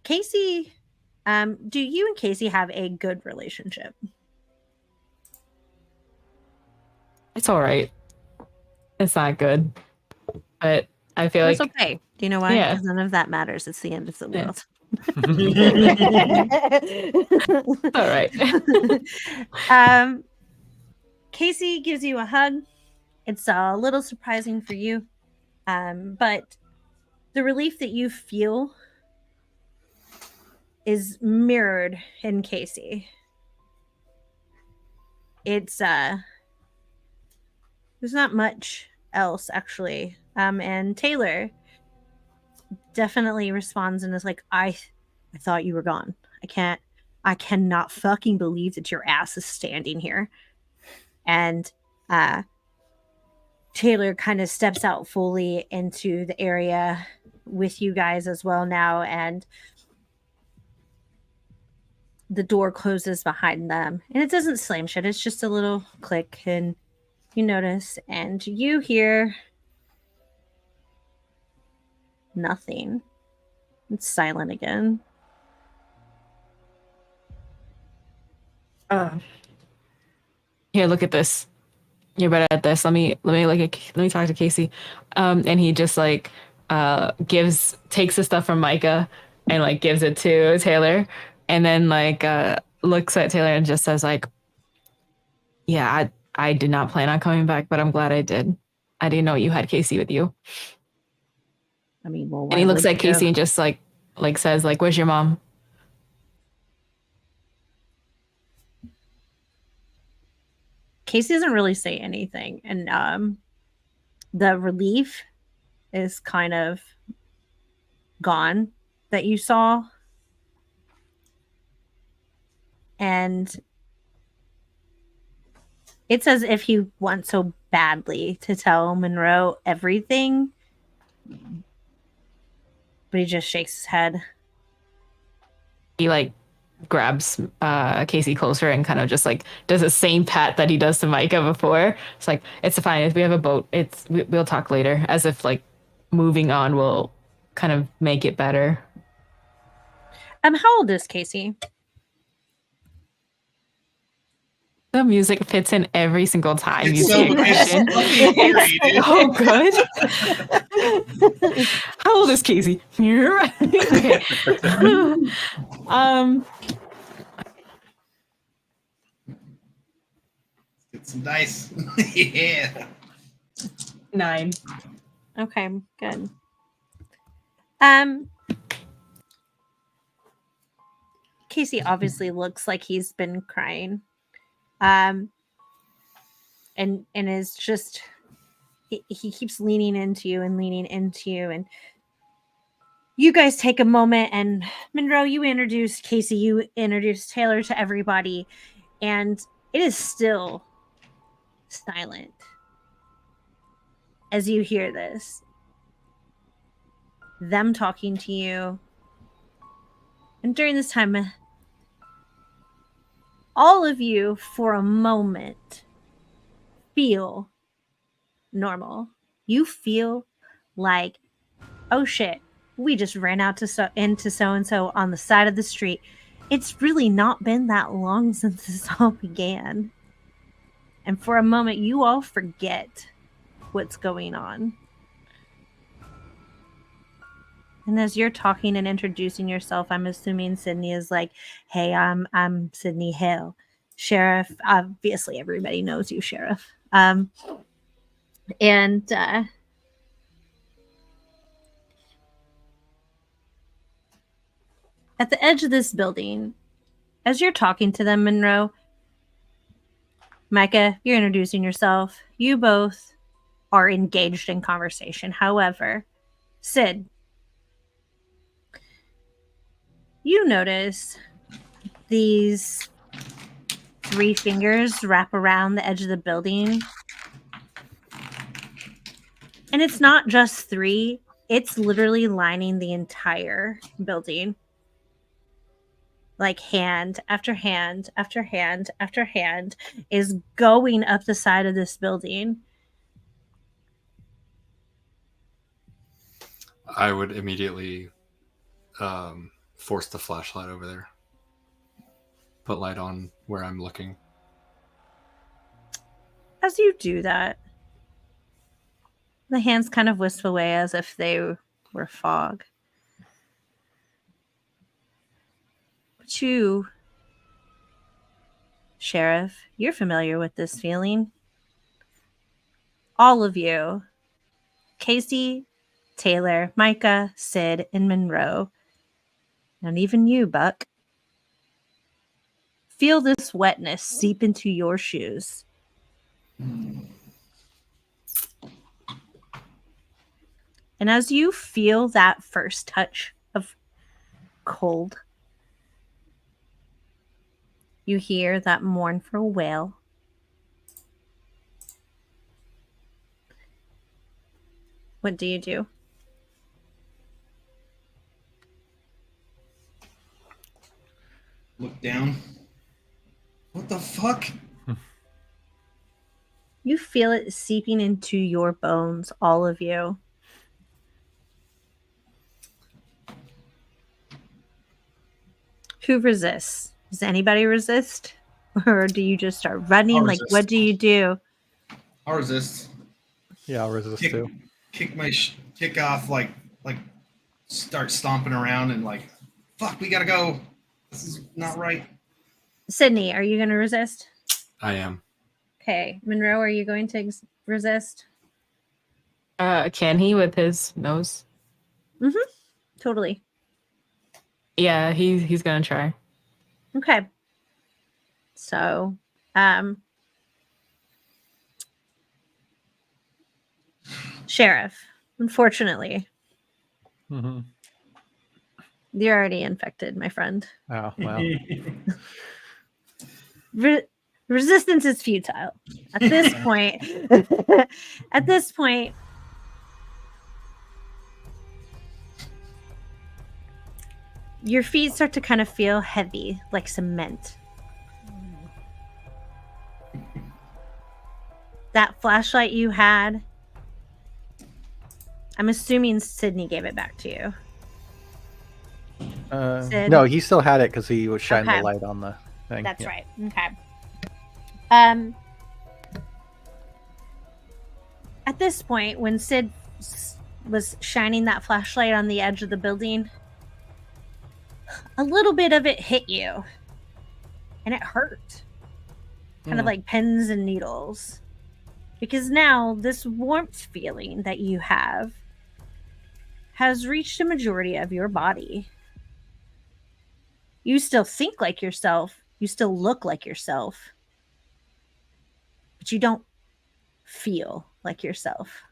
Casey, do you and Casey have a good relationship? It's all right. It's not good, but I feel It's like okay. Do you know why? Yeah. Because none of that matters. It's the end of the Yeah. world. all right. Casey gives you a hug. It's a little surprising for you, but the relief that you feel is mirrored in Casey. It's there's not much else actually. And Taylor definitely responds and is like, I thought you were gone. I cannot fucking believe that your ass is standing here. And Taylor kind of steps out fully into the area with you guys as well now, and the door closes behind them. And it doesn't slam shut, it's just a little click, and you notice and you hear nothing. It's silent again. Here, look at this. You're better at this. Let me talk to Casey. And he just like takes the stuff from Micah and like gives it to Taylor, and then like looks at Taylor and just says like, yeah, I did not plan on coming back, but I'm glad I did. I didn't know you had Casey with you. I mean, well, And he looks would at Casey you? and just like says like, where's your mom? Casey doesn't really say anything, and the relief is kind of gone that you saw, and it's as if he wants so badly to tell Monroe everything, but he just shakes his head. He like grabs Casey closer and kind of just like does the same pat that he does to Micah before. It's like, it's fine. If we have a boat, we'll talk later, as if like moving on will kind of make it better. How old is Casey? The music fits in every single time It's you so see a question. it's fucking eerie, dude. Oh, good. How old is Casey? Okay. Get some dice. Yeah. 9. Okay, good. Casey obviously looks like he's been crying. And is just he keeps leaning into you, and you guys take a moment, and Monroe, you introduce Casey, you introduce Taylor to everybody, and it is still silent as you hear this. Them talking to you. And during this time, all of you, for a moment, feel normal. You feel like, oh shit, we just ran out into so-and-so on the side of the street. It's really not been that long since this all began. And for a moment, you all forget what's going on. And as you're talking and introducing yourself, I'm assuming Sydney is like, hey, I'm Sydney Hale, Sheriff. Obviously, everybody knows you, Sheriff. And at the edge of this building, as you're talking to them, Monroe, Micah, you're introducing yourself. You both are engaged in conversation. However, Sid, you notice these 3 fingers wrap around the edge of the building. And it's not just 3, it's literally lining the entire building. Like hand after hand after hand after hand is going up the side of this building. I would immediately force the flashlight over there. Put light on where I'm looking. As you do that, The hands kind of wisp away as if they were fog. But you, Sheriff, you're familiar with this feeling. All of you, Casey, Taylor, Micah, Sid, and Monroe, and even you, Buck, feel this wetness seep into your shoes. And as you feel that first touch of cold, you hear that mournful wail. What do you do? Look down. What the fuck? You feel it seeping into your bones, all of you. Who resists? Does anybody resist? Or do you just start running? I'll Like, resist. what do you do? I'll resist. Yeah, I'll resist too. Kick off, like start stomping around and like, fuck, we gotta go. This is not right. Sydney, are you going to resist? I am. Okay. Monroe, are you going to resist? Can he with his nose? Totally. Yeah, he's gonna try. Okay. So, Sheriff, unfortunately, Mm-hmm. you're already infected, my friend. Oh, well. Resistance is futile. At this point, your feet start to kind of feel heavy, like cement. That flashlight you had, I'm assuming Sydney gave it back to you. Sid? No, he still had it because he was shining Okay. the light on the thing. That's Yeah. right. Okay. At this point, when Sid was shining that flashlight on the edge of the building, a little bit of it hit you, and it hurt. Kind of like pins and needles. Because now this warmth feeling that you have has reached a majority of your body. You still think like yourself. You still look like yourself. But you don't feel like yourself.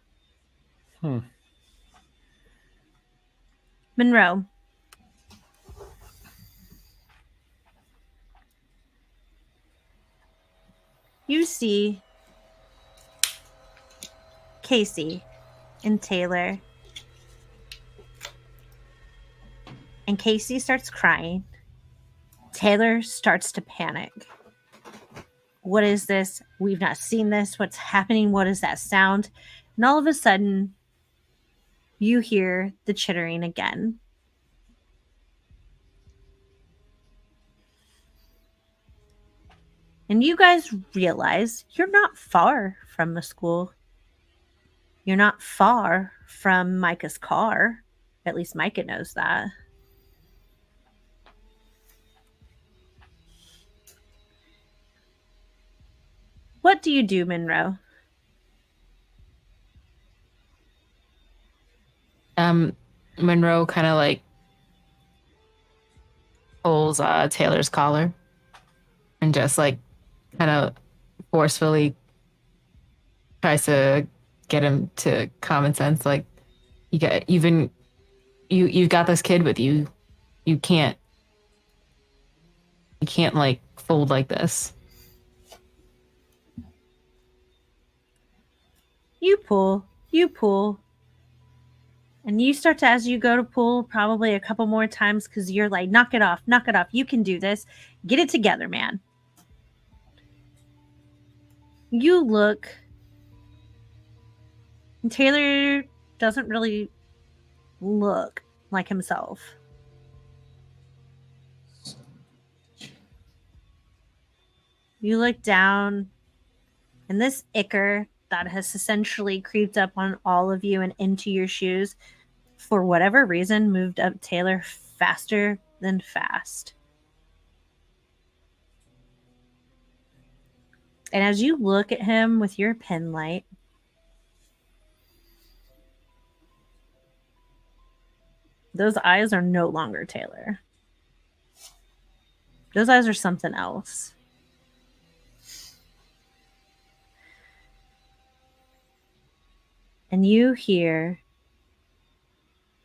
Monroe. You see Casey and Taylor. And Casey starts crying. Taylor starts to panic. What is this? We've not seen this. What's happening? What is that sound? And all of a sudden, you hear the chittering again. And you guys realize you're not far from the school. You're not far from Micah's car. At least Micah knows that. What do you do, Monroe? Monroe kind of like pulls Taylor's collar and just like kind of forcefully tries to get him to common sense. Like, you've got this kid with you. You can't like fold like this. You pull. And you start to, as you go to pull, probably a couple more times because you're like, knock it off. You can do this. Get it together, man. You look. And Taylor doesn't really look like himself. You look down, and this ichor that has essentially creeped up on all of you and into your shoes, for whatever reason, moved up Taylor faster than fast. And as you look at him with your pen light, those eyes are no longer Taylor. Those eyes are something else. And you hear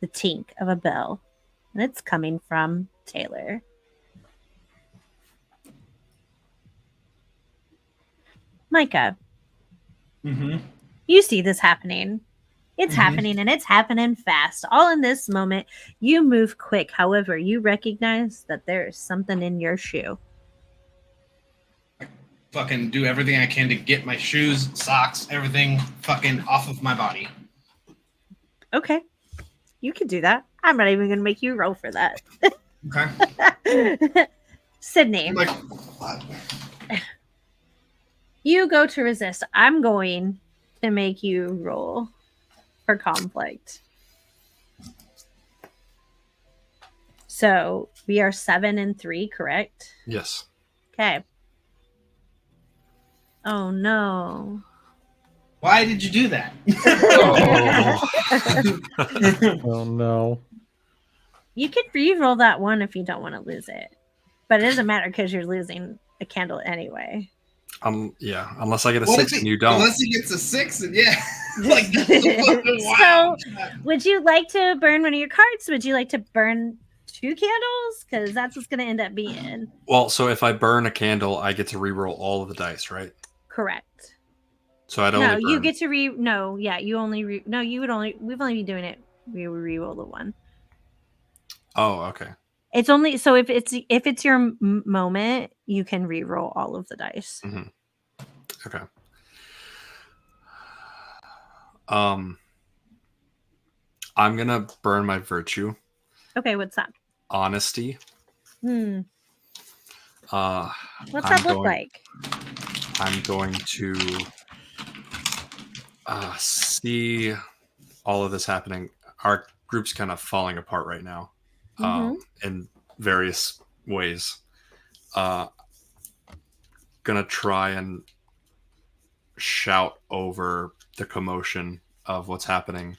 the tink of a bell, and it's coming from Taylor. Micah, you see this happening. It's happening, and it's happening fast. All in this moment, you move quick. However, you recognize that there is something in your shoe. Fucking do everything I can to get my shoes, socks, everything fucking off of my body. Okay. You can do that. I'm not even going to make you roll for that. Okay. Sydney. Like, you go to resist. I'm going to make you roll for conflict. So we are 7 and 3, correct? Yes. Okay. Oh no. why did you do that? Oh no. You could re-roll that one if you don't want to lose it. But it doesn't matter because you're losing a candle anyway. Yeah, unless I get a What 6 if and you don't. Unless he gets a 6, and yeah. Like, wow. So, would you like to burn one of your cards? Would you like to burn 2 candles? Because that's what's going to end up being. Well, so if I burn a candle, I get to reroll all of the dice, right? Correct. So I'd No, only burn. you get to no, yeah, you only no, you would only we've only been doing it. We would re-roll the one. Oh, okay. It's only so if it's your moment, you can re-roll all of the dice. Mm-hmm. Okay. I'm gonna burn my virtue. Okay, what's that? Honesty. What's I'm that look like? I'm going to see all of this happening. Our group's kind of falling apart right now, in various ways. Gonna try and shout over the commotion of what's happening,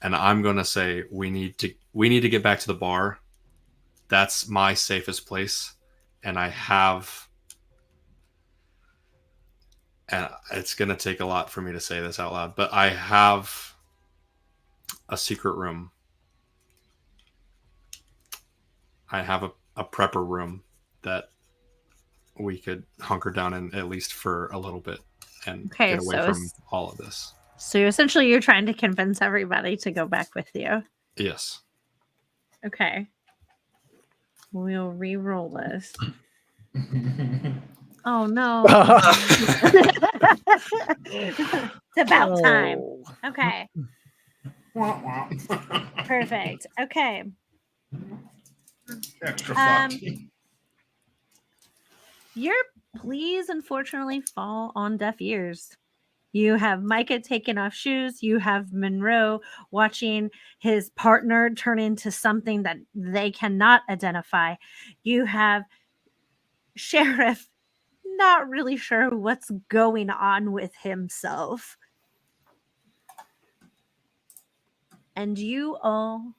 and I'm gonna say we need to get back to the bar. That's my safest place, and it's gonna take a lot for me to say this out loud, but I have a secret room. I have a prepper room that we could hunker down in, at least for a little bit, and get away from all of this. So essentially you're trying to convince everybody to go back with you. Yes. Okay. We'll re-roll this. Oh no. It's about time. Okay. Perfect. Okay. Extra fucked. Your pleas unfortunately fall on deaf ears. You have Micah taking off shoes. You have Monroe watching his partner turn into something that they cannot identify. You have Sheriff not really sure what's going on with himself. And you all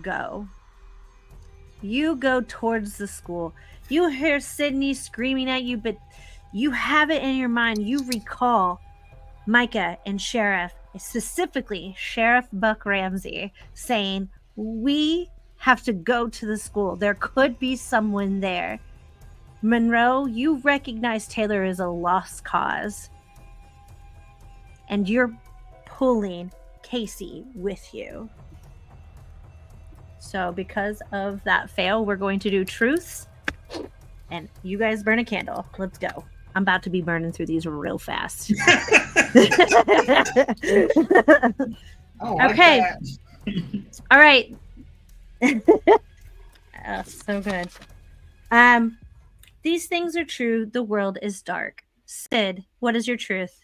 go. You go towards the school. You hear Sydney screaming at you, but you have it in your mind. You recall Micah and Sheriff, specifically Sheriff Buck Ramsey, saying, we have to go to the school. There could be someone there. Monroe, you recognize Taylor as a lost cause. And you're pulling Casey with you. So because of that fail, we're going to do truths. And you guys burn a candle. Let's go. I'm about to be burning through these real fast. Okay. All right. Oh, so good. These things are true. The world is dark. Sid, what is your truth?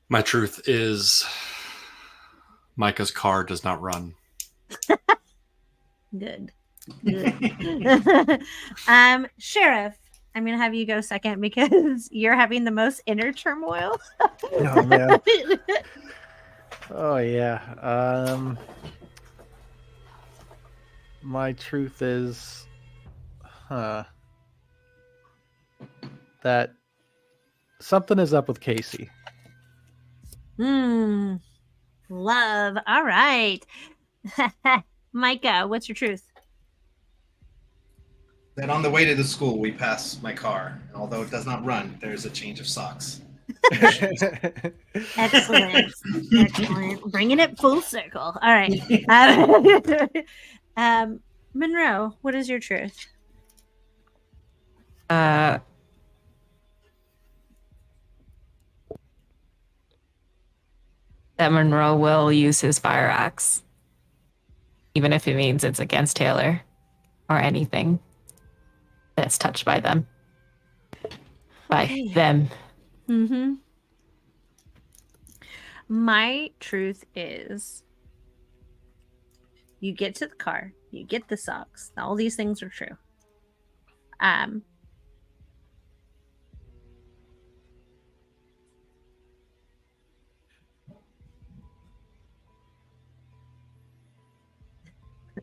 My truth is Micah's car does not run. Good. Sheriff, I'm gonna have you go second because you're having the most inner turmoil. Oh man. Oh yeah. My truth is that something is up with Casey. Love. All right. Micah, what's your truth? That on the way to the school, we pass my car. And although it does not run, there's a change of socks. Excellent. Excellent. Bringing it full circle. All right. Monroe, what is your truth? That Monroe will use his fire axe, even if it means it's against Taylor or anything that's touched by them. By them. Mm-hmm. My truth is you get to the car, you get the socks. All these things are true.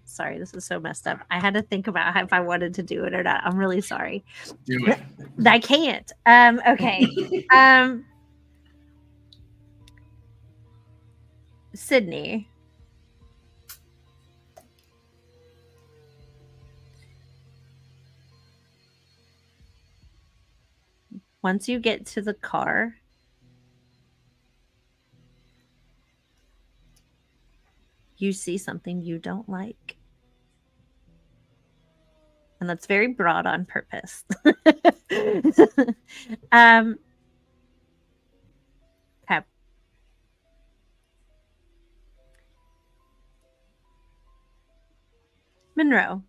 Sorry, this is so messed up. I had to think about if I wanted to do it or not. I'm really sorry. Do it. I can't. Okay. Sydney. Once you get to the car, you see something you don't like. And that's very broad on purpose. Okay. Monroe,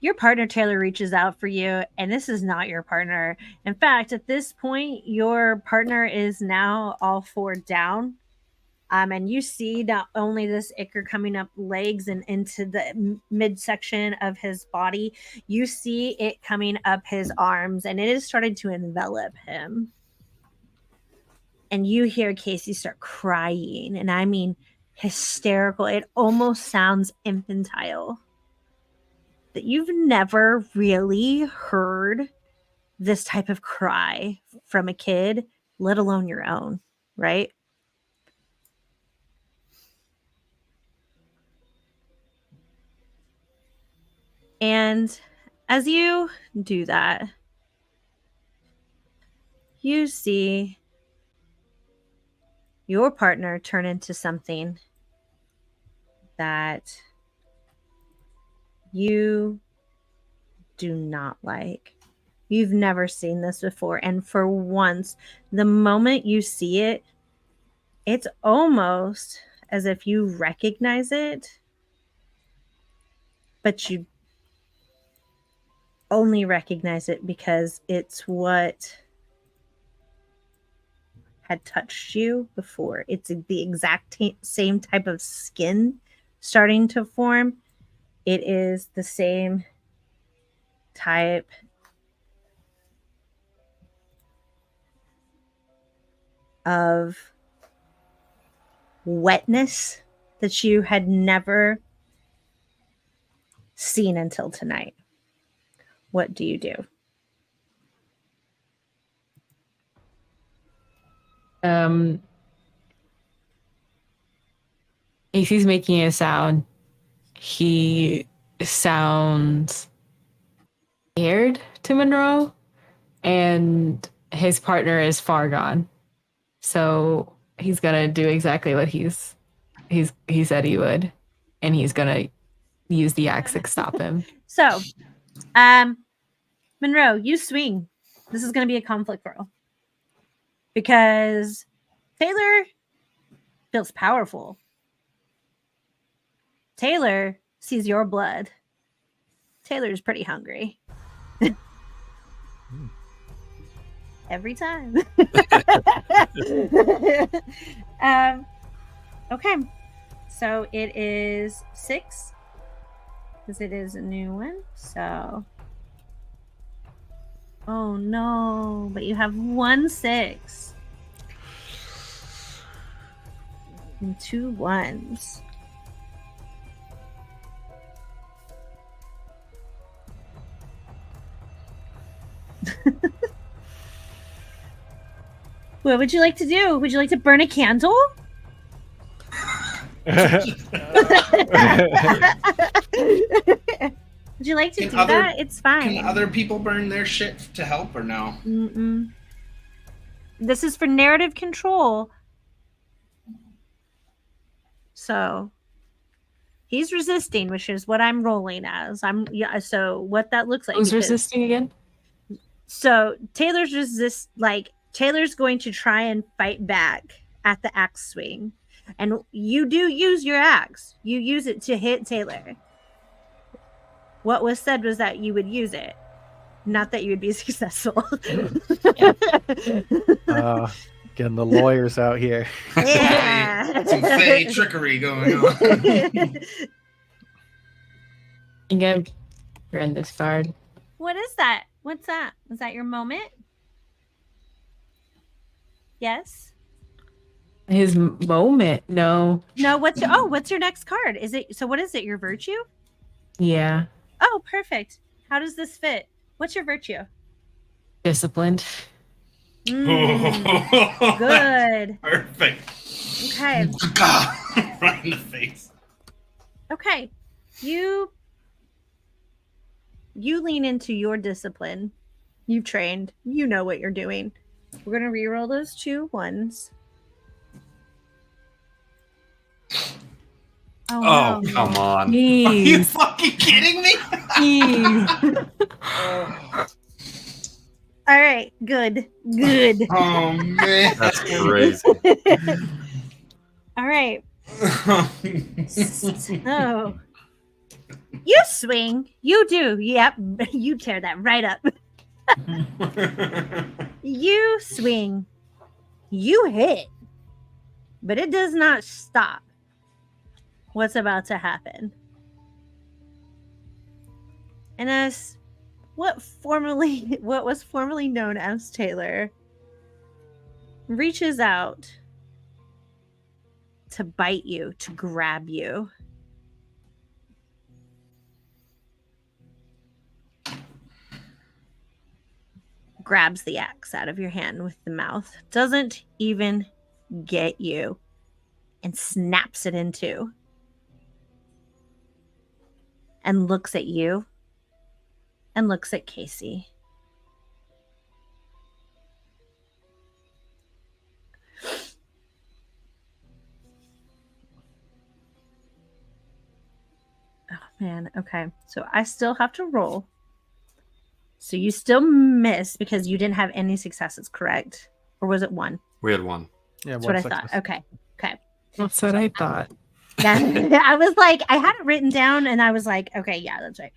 your partner Taylor reaches out for you, and this is not your partner. In fact, at this point, your partner is now all four down. And you see not only this ichor coming up legs and into the midsection of his body, you see it coming up his arms, and it is starting to envelop him. And you hear Casey start crying, and I mean hysterical. It almost sounds infantile. That you've never really heard this type of cry from a kid, let alone your own, right? And as you do that, you see your partner turn into something that you do not like. You've never seen this before. And for once, the moment you see it, it's almost as if you recognize it, but you only recognize it because it's what had touched you before. It's the exact same type of skin starting to form. It is the same type of wetness that you had never seen until tonight. What do you do? If he's making a sound, he sounds scared to Monroe, and his partner is far gone. So he's gonna do exactly what he said he would, and he's gonna use the axe to stop him. So, Monroe, you swing. This is going to be a conflict roll because Taylor feels powerful. Taylor sees your blood. Taylor's pretty hungry. Every time. Okay. So it is 6 because it is a new one. So, oh no, but you have 1 6 and 2 1s. What would you like to do? Would you like to burn a candle? Would you like to do that? It's fine. Can other people burn their shit to help or no? Mm-mm. This is for narrative control. So he's resisting, which is what I'm rolling as. So what that looks like. Who's resisting again? So Taylor's Taylor's going to try and fight back at the axe swing. And you do use your axe. You use it to hit Taylor. What was said was that you would use it, not that you would be successful. Getting the lawyers out here. Yeah. Some fey trickery going on. You can run this card. What is that? What's that? Was that your moment? Yes. His moment? No. No. What's your next card? Is it? So what is it? Your virtue? Yeah. Oh, perfect. How does this fit? What's your virtue? Disciplined. Good. Perfect. Okay. Right in the face. Okay. You lean into your discipline. You've trained. You know what you're doing. We're going to reroll those 2 1s. Oh, no. come on. Are you Jeez. fucking kidding me? All right. Good. Good. Oh man. That's crazy. All right. So you swing. You do. Yep. You tear that right up. You swing. You hit. But it does not stop what's about to happen. And as what was formerly known as Taylor reaches out to bite you, to grab you. Grabs the axe out of your hand with the mouth. Doesn't even get you. And snaps it in two. And looks at you. And looks at Casey. Oh, man. Okay. So I still have to roll. So you still miss because you didn't have any successes, correct? Or was it one? We had one. Yeah, That's one what I success. thought. Okay. Okay. That's what I thought. Yeah. I was like, I had it written down and I was like, okay, yeah, that's right.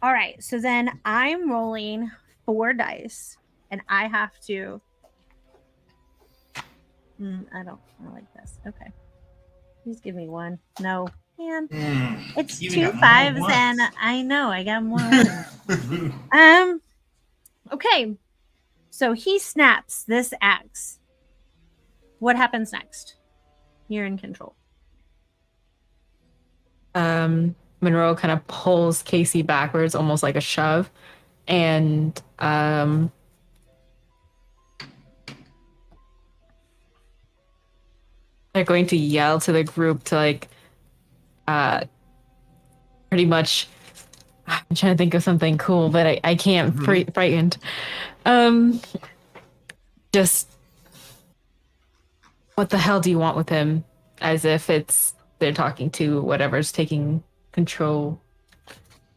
All right. So then I'm rolling 4 dice and I have to. I don't like this. Okay. Please give me one. No. Man. It's You 2 got more 5s ones. and I know I got more. Okay. So he snaps this axe. What happens next? You're in control. Monroe kind of pulls Casey backwards, almost like a shove, and they're going to yell to the group to like pretty much. I'm trying to think of something cool, but I can't. Frightened. Just what the hell do you want with him? As if they're talking to whatever's taking control,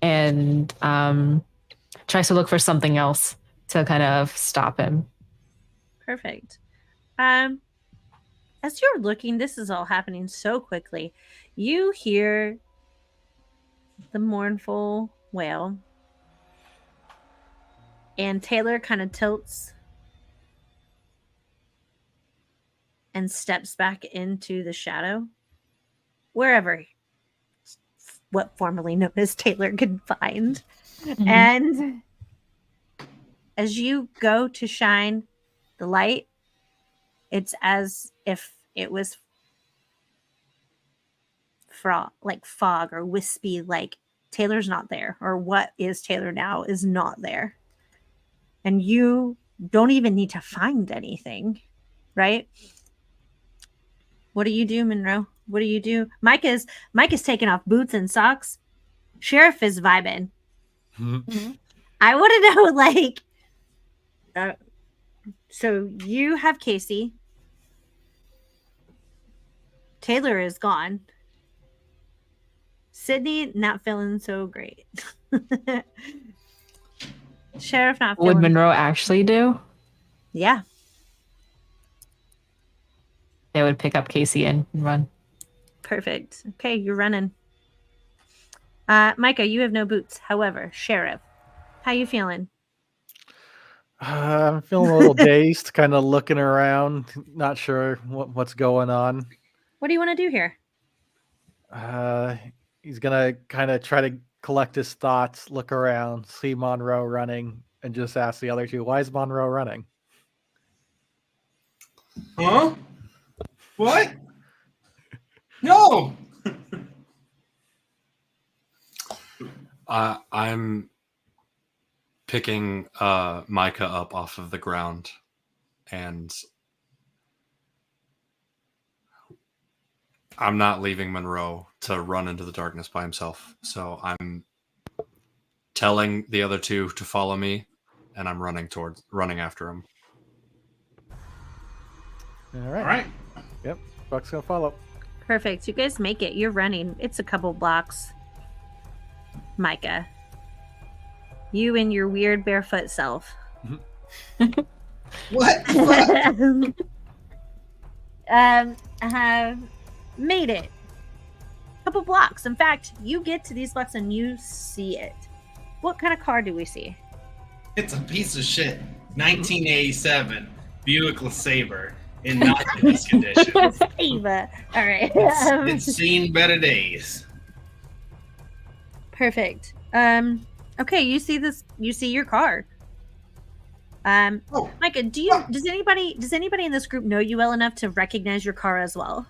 and tries to look for something else to kind of stop him. Perfect. As you're looking, this is all happening so quickly. You hear the mournful wail And Taylor kind of tilts and steps back into the shadow, wherever what formerly known as Taylor could find. Mhm. And as you go to shine the light, it's as if it was like fog or wispy, like Taylor's not there, or what is Taylor now is not there. And you don't even need to find anything, right? What do you do, Monroe? What do you do? Micah's taking off boots and socks. Sheriff is vibing. Mhm. I want to know, like, so you have Casey. Taylor is gone. Sydney not feeling so great. Sheriff not Would feeling. Monroe actually do? Yeah, They would pick up Casey and run. perfect. Okay, you're running. Micah, you have no boots. However, Sheriff, how you feeling? I'm feeling a little dazed, kind of looking around, not sure what's going on. What do you want to do here? He's gonna kind of try to collect his thoughts, look around, see Monroe running, and just ask the other two, "Why is Monroe running?" Huh? What? No. I'm picking Micah up off of the ground, and I'm not leaving Monroe to run into the darkness by himself. So I'm telling the other two to follow me, and I'm running after him. All All right. right. Yep. Buck's gonna follow. Perfect. You guys make it. You're running. It's a couple blocks. Micah, you and your weird barefoot self. What? Have made it. Couple blocks. In fact, you get to these blocks and you see it. What kind of car do we see? It's a piece of shit. 1987 Buick LeSabre in not this condition. Ava. All right. It's seen better days. Perfect. Okay, you see this. You see your car. Oh, Micah, does anybody in this group know you well enough to recognize your car as well?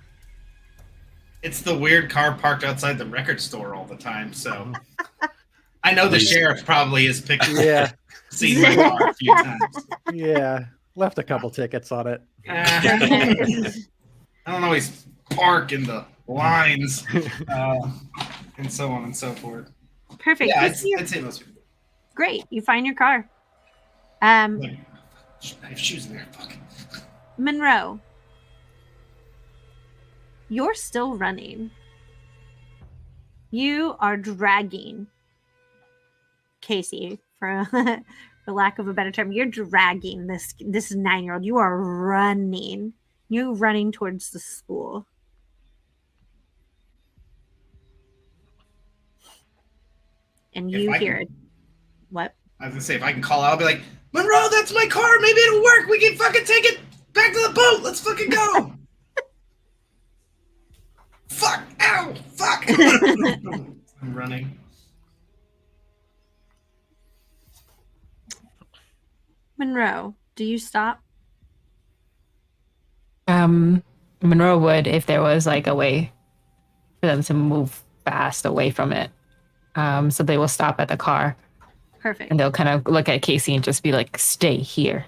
it's the weird car parked outside the record store all the time. So I know the sheriff probably has picked. Yeah. Seen my car a few times. Yeah. Left a couple tickets on it. I don't always park in the lines, and so on and so forth. Perfect. Yeah, You see your- I'd say most people. Great. You find your car. Like, I have shoes in there. Fuck. Monroe, you're still running. You are dragging Casey, for lack of a better term. You're dragging this 9-year-old. You are running. You're running towards the school. And If you I hear can- it. What? I was gonna say if I can call out, I'll be like, Monroe, that's my car. Maybe it'll work. We can fucking take it back to the boat. Let's fucking go. Fuck! Ow! Fuck! I'm running. Monroe, do you stop? Monroe would if there was like a way for them to move fast away from it. So they will stop at the car Perfect. and they'll kind of look at Casey and just be like, "Stay here."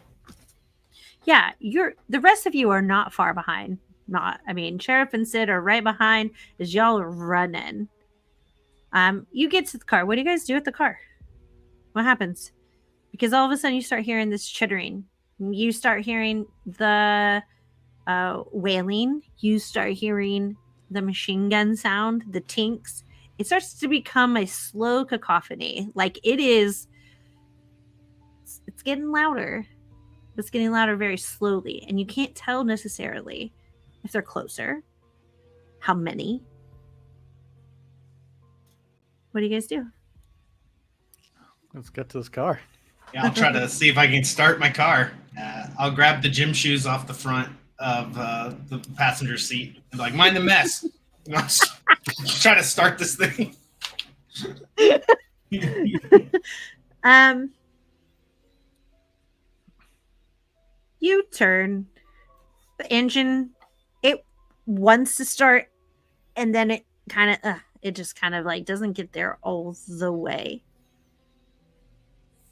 Yeah, the rest of you are not far behind. Sheriff and Sid are right behind as y'all are running. You get to the car. What do you guys do at the car? What happens? Because all of a sudden you start hearing this chittering. You start hearing the wailing. You start hearing the machine gun sound, the tinks. It starts to become a slow cacophony. Like it's getting louder. It's getting louder very slowly, and you can't tell necessarily if they're closer, how many. What do you guys do? Let's get to this car. Yeah, I'll try to see if I can start my car. I'll grab the gym shoes off the front of the passenger seat and be like, mind the mess. You know, just try to start this thing. You turn. The engine, it wants to start, and then it just kind of like doesn't get there all the way.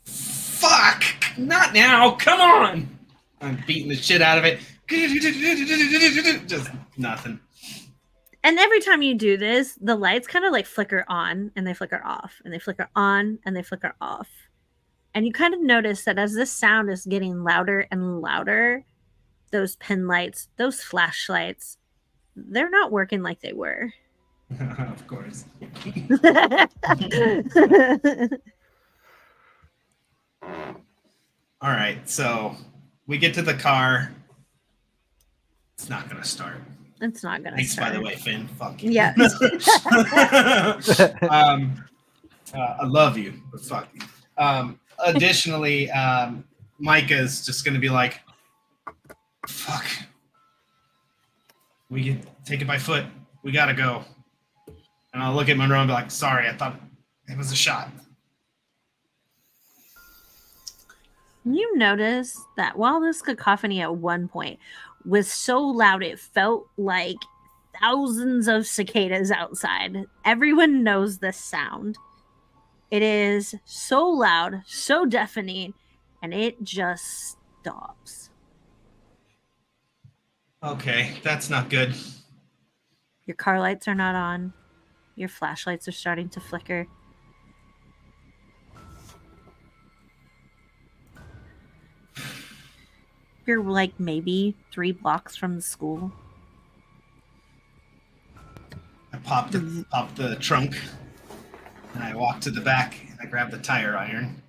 Fuck! Not now! Come on! I'm beating the shit out of it. Just nothing. And every time you do this, the lights kind of like flicker on and they flicker off, and they flicker on and they flicker off. And you kind of notice that as this sound is getting louder and louder, those pin lights, those flashlights, they're not working like they were. Of course. All right, so we get to the car. It's not gonna start. It's not gonna Thanks, start. by the way, Finn. Fuck you. Yeah. I love you, but fuck you. Additionally, Micah's just gonna be like, fuck. We can take it by foot. We gotta go. And I'll look at Monroe and be like, sorry, I thought it was a shot. You notice that while this cacophony at one point was so loud it felt like thousands of cicadas outside. Everyone knows this sound. It is so loud, so deafening, and it just stops. Okay, that's not good. Your car lights are not on. Your flashlights are starting to flicker. You're like maybe 3 blocks from the school. I popped the trunk, and I walk to the back, and I grab the tire iron.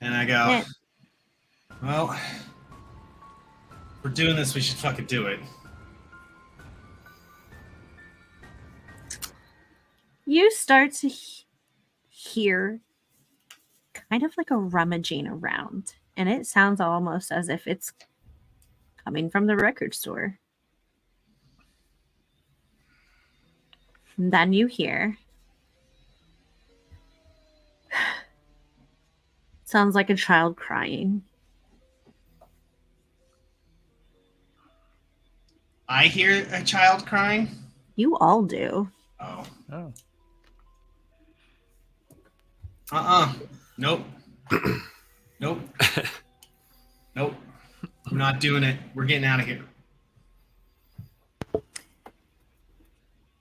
And I go, well, if we're doing this, we should fucking do it. You start to hear kind of like a rummaging around, and it sounds almost as if it's coming from the record store. And then you hear, sounds like a child crying. I hear a child crying? You all do. Oh. Oh. Nope. Nope. Nope. I'm not doing it. We're getting out of here.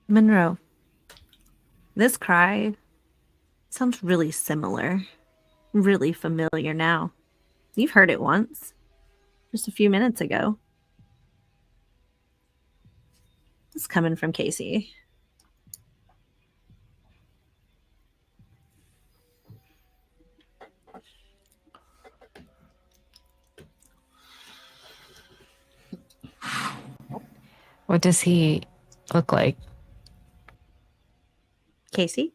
Monroe, this cry sounds really similar, really familiar now. You've heard it once, just a few minutes ago. It's coming from Casey. What does he look like? Casey?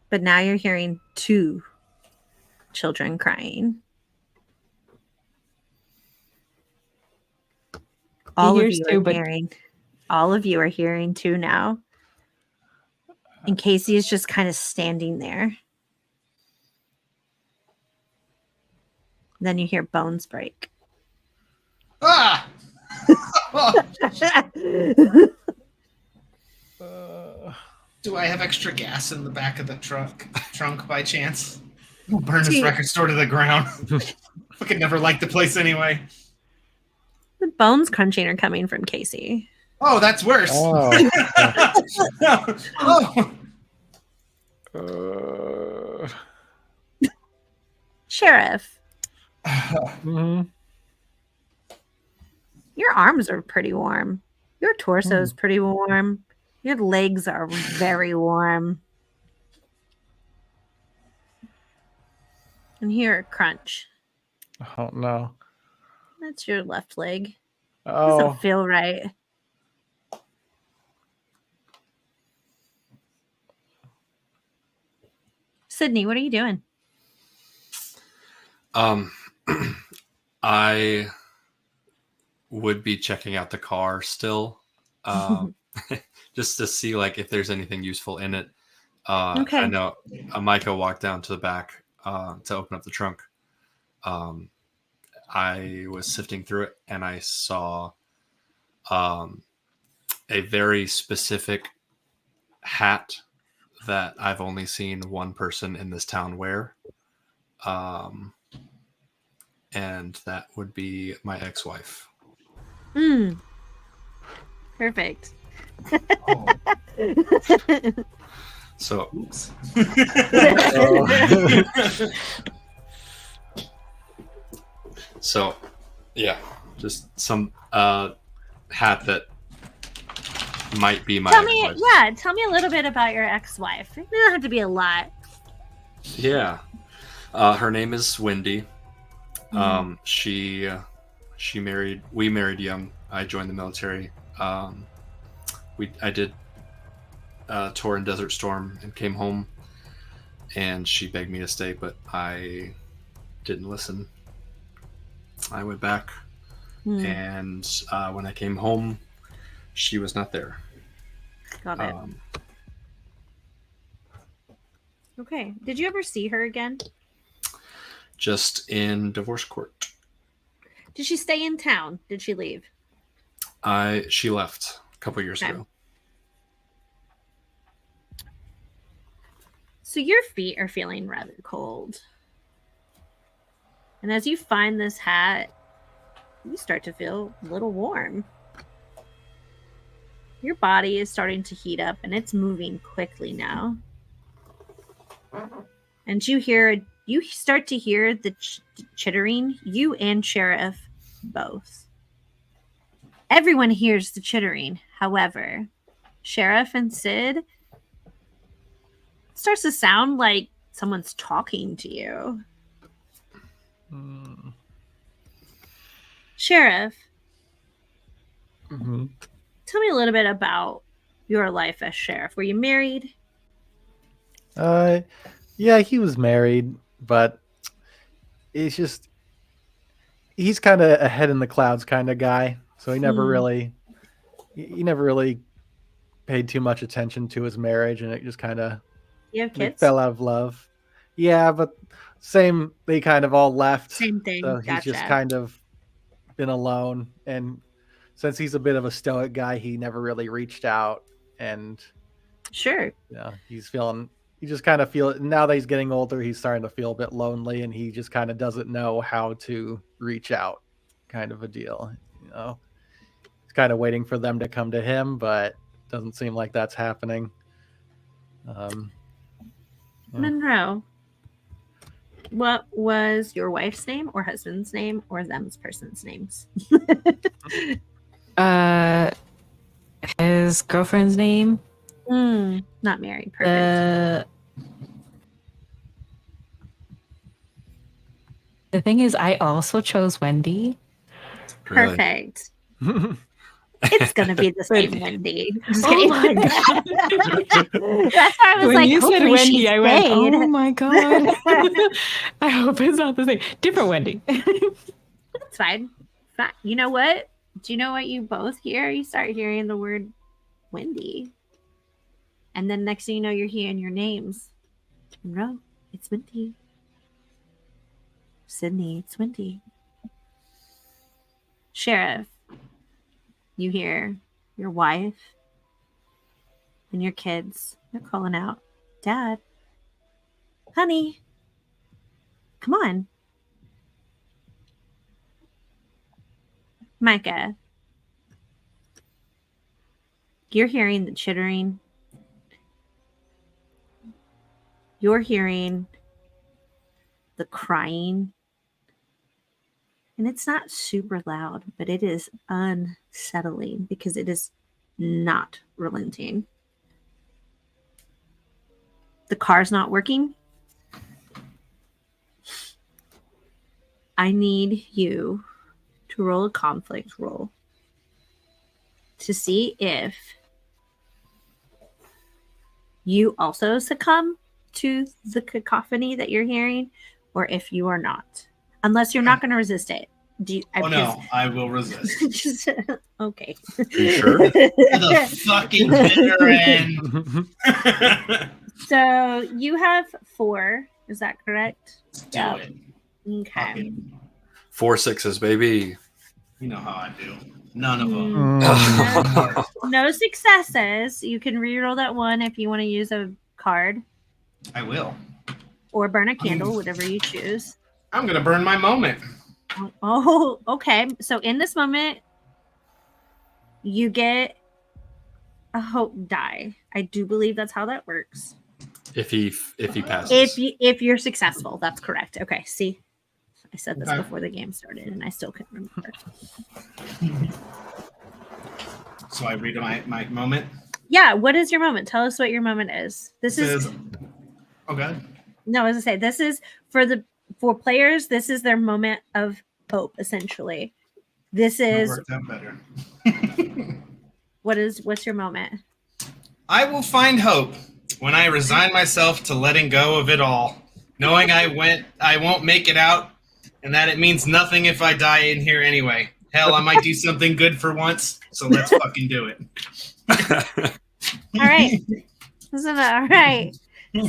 But now you're hearing 2 children crying. All of you are hearing 2 now. And Casey is just kind of standing there. Then you hear bones break. Ah! Do I have extra gas in the back of the trunk by chance? We'll burn this record store to the ground. Fucking never liked the place anyway. The bones crunching are coming from Casey. Oh, that's worse. Oh. Sheriff, Mm-hmm. your arms are pretty warm. Your torso is pretty warm. Your legs are very warm. And hear a crunch. Oh no. That's your left leg. Oh. Doesn't feel right. Sydney, what are you doing? I would be checking out the car still, just to see like if there's anything useful in it. Okay. I know Micah walked down to the back to open up the trunk. I was sifting through it and I saw a very specific hat that I've only seen one person in this town wear. And that would be my ex-wife. Perfect. Oh. So, Oops. so yeah, just some hat that might be my Tell me, ex-wife's. yeah, tell me a little bit about your ex-wife. It doesn't have to be a lot. Yeah. Her name is Wendy. She married. We married young. I joined the military. I did a tour in Desert Storm and came home, and she begged me to stay, but I didn't listen. I went back, and when I came home, she was not there. Got it. Okay. Did you ever see her again? Just in divorce court. Did she stay in town? Did she leave? She left a couple years ago. So your feet are feeling rather cold. And as you find this hat, you start to feel a little warm. Your body is starting to heat up and it's moving quickly now. And you start to hear the chittering, you and Sheriff both. Everyone hears the chittering. However, Sheriff and Sid, it starts to sound like someone's talking to you. Sheriff, tell me a little bit about your life as sheriff. Were you married? Yeah, he was married, but it's just he's kind of a head in the clouds kind of guy. So he never really paid too much attention to his marriage, and it just kind of You have kids? fell out of love. Yeah, but they kind of all left. Same thing. So he's Gotcha. just kind of been alone, and since he's a bit of a stoic guy, he never really reached out, and Sure. he just kind of feel now that he's getting older, he's starting to feel a bit lonely, and he just kind of doesn't know how to reach out, kind of a deal. He's kind of waiting for them to come to him, but doesn't seem like that's happening. Monroe, what was your wife's name or husband's name or them's person's names? His girlfriend's name? Not married. Perfect. The thing is, I also chose Wendy. Really? Perfect. It's gonna be the same Wendy. Just Oh kidding. my god! That's why I was When like, you said hopefully Wendy, she I went, stayed. "Oh my god!" I hope it's not the same. Different Wendy. It's fine. You know what? Do you know what you both hear? You start hearing the word Wendy. And then next thing you know, you're hearing your names. Monroe, it's Wendy. Sydney, it's Wendy. Sheriff, you hear your wife and your kids. They're calling out, Dad, honey, come on. Micah, you're hearing the chittering. You're hearing the crying. And it's not super loud, but it is unsettling because it is not relenting. The car's not working. I need you to roll a conflict roll to see if you also succumb to the cacophony that you're hearing, or if you are not. Unless you're not going to resist it. Do you, Oh no, I will resist. Just, okay. Are you sure? To the fucking bitter end. So you have 4. Is that correct? Do it. Okay. Fucking, 4 6s, baby. you know how I do. None of them. Mm. No successes. You can reroll that 1 if you want to use a card I will. or burn a candle, whatever you choose. I'm gonna burn my moment. Oh, okay. So in this moment, you get a hope die. I do believe that's how that works. If he passes. If you're successful, that's correct. Okay. See, I said this Okay. before the game started, and I still couldn't remember. So I read my moment. Yeah. What is your moment? Tell us what your moment is. This It is says, oh god. no, as I say, this is for players. This is their moment of hope, essentially. This That is worked out better. what's your moment? I will find hope when I resign myself to letting go of it all, knowing I won't make it out, and that it means nothing if I die in here anyway. Hell, I might do something good for once, so let's fucking do it. All right. Isn't it all right?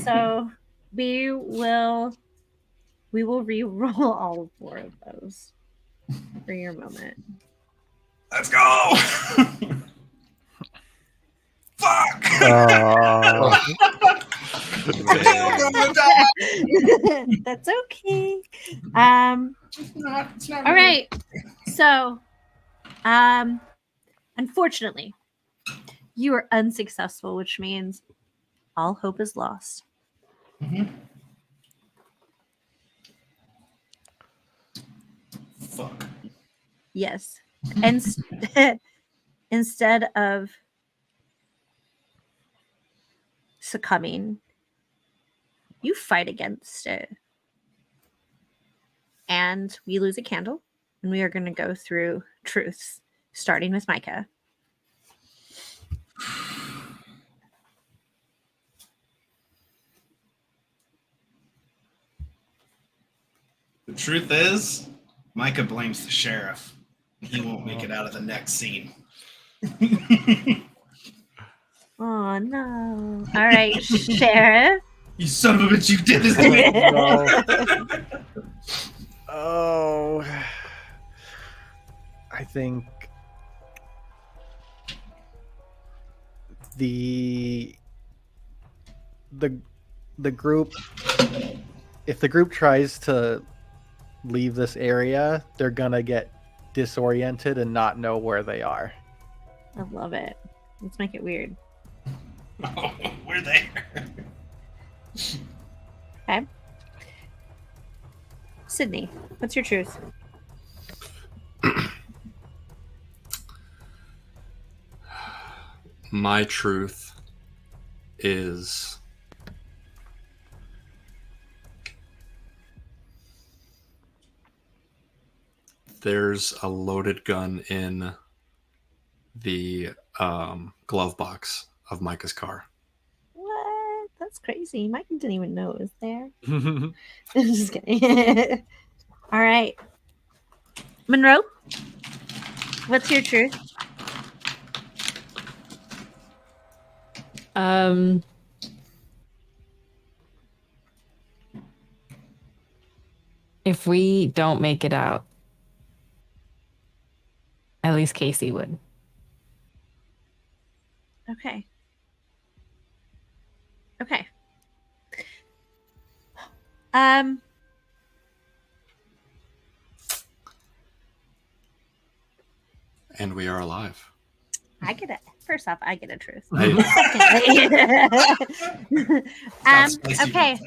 So we will re-roll all 4 of those for your moment. Let's go. Fuck. That's okay. It's not All right. So, unfortunately, you are unsuccessful, which means all hope is lost. Mhm. Fuck. Yes. And instead of succumbing, you fight against it. And we lose a candle, and we are going to go through truths, starting with Micah. The truth is, Micah blames the sheriff. He won't make it out of the next scene. Oh no. All right, Sheriff. You son of a bitch, you did this to me. Oh, I think the group, if the group tries to leave this area, they're gonna get disoriented and not know where they are. I love it. Let's make it weird. Oh, we're there. Okay. Sydney, what's your truth? My truth is there's a loaded gun in the glove box of Micah's car. What? That's crazy. Mike didn't even know it was there. Just kidding. All right. Monroe, what's your truth? If we don't make it out, at least Casey would. Okay. Okay. And we are alive. I get it. First off, I get a truth. Hey. Okay.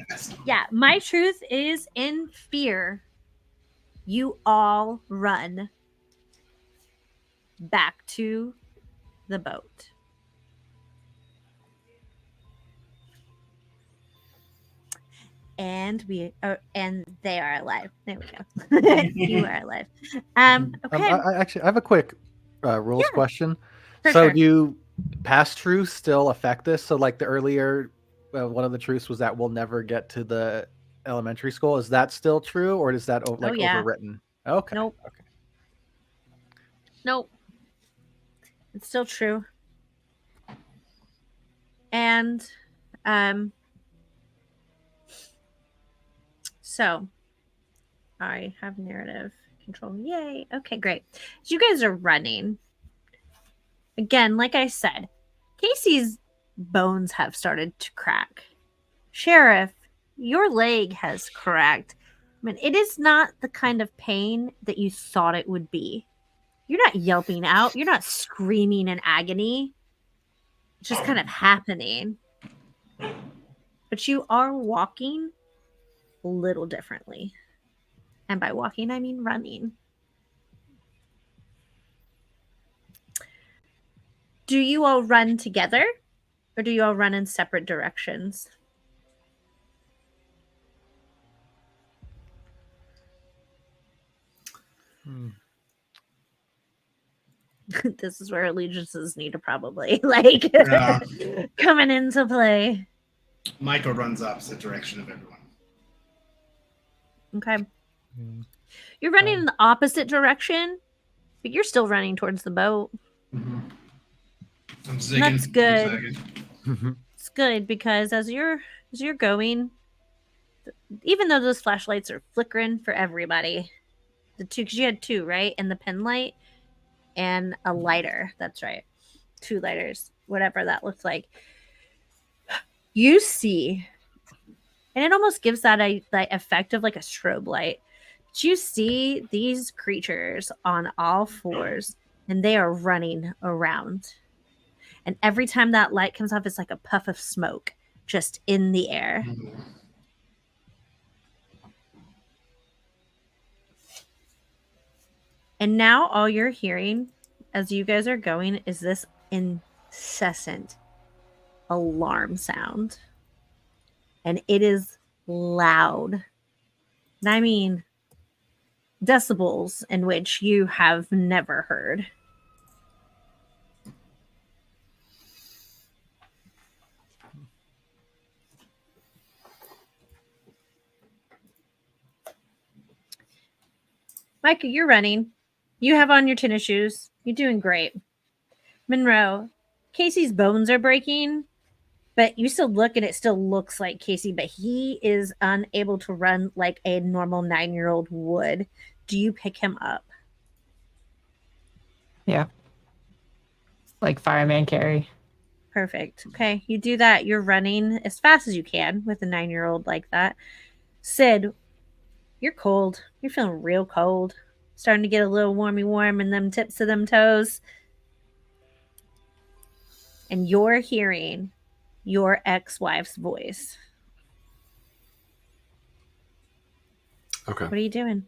Yeah, my truth is in fear. You all run back to the boat. And and they are alive. There we go. You are alive. Okay. I have a quick rules Yeah, question. for So sure. do past truths still affect this? So like the earlier one of the truths was that we'll never get to the elementary school. Is that still true, or is that yeah. overwritten? Okay. Nope. Okay. Nope. It's still true. And so I have narrative control. Yay. Okay, great. So you guys are running. Again, like I said, Casey's bones have started to crack. Sheriff, your leg has cracked. I mean, it is not the kind of pain that you thought it would be. You're not yelping out. You're not screaming in agony. It's just kind of happening. But you are walking a little differently. And by walking, I mean running. Do you all run together? Or do you all run in separate directions? This is where allegiances need to probably coming into play. Micah runs opposite direction of everyone. Okay. You're running in the opposite direction, but you're still running towards the boat. Mm-hmm. I'm zigging. That's good. I'm zigging. It's good because as you're going, even though those flashlights are flickering for everybody, the two, because you had two, right? And the pen light and a lighter. That's right. 2 lighters, whatever that looks like. You see, and it almost gives that effect of like a strobe light. But you see these creatures on all fours, and they are running around. And every time that light comes off, it's like a puff of smoke just in the air. Mm-hmm. And now all you're hearing as you guys are going is this incessant alarm sound. And it is loud. And I mean decibels in which you have never heard. Micah, you're running. You have on your tennis shoes. You're doing great. Monroe, Casey's bones are breaking, but you still look and it still looks like Casey, but he is unable to run like a normal 9-year-old would. Do you pick him up? Yeah. Like fireman carry. Perfect. Okay, you do that. You're running as fast as you can with a 9-year-old like that. Sid, you're cold. You're feeling real cold. Starting to get a little warm in them tips of them toes. And you're hearing your ex-wife's voice. Okay. What are you doing?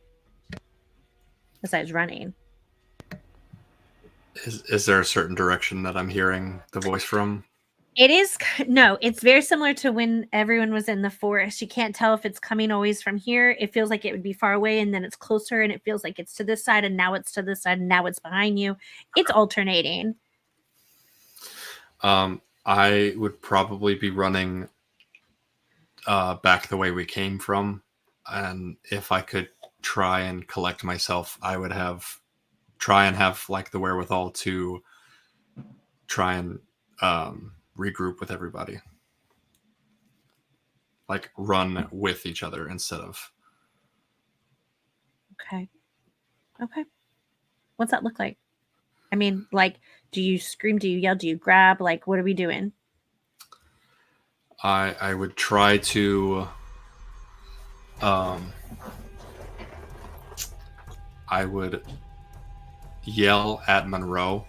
Besides running. Is there a certain direction that I'm hearing the voice from? It is, no, it's very similar to when everyone was in the forest. You can't tell if it's coming always from here. It feels like it would be far away and then it's closer and it feels like it's to this side and now it's to this side and now it's behind you. It's alternating. I would probably be running back the way we came from. And if I could try and collect myself, I would try and have like the wherewithal to try and regroup with everybody, like run with each other instead of. Okay. What's that look like? I mean, like, do you scream? Do you yell? Do you grab? Like, what are we doing? I would try to I would yell at Monroe.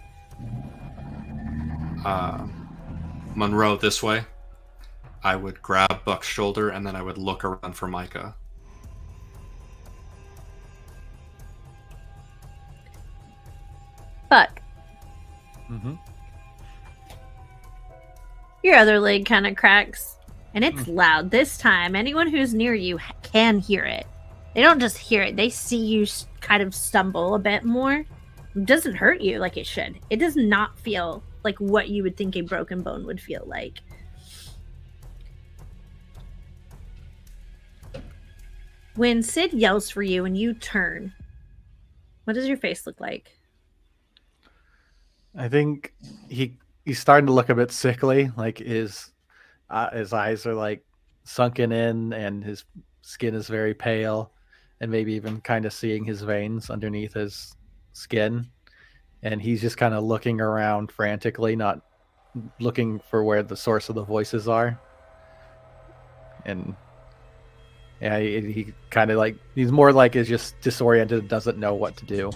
Monroe, this way. I would grab Buck's shoulder and then I would look around for Micah. Buck. Mm-hmm. Your other leg kind of cracks, and it's loud. This time, anyone who's near you can hear it. They don't just hear it. They see you kind of stumble a bit more. It doesn't hurt you like it should. It does not feel like what you would think a broken bone would feel like. When Sid yells for you and you turn, what does your face look like? I think he's starting to look a bit sickly. Like his eyes are like sunken in, and his skin is very pale, and maybe even kind of seeing his veins underneath his skin. And he's just kind of looking around frantically, not looking for where the source of the voices are. And yeah, he kind of like he's more like is just disoriented and doesn't know what to do.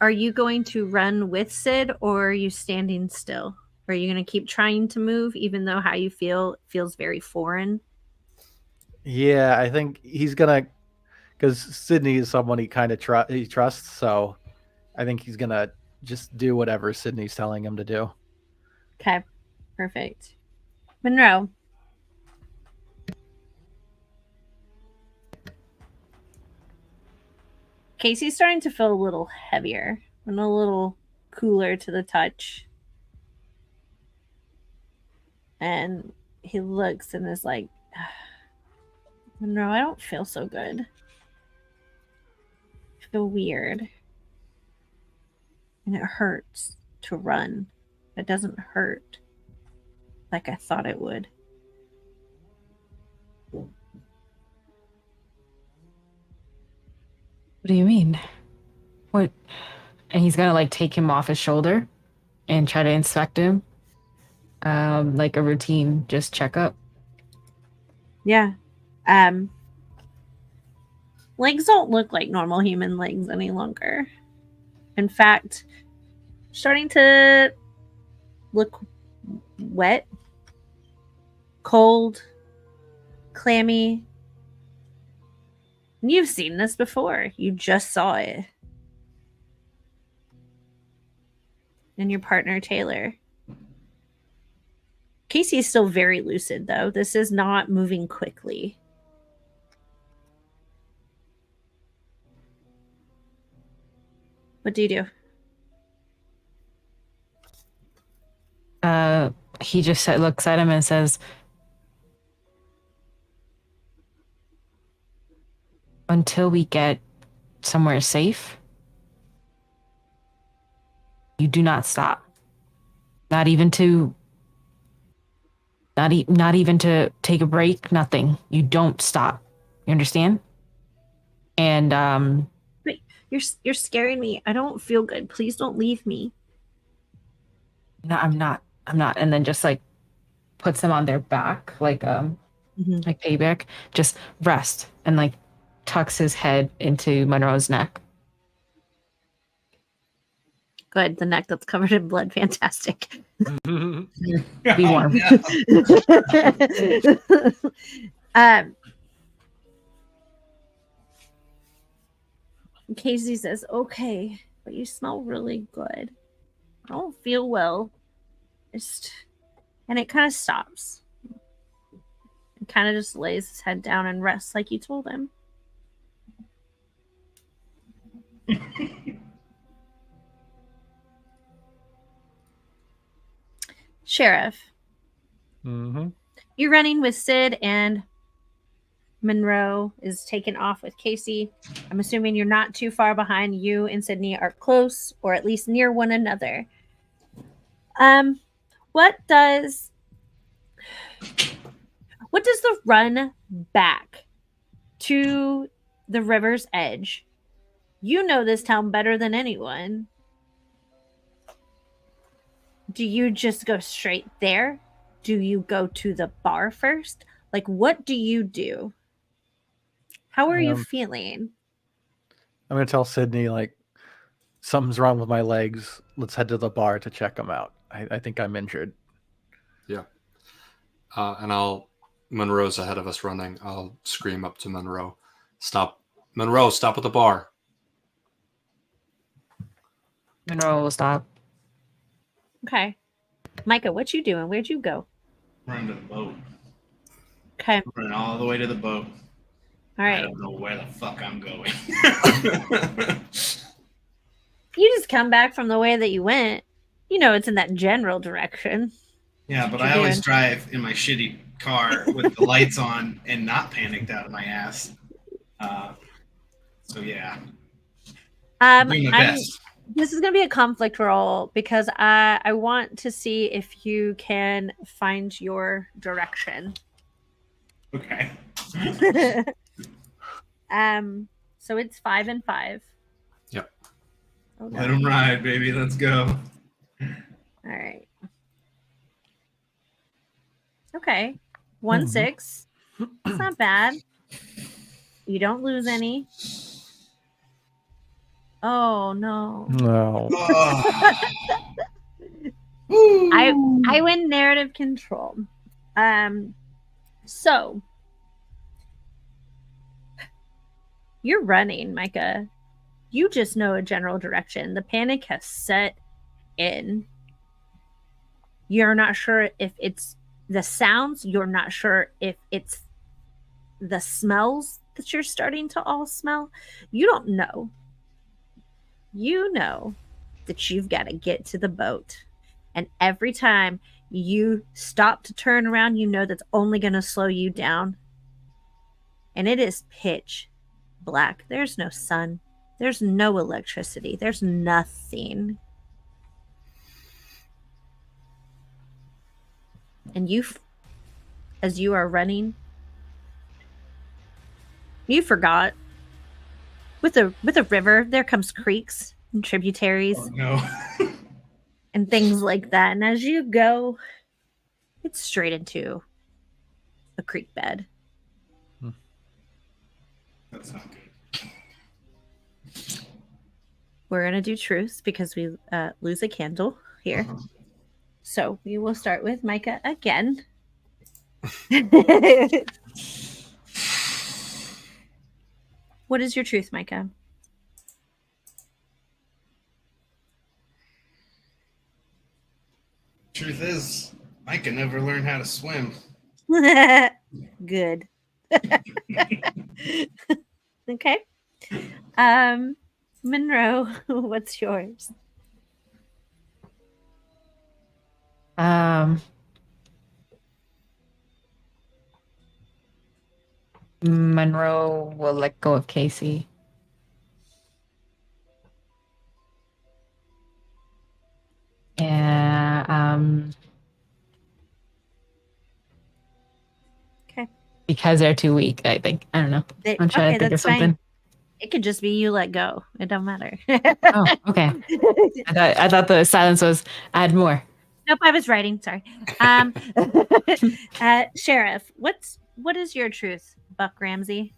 Are you going to run with Sid, or are you standing still? Are you going to keep trying to move even though how you feel feels very foreign? Yeah, I think he's gonna, because Sydney is someone he kind of he trusts, so I think he's gonna just do whatever Sydney's telling him to do. Okay, perfect. Monroe. Casey's starting to feel a little heavier and a little cooler to the touch. And he looks and is like, Monroe, I don't feel so good. I feel weird. And it hurts to run. It doesn't hurt like I thought it would. What do you mean? What? And he's gonna like take him off his shoulder and try to inspect him. Like a routine just checkup. Yeah. Legs don't look like normal human legs any longer. In fact, starting to look wet, cold, clammy. And you've seen this before. You just saw it. And your partner, Taylor. Casey is still very lucid, though. This is not moving quickly. What do you do? He just looks at him and says, until we get somewhere safe, you do not stop. Not even to take a break, nothing. You don't stop. You understand? And Wait, you're scaring me. I don't feel good. Please don't leave me. no, I'm not. And then just like puts them on their back, like like payback. Just rest and like tucks his head into Monroe's neck. Good. The neck that's covered in blood. Fantastic. Be warm. Casey says, okay, but you smell really good. I don't feel well. And it kind of stops. It kind of just lays his head down and rests like you told him. Sheriff. Mm-hmm. You're running with Sid, and Monroe is taken off with Casey. I'm assuming you're not too far behind. You and Sydney are close, or at least near one another. What does the run back to the river's edge? You know this town better than anyone. Do you just go straight there? Do you go to the bar first? Like, what do you do? How are you feeling? I'm gonna tell Sydney like something's wrong with my legs. Let's head to the bar to check them out. I think I'm injured. Yeah. And Monroe's ahead of us running. I'll scream up to Monroe. Stop. Monroe, stop at the bar. Monroe will stop. Okay. Micah, what you doing? Where'd you go? Run to the boat. Okay. Running all the way to the boat. All I right. don't know where the fuck I'm going. You just come back from the way that you went. You know it's in that general direction. Yeah, but What I you're always doing. drive in my shitty car with the lights on and not panicked out of my ass. So yeah, I'm doing my best. This is going to be a conflict roll because I want to see if you can find your direction. Okay. So it's 5 and 5. Yep. Oh, Let no. them ride, baby. Let's go. All right. Okay. 1 6. It's not bad. You don't lose any. Oh no. No. Oh. I win narrative control. So you're running, Micah. You just know a general direction. The panic has set in. You're not sure if it's the sounds, you're not sure if it's the smells that you're starting to all smell. You don't know. You know that you've got to get to the boat. And every time you stop to turn around, you know that's only going to slow you down. And it is pitch black. There's no sun. There's no electricity. There's nothing. And as you are running, you forgot. With a river, there comes creeks and tributaries. Oh, no. And things like that. And as you go, it's straight into a creek bed. That's not good. We're going to do truths because we lose a candle here. So we will start with Micah again. What is your truth, Micah? Truth is, Micah never learned how to swim. Good. Okay. Monroe, what's yours? Monroe will let go of Casey. Yeah. Okay. Because they're too weak, I think. I don't know. I'm trying to think of something. Fine. It could just be you let go. It don't matter. Oh, okay. I thought the silence was add more. Nope, I was writing. Sorry. Sheriff, what is your truth, Buck Ramsey?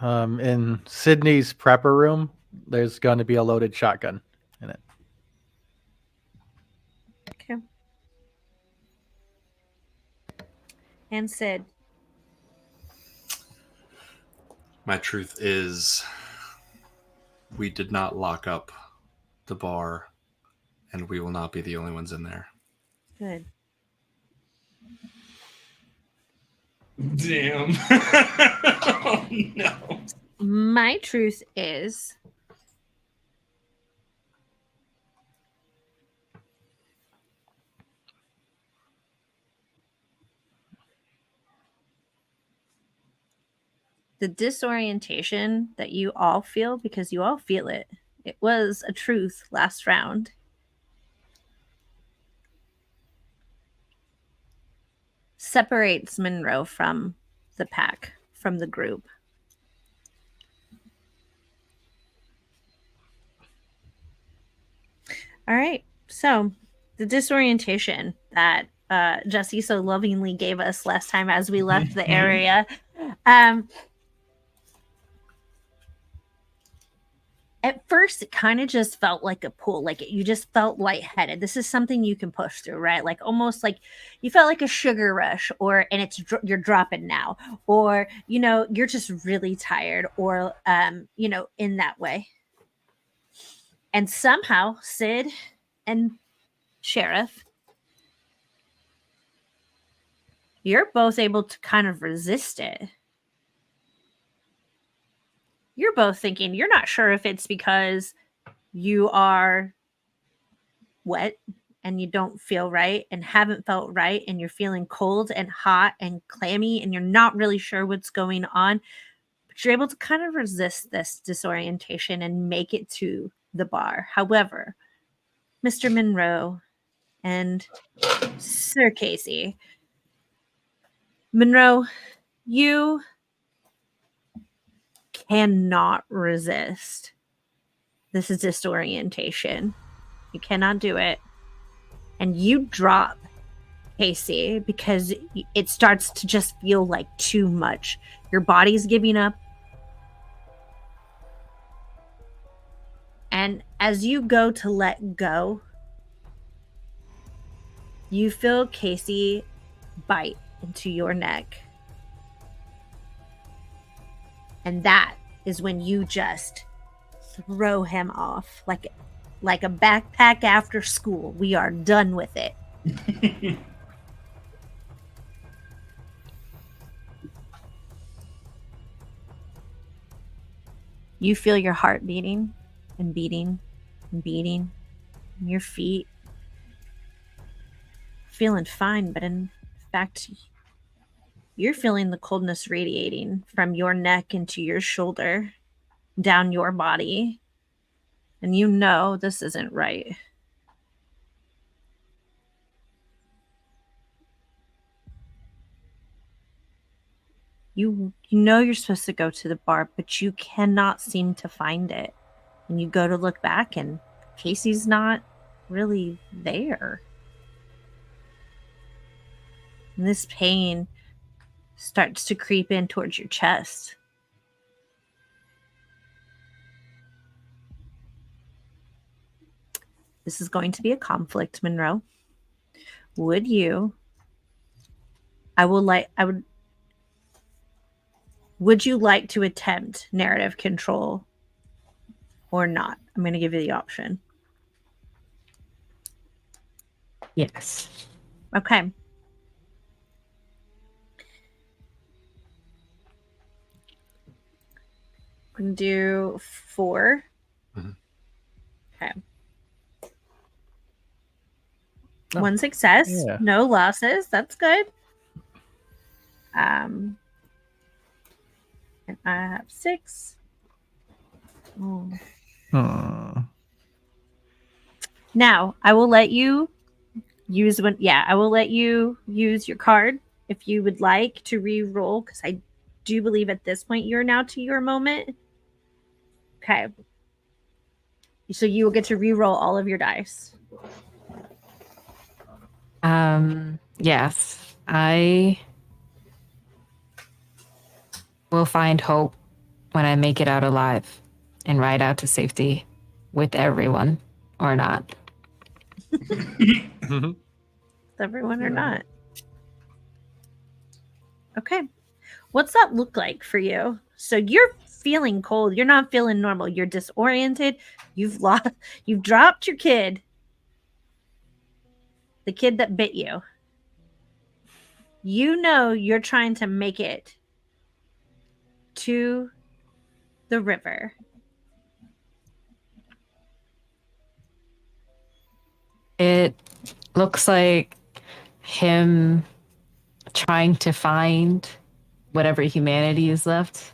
In Sydney's prepper room, there's going to be a loaded shotgun in it. Okay. And Sid. My truth is we did not lock up the bar, and we will not be the only ones in there. Good. Damn. Oh, no. My truth is the disorientation that you all feel, because you all feel it. It was a truth last round. Separates Monroe from the pack, from the group. All right. So the disorientation that Jesse so lovingly gave us last time as we left the area. At first, it kind of just felt like a pull, like you just felt lightheaded. This is something you can push through, right? Like almost like you felt like a sugar rush, and you're dropping now, or you're just really tired, or in that way. And somehow, Sid and Sheriff, you're both able to kind of resist it. You're both thinking, you're not sure if it's because you are wet and you don't feel right and haven't felt right and you're feeling cold and hot and clammy and you're not really sure what's going on, but you're able to kind of resist this disorientation and make it to the bar. However, Mr. Monroe and Sir Casey, Monroe, you cannot resist this is disorientation. You cannot do it. And you drop Casey because it starts to just feel like too much. Your body's giving up. And as you go to let go, you feel Casey bite into your neck. And that is when you just throw him off like a backpack after school. We are done with it. You feel your heart beating and beating and beating. And your feet feeling fine, but in fact, you're feeling the coldness radiating from your neck into your shoulder, down your body. And you know this isn't right. You know you're supposed to go to the bar, but you cannot seem to find it. And you go to look back and Casey's not really there. And this pain starts to creep in towards your chest. This is going to be a conflict, Monroe. Would you like to attempt narrative control or not? I'm going to give you the option. Yes. Okay. We're going to do 4. Mhm. Okay. Oh, 1 success, yeah. no losses. That's good. And I have 6. Oh. Now, I will let you use I will let you use your card if you would like to re-roll, because I do believe at this point you're now to your moment. Okay. So you will get to re-roll all of your dice. Yes. I will find hope when I make it out alive and ride out to safety with everyone or not. Mhm. Everyone or not. Okay. What's that look like for you? So you're feeling cold. You're not feeling normal. You're disoriented. You've dropped your kid. The kid that bit you. You know you're trying to make it to the river. It looks like him trying to find whatever humanity is left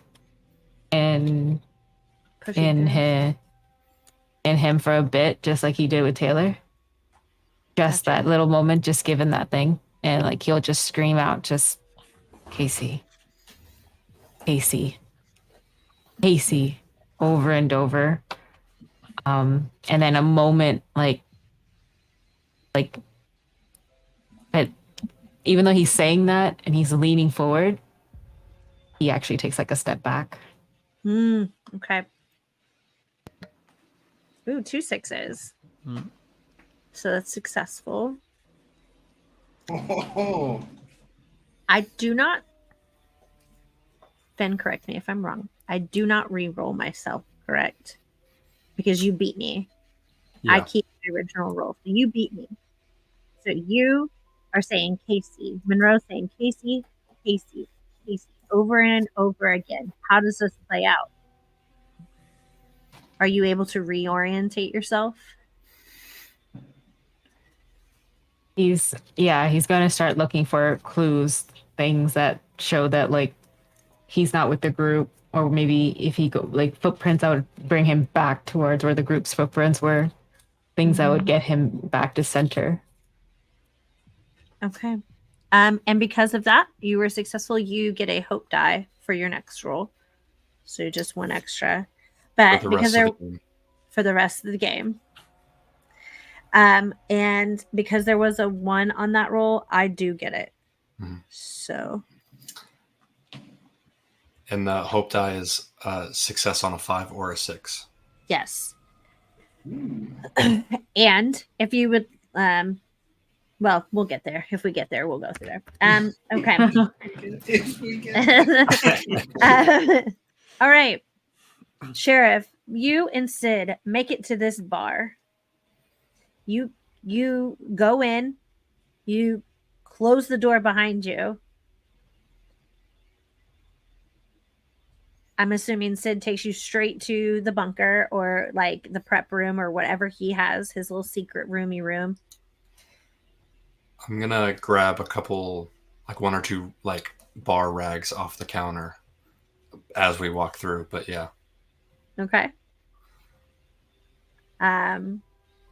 and in him for a bit, just like he did with Taylor. Just Gotcha. that little moment, just given that thing. And like he'll just scream out, just Casey, Casey, Casey, over and over. And then a moment like but even though he's saying that and he's leaning forward, he actually takes like a step back. Okay. Ooh, 2 6s. Mhm. So that's successful. Oh, I do not. Finn, correct me if I'm wrong. I do not re-roll myself, correct? Because you beat me. I Yeah. keep the original roll. So you beat me. So you are saying Casey. Monroe saying Casey, Casey, Casey, over and over again. How does this play out? Are you able to reorientate yourself? He's going to start looking for clues, things that show that like he's not with the group, or maybe if he go like footprints that would bring him back towards where the group's footprints were, things that would get him back to center. Okay. And because of that, you were successful. You get a hope die for your next roll. So just one extra. But because they're for the rest of the game. And because there was a 1 on that roll, I do get it. Mhm. So. And the hope die is success on a 5 or a 6. Yes. And if you would, well, we'll get there. If we get there, we'll go through there. Okay. If we get All right. Sheriff, you and Sid make it to this bar. You go in, you close the door behind you. I'm assuming Sid takes you straight to the bunker or like the prep room or whatever he has, his little secret roomy room. I'm gonna grab a couple, like 1 or 2, like bar rags off the counter as we walk through. But yeah. Okay.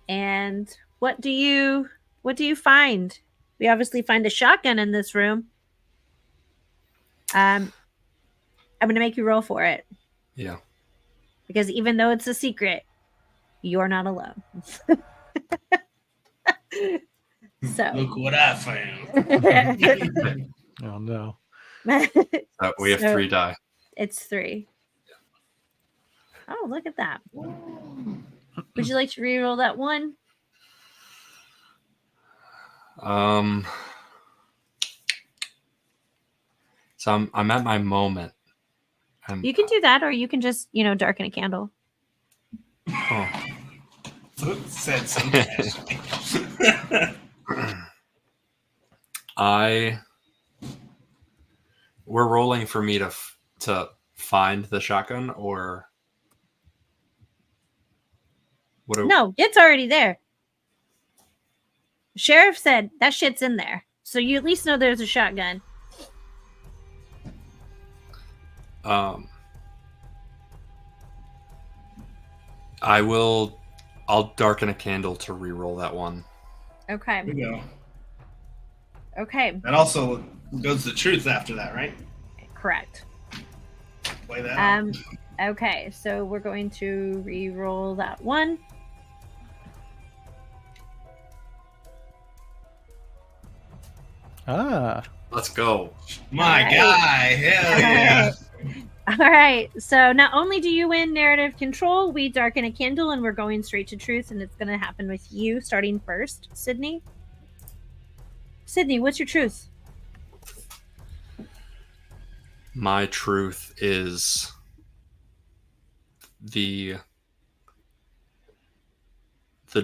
And what do you find? We obviously find a shotgun in this room. I'm gonna make you roll for it. Yeah. Because even though it's a secret, you're not alone. So look what I found. Oh no. We have 3 die. It's 3. Oh, look at that. Would you like to reroll that 1? So I'm at my moment. And, You can do that, or you can just, darken a candle. Oh. Said something. We're rolling for me to find the shotgun, or what? No, it's already there. Sheriff said that shit's in there, so you at least know there's a shotgun. I'll darken a candle to re-roll that 1. Okay. There we go. Okay. That also goes the truth after that, right? Correct. Play that out. Okay, so we're going to re-roll that 1. Let's go. My Alright. guy. Hell yeah. All right. So not only do you win narrative control, we darken a candle and we're going straight to truth, and it's going to happen with you starting first, Sydney. Sydney, what's your truth? My truth is the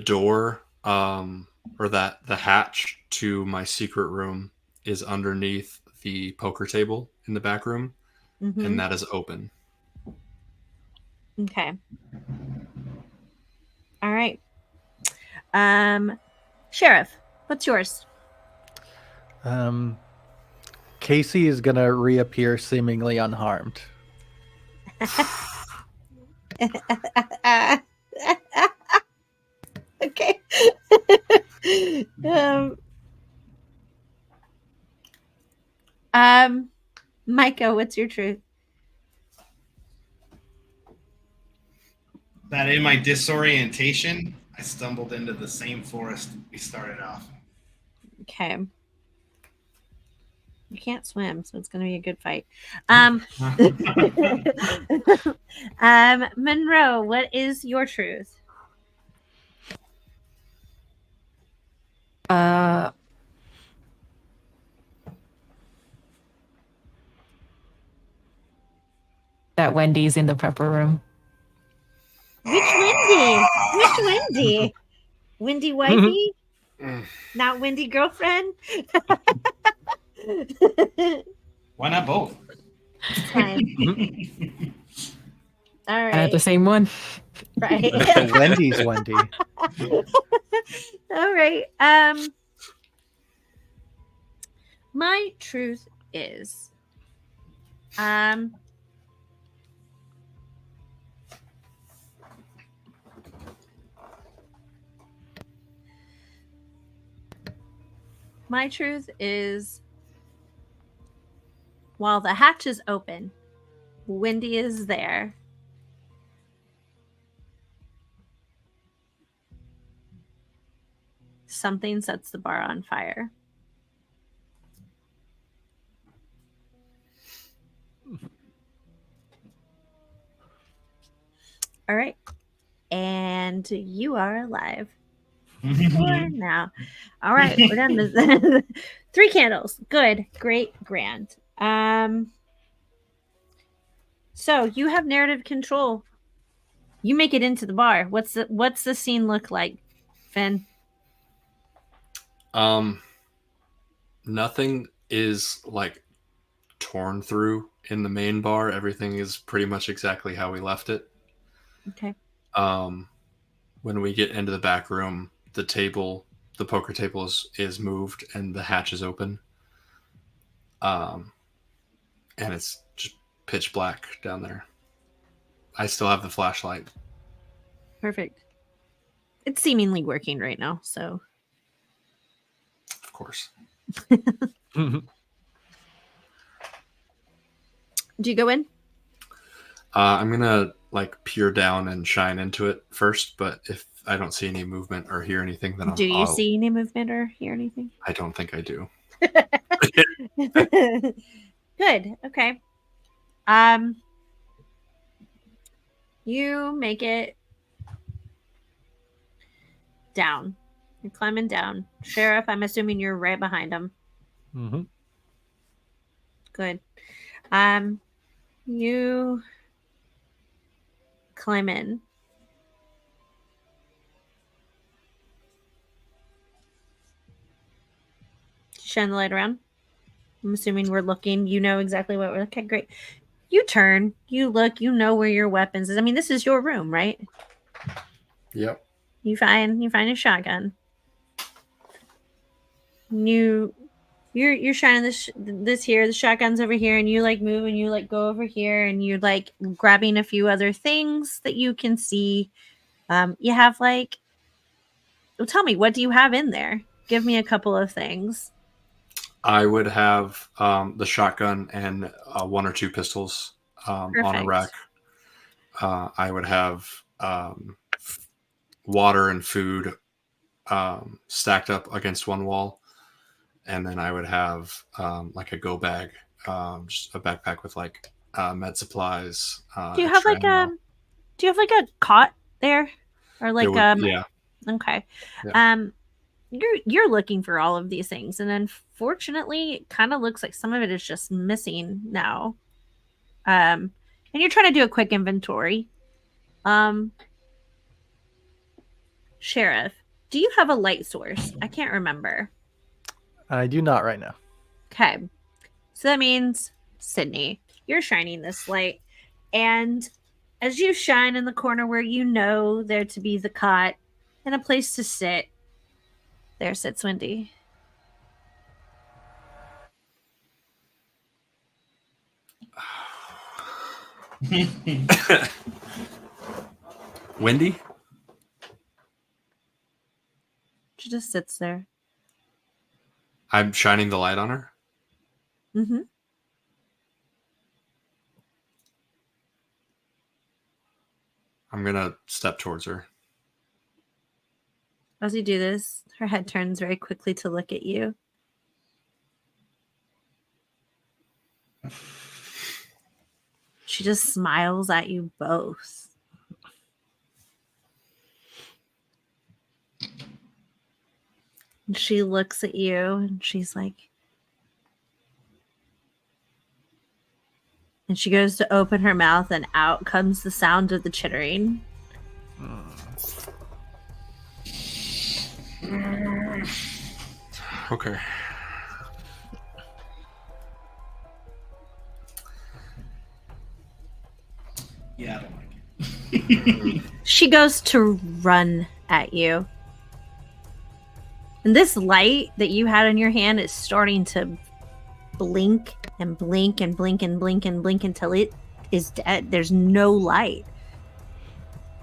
door, or that the hatch to my secret room is underneath the poker table in the back room, and that is open. Okay. All right. Sheriff, what's yours? Casey is gonna reappear seemingly unharmed. Okay. Micah, what's your truth? That in my disorientation, I stumbled into the same forest we started off. Okay. You can't swim, so it's going to be a good fight. Monroe, what is your truth? That Wendy's in the prepper room. Which Wendy? Which Wendy? Wendy wifey? Not Wendy girlfriend? Why not both? Fine. All I right. had the same one. Right. Wendy's Wendy. All right. My truth is, my truth is, while the hatch is open, Wendy is there. Something sets the bar on fire. All right. And you are alive. For now. All right, we're done with 3 candles. Good, great, grand. So you have narrative control. You make it into the bar. What's the scene look like, Finn? Nothing is like torn through in the main bar. Everything is pretty much exactly how we left it. Okay. When we get into the back room, the poker table is moved and the hatch is open. And it's just pitch black down there. I still have the flashlight. Perfect. It's seemingly working right now, so. Of course. Do you go in? I'm gonna peer down and shine into it first, but if I don't see any movement or hear anything, then do you see any movement or hear anything? I don't think I do. Good. Okay. You make it down. You're climbing down. Sheriff, I'm assuming you're right behind him. Mm-hmm. Good. You climb in. Shine the light around. I'm assuming we're looking. You know exactly what we're. Okay, great. You turn. You look. You know where your weapons is. I mean, this is your room, right? Yep. You find a shotgun. You're shining this here. The shotgun's over here, and you move and you go over here, and you're grabbing a few other things that you can see. You have well, tell me, what do you have in there? Give me a couple of things. I would have the shotgun and 1 or 2 pistols on a rack. I would have water and food stacked up against one wall. And then I would have a go bag, just a backpack with med supplies. Do you have a cot there? Or yeah. Okay. Yeah. You're looking for all of these things, and unfortunately it kind of looks like some of it is just missing now. And you're trying to do a quick inventory. Sheriff, do you have a light source? I can't remember. I do not right now. Okay. So that means, Sydney, you're shining this light, and as you shine in the corner where you know there to be the cot and a place to sit, there sits Wendy. Wendy? She just sits there. I'm shining the light on her? Mm-hmm. I'm going to step towards her. As you do this, her head turns very quickly to look at you. She just smiles at you both. And she looks at you and she's like, and she goes to open her mouth and out comes the sound of the chittering. Okay. Yeah, I don't like it. She goes to run at you. And this light that you had in your hand is starting to blink and blink and blink and blink and blink until it is dead. There's no light.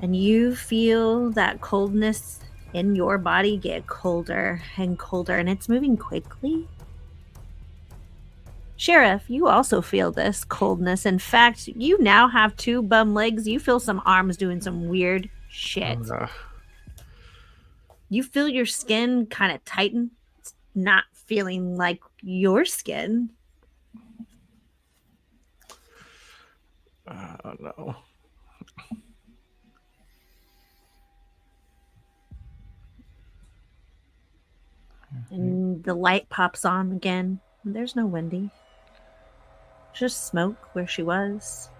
And you feel that coldness in your body get colder and colder, and it's moving quickly. Sheriff, you also feel this coldness. In fact, you now have 2 bum legs. You feel some arms doing some weird shit. You feel your skin kind of tighten. It's not feeling like your skin. Oh no. And the light pops on again. There's no Wendy. Just smoke where she was.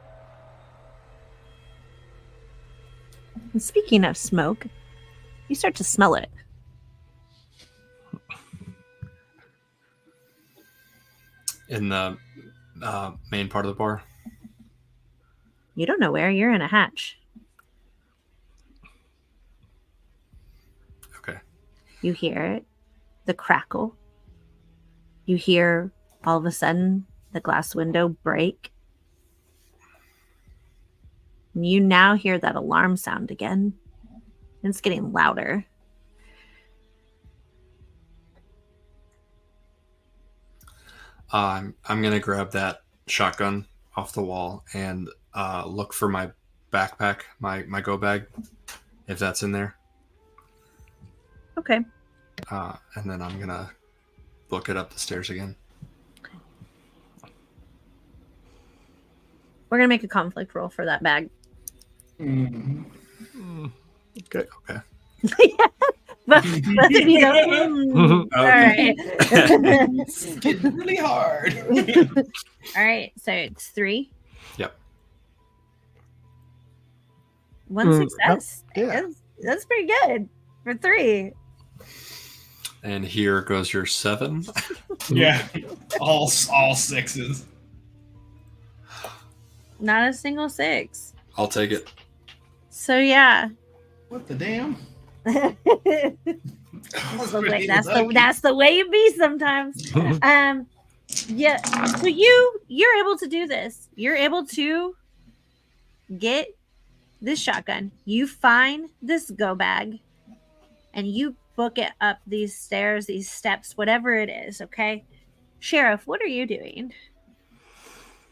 And speaking of smoke, you start to smell it. In the main part of the bar. You don't know where. You're in a hatch. Okay. You hear it. The crackle. You hear all of a sudden the glass window break. And you now hear that alarm sound again. And it's getting louder. I'm gonna grab that shotgun off the wall and look for my backpack, my go bag, if that's in there. Okay. And then I'm gonna book it up the stairs again. We're going to make a conflict roll for that bag. Mm-hmm. Okay. Okay. Both of you go, all right. It's getting really hard. All right. So it's 3. Yep. 1 success. yeah. That's pretty good for 3. And here goes your 7. Yeah, all 6s. Not a single 6. I'll take it. So yeah. What the damn? I was like, that's the way it be sometimes. Yeah. So you're able to do this. You're able to get this shotgun. You find this go bag, and you book it up these stairs, these steps, whatever it is. Okay, Sheriff, what are you doing?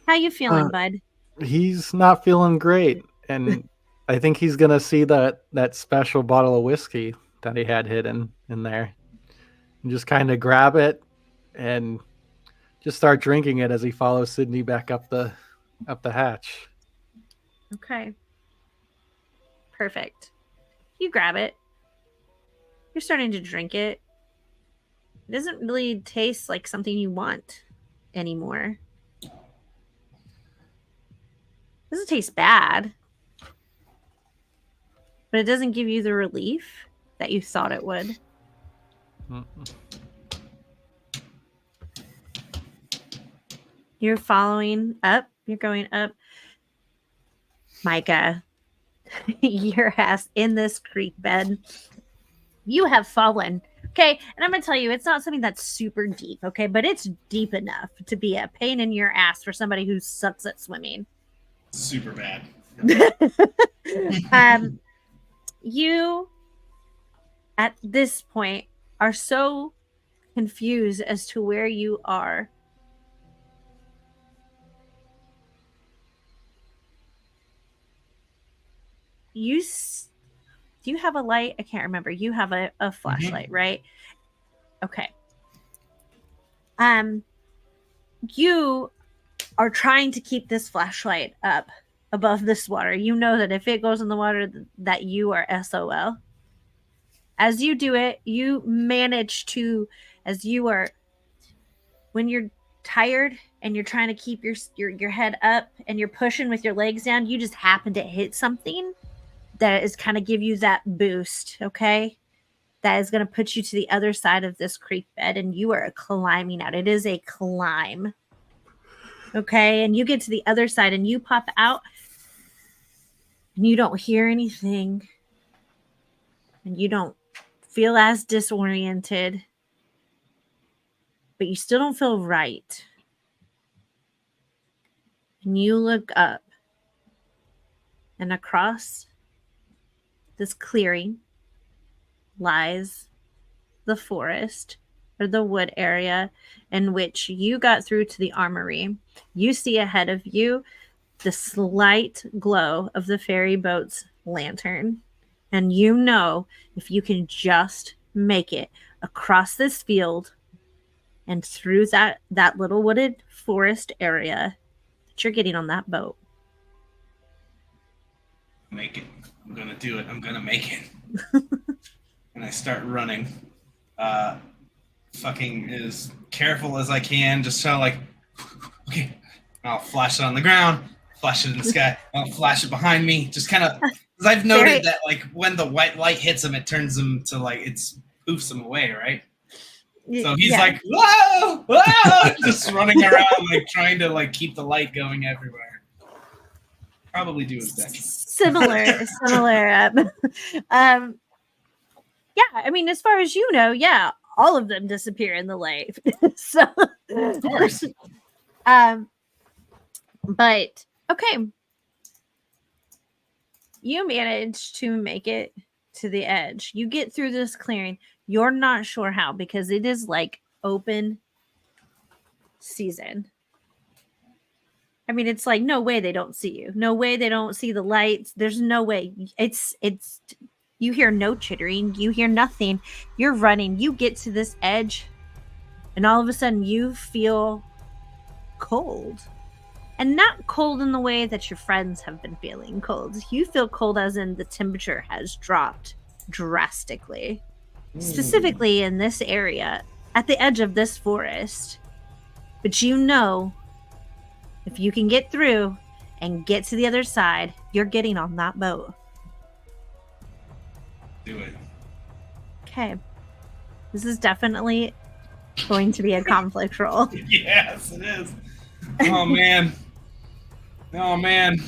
How you feeling, bud? He's not feeling great, and I think he's gonna see that special bottle of whiskey that he had hidden in there, and just kind of grab it and just start drinking it as he follows Sydney back up the hatch. Okay. Perfect. You grab it. You're starting to drink it. It doesn't really taste like something you want anymore. It doesn't taste bad. But it doesn't give you the relief that you thought it would. You're following up. You're going up. Micah, your ass in this creek bed. You have fallen. Okay, and I'm going to tell you, it's not something that's super deep, okay? But it's deep enough to be a pain in your ass for somebody who sucks at swimming. Super bad. You, at this point, are so confused as to where you are. Do you have a light? I can't remember. You have a flashlight, right? Okay. You are trying to keep this flashlight up above this water. You know that if it goes in the water, that you are SOL. As you do it, you manage to, when you're tired and you're trying to keep your head up and you're pushing with your legs down, you just happen to hit something that is kind of give you that boost, okay? That is going to put you to the other side of this creek bed, and you are climbing out. It is a climb, okay? And you get to the other side, and you pop out, and you don't hear anything, and you don't feel as disoriented, but you still don't feel right. And you look up, and across this clearing lies the forest or the wood area in which you got through to the armory. You see ahead of you the slight glow of the ferry boat's lantern. And you know if you can just make it across this field and through that little wooded forest area, that you're getting on that boat. Make it. I'm gonna do it. I'm gonna make it. And I start running. Fucking as careful as I can, just kind of like, okay. I'll flash it on the ground, flash it in the sky, I'll flash it behind me. Just kind of, because I've noted that like when the white light hits him, it turns him to like, it's poofs him away, right? So he's like, whoa, whoa, just running around, like trying to like keep the light going everywhere. Probably do his best. Similar. Yeah, I mean, as far as you know, yeah, all of them disappear in the light. So, Of course. But okay, you manage to make it to the edge. You get through this clearing. You're not sure how because it is like open season. I mean, it's like no way they don't see you. No way they don't see the lights. There's no way. It's you hear no chittering. You hear nothing. You're running. You get to this edge, and all of a sudden you feel cold. And not cold in the way that your friends have been feeling cold. You feel cold as in the temperature has dropped drastically. Specifically in this area, at the edge of this forest. But you know, if you can get through and get to the other side, you're getting on that boat. Do it. Okay. This is definitely going to be a conflict roll. Yes, it is. Oh, man. Oh, man.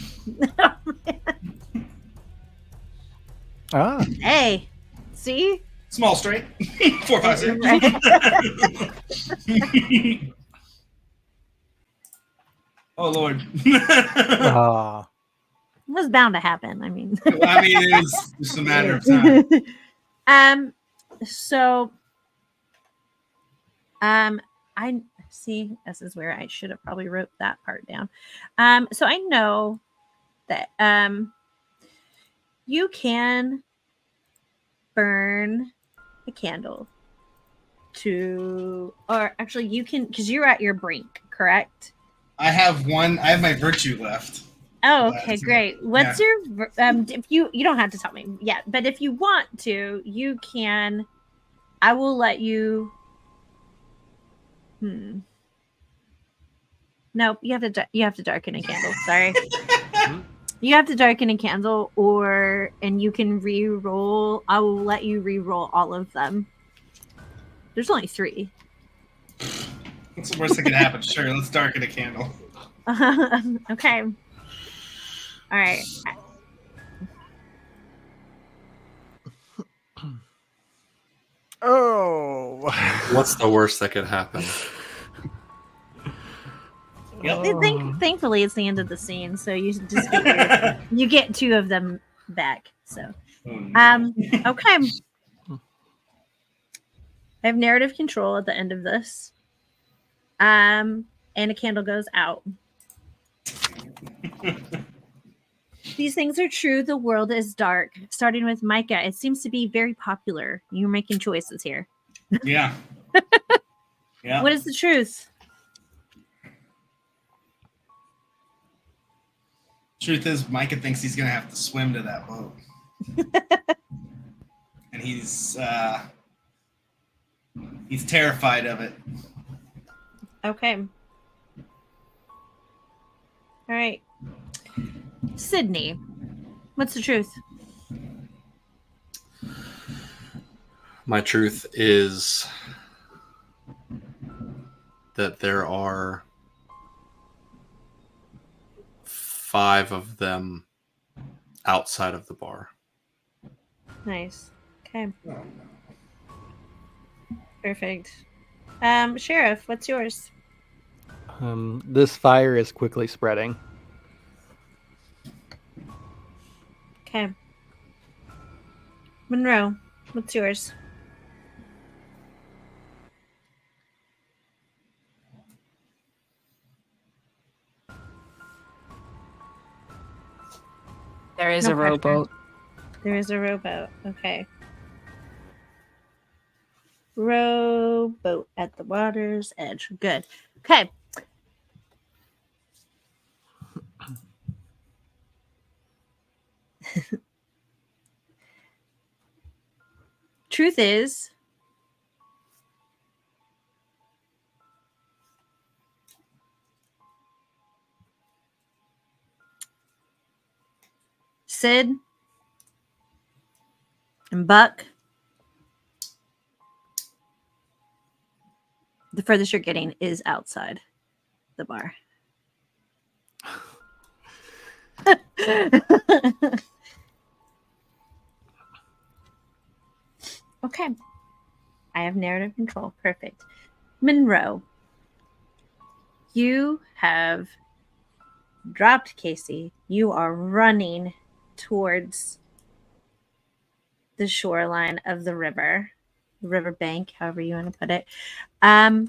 Ah, Hey, see? Small straight. 4, 5, 6. Oh, Lord. ah. It was bound to happen. I mean, It was just a matter of time. So, I see. This is where I should have probably wrote that part down. So I know that you can burn a candle or actually you can, because you're at your brink, correct? I have my virtue left. Oh, okay, great. What's your if you don't have to tell me yet, but if you want to, you can. I will let you. Nope, you have to darken a candle. Sorry. You have to darken a candle, and you can re-roll. I will let you re-roll all of them. There's only 3. What's the worst that could happen? Sure, let's darken a candle. Okay. All right. Oh. What's the worst that could happen? Yep. Thankfully, it's the end of the scene, so you just you get 2 of them back. So, okay. I have narrative control at the end of this. And a candle goes out. These things are true. The world is dark. Starting with Micah, it seems to be very popular. You're making choices here. Yeah. Yeah. What is the truth? Truth is, Micah thinks he's gonna have to swim to that boat, and he's terrified of it. Okay. All right. Sydney, what's the truth? My truth is that there are 5 of them outside of the bar. Nice. Okay. Perfect. Sheriff, what's yours? This fire is quickly spreading. Okay. Monroe, what's yours? There is No a pressure. rowboat. There is a rowboat. Okay. Rowboat at the water's edge. Good. Okay. Truth is, Sid and Buck, the furthest you're getting is outside the bar. Okay. I have narrative control. Perfect. Monroe, you have dropped Casey. You are running towards the shoreline of the river bank, however you want to put it. But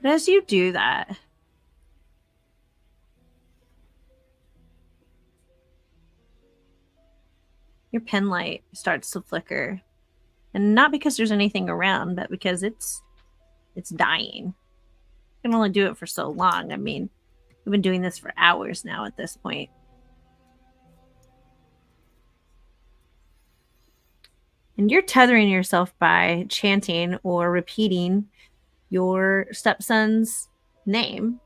as you do that, your pen light starts to flicker. And not because there's anything around, but because it's dying. You can only do it for so long. I mean, we've been doing this for hours now at this point. And you're tethering yourself by chanting or repeating your stepson's name.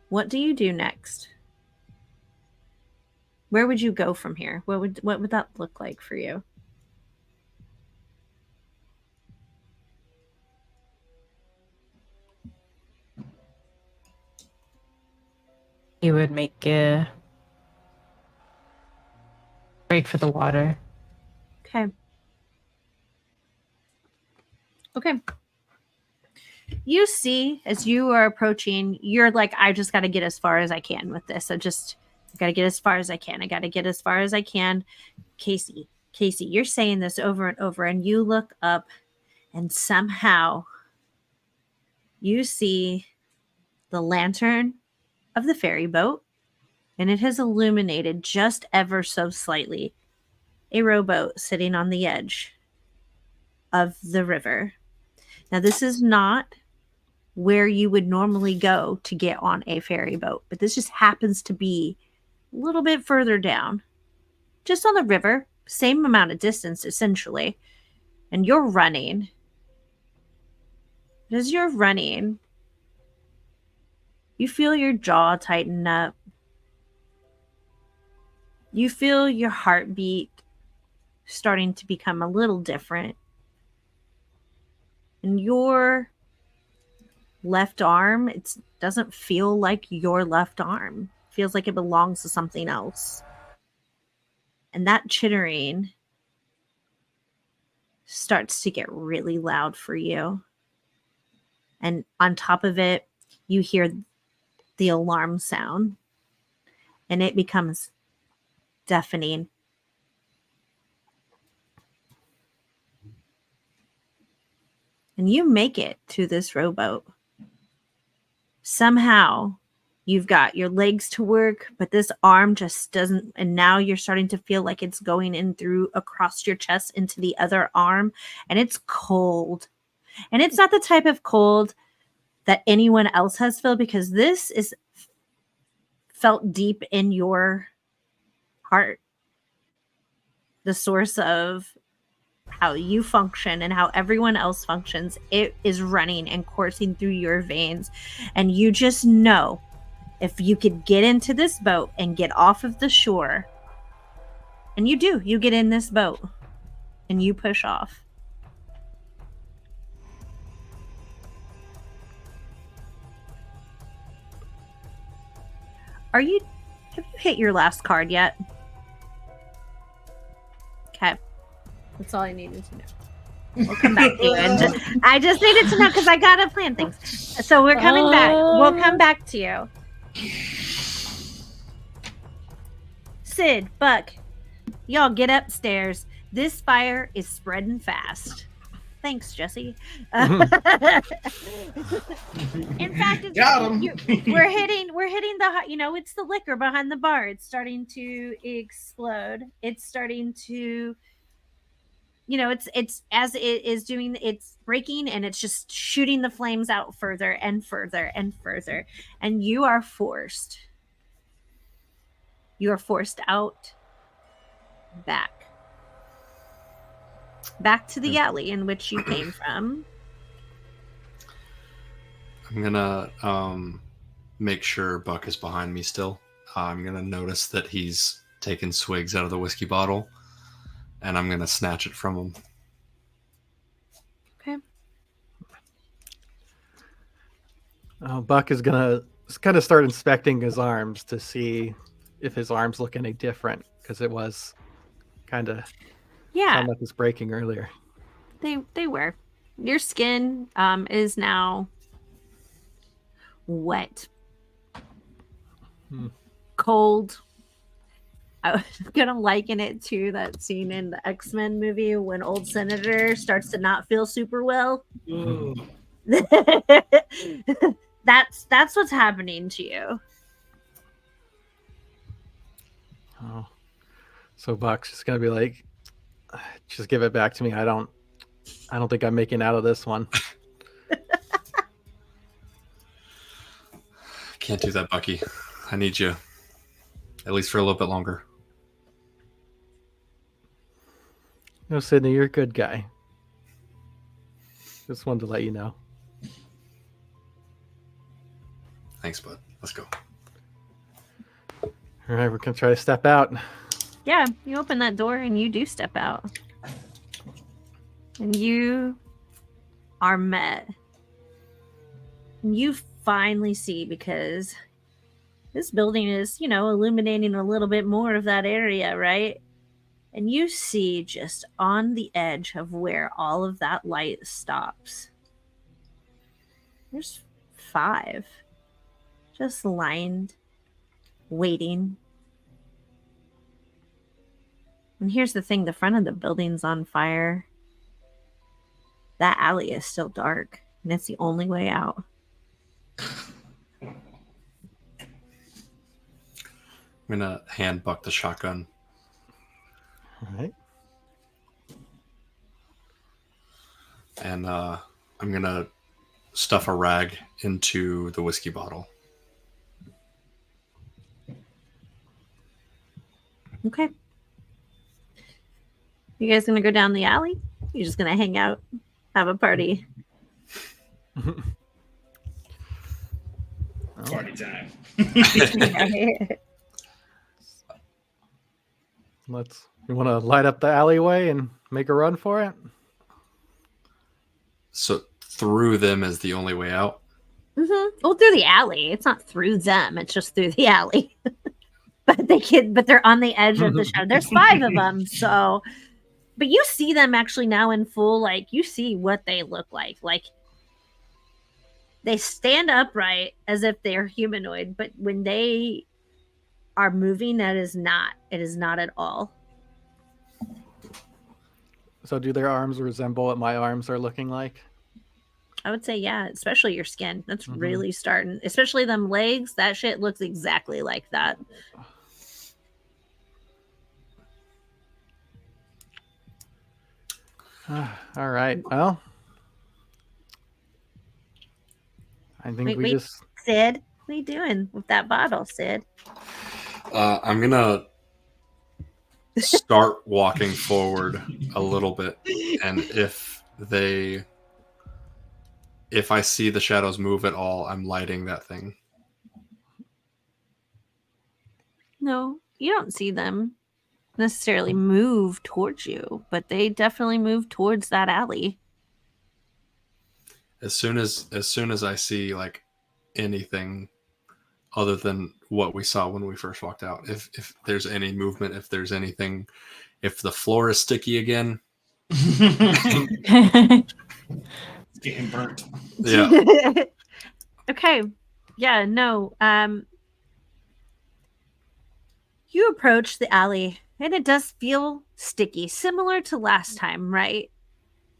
What do you do next? Where would you go from here? What would that look like for you? He would make a break for the water. Okay. Okay. You see, as you are approaching, you're like, I just got to get as far as I can with this. I got to get as far as I can. I got to get as far as I can. Casey, you're saying this over and over, and you look up, and somehow you see the lantern of the ferry boat, and it has illuminated just ever so slightly a rowboat sitting on the edge of the river. Now, this is not where you would normally go to get on a ferry boat, but this just happens to be a little bit further down, just on the river, same amount of distance essentially. And you're running. As you're running, you feel your jaw tighten up. You feel your heartbeat starting to become a little different. And your left arm, it doesn't feel like your left arm. It feels like it belongs to something else. And that chittering starts to get really loud for you. And on top of it, you hear the alarm sound. And it becomes deafening. And you make it to this rowboat. Somehow, you've got your legs to work, but this arm just doesn't. And now you're starting to feel like it's going in through across your chest into the other arm. And it's cold. And it's not the type of cold that anyone else has felt, because this is felt deep in your heart. The source of how you function and how everyone else functions, it is running and coursing through your veins. And you just know, if you could get into this boat and get off of the shore, and you get in this boat and you push off. Have you hit your last card yet? Okay. That's all I needed to know. We'll come back to you. And I just needed to know because I gotta plan things. So we're coming back. We'll come back to you. Sid, Buck, y'all get upstairs. This fire is spreading fast. Thanks, Jesse. In fact, Got him. we're hitting the, it's the liquor behind the bar. It's starting to explode. It's starting to, it's as it is doing, it's breaking and it's just shooting the flames out further and further and further. And you are forced out back to the alley in which you came from. I'm gonna make sure Buck is behind me still. I'm gonna notice that he's taking swigs out of the whiskey bottle, and I'm gonna snatch it from him. Okay. Buck is gonna kind of start inspecting his arms to see if his arms look any different, because it was kind of sound like it's breaking earlier. They were. Your skin is now wet, cold. I was gonna liken it to that scene in the X-Men movie when old Senator starts to not feel super well. That's what's happening to you. Oh, so Buck's just gonna be like, just give it back to me. I don't think I'm making out of this one. Can't do that, Bucky. I need you, at least for a little bit longer. No, Sydney, you're a good guy. Just wanted to let you know. Thanks, bud. Let's go. All right, we're gonna try to step out. Yeah, you open that door and you do step out. And you are met. And you finally see, because this building is, illuminating a little bit more of that area, right? And you see just on the edge of where all of that light stops, there's 5 just lined, waiting. And here's the thing, the front of the building's on fire. That alley is still dark, and it's the only way out. I'm gonna hand Buck the shotgun. All right. And I'm gonna stuff a rag into the whiskey bottle. Okay. You guys gonna go down the alley? You're just gonna hang out, have a party? Party time. You want to light up the alleyway and make a run for it? Mm-hmm. So through them is the only way out? Well, through the alley. It's not through them. It's just through the alley. But they're on the edge of the shadow. There's 5 of them, so. But you see them actually now in full. Like, you see what they look like. Like, they stand upright as if they're humanoid, but when they are moving, it is not at all. So do their arms resemble what my arms are looking like? I would say, yeah, especially your skin. That's really starting, especially them legs. That shit looks exactly like that. All right. Well, I think we just... Sid, what are you doing with that bottle, Sid? I'm gonna start walking forward a little bit, and if I see the shadows move at all, I'm lighting that thing. No, you don't see them necessarily move towards you, but they definitely move towards that alley. As soon as I see like anything other than what we saw when we first walked out, if there's any movement, if there's anything, if the floor is sticky again, It's getting burnt. yeah. Okay. Yeah, no. You approach the alley and it does feel sticky, similar to last time, right?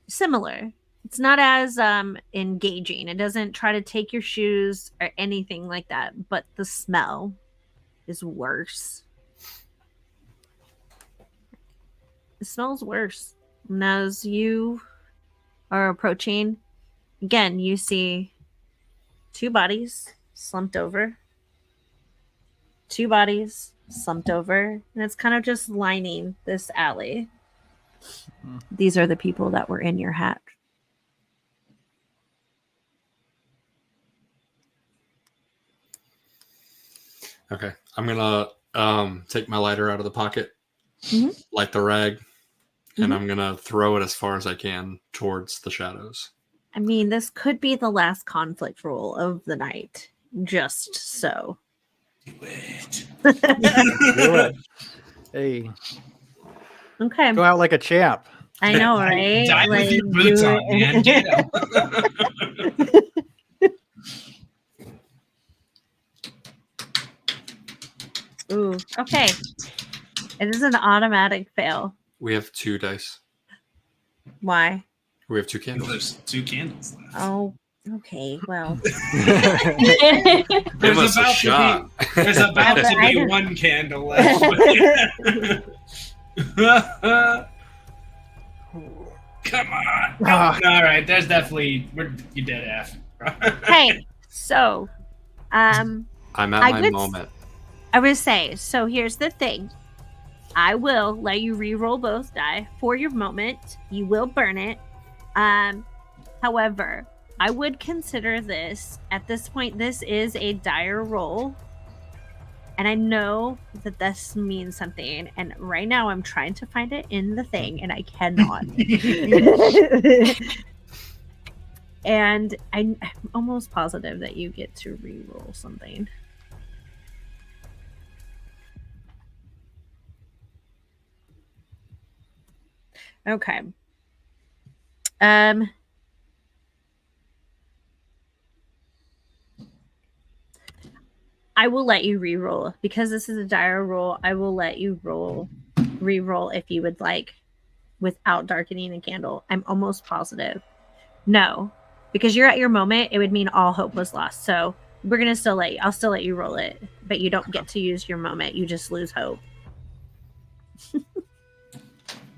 Similar. It's not as engaging. It doesn't try to take your shoes or anything like that, but the smell is worse. It smells worse. And as you are approaching, again, you see 2 bodies slumped over. 2 bodies slumped over. And it's kind of just lining this alley. These are the people that were in your hat. Okay, I'm gonna take my lighter out of the pocket, light the rag, and I'm gonna throw it as far as I can towards the shadows. I mean, this could be the last conflict roll of the night. Just so. Do it. Do it. Hey, Okay. go out like a champ. I know, right? Die with your boots on, man. Get out. Ooh, okay. It is an automatic fail. We have 2 dice. Why? We have 2 candles. There's 2 candles left. Oh, okay. Well, Give us a shot. There's about to be 1 candle left. Come on. All right, there's definitely you dead F. hey. So, I'm at my moment. I would say, so here's the thing. I will let you re-roll both die for your moment. You will burn it. However, I would consider this, at this point, this is a dire roll. And I know that this means something. And right now I'm trying to find it in the thing and I cannot. And I'm almost positive that you get to re-roll something. Okay. I will let you re-roll because this is a dire roll. I will let you re-roll if you would like, without darkening a candle. I'm almost positive. No, because you're at your moment. It would mean all hope was lost. So we're gonna still I'll still let you roll it, but you don't get to use your moment. You just lose hope.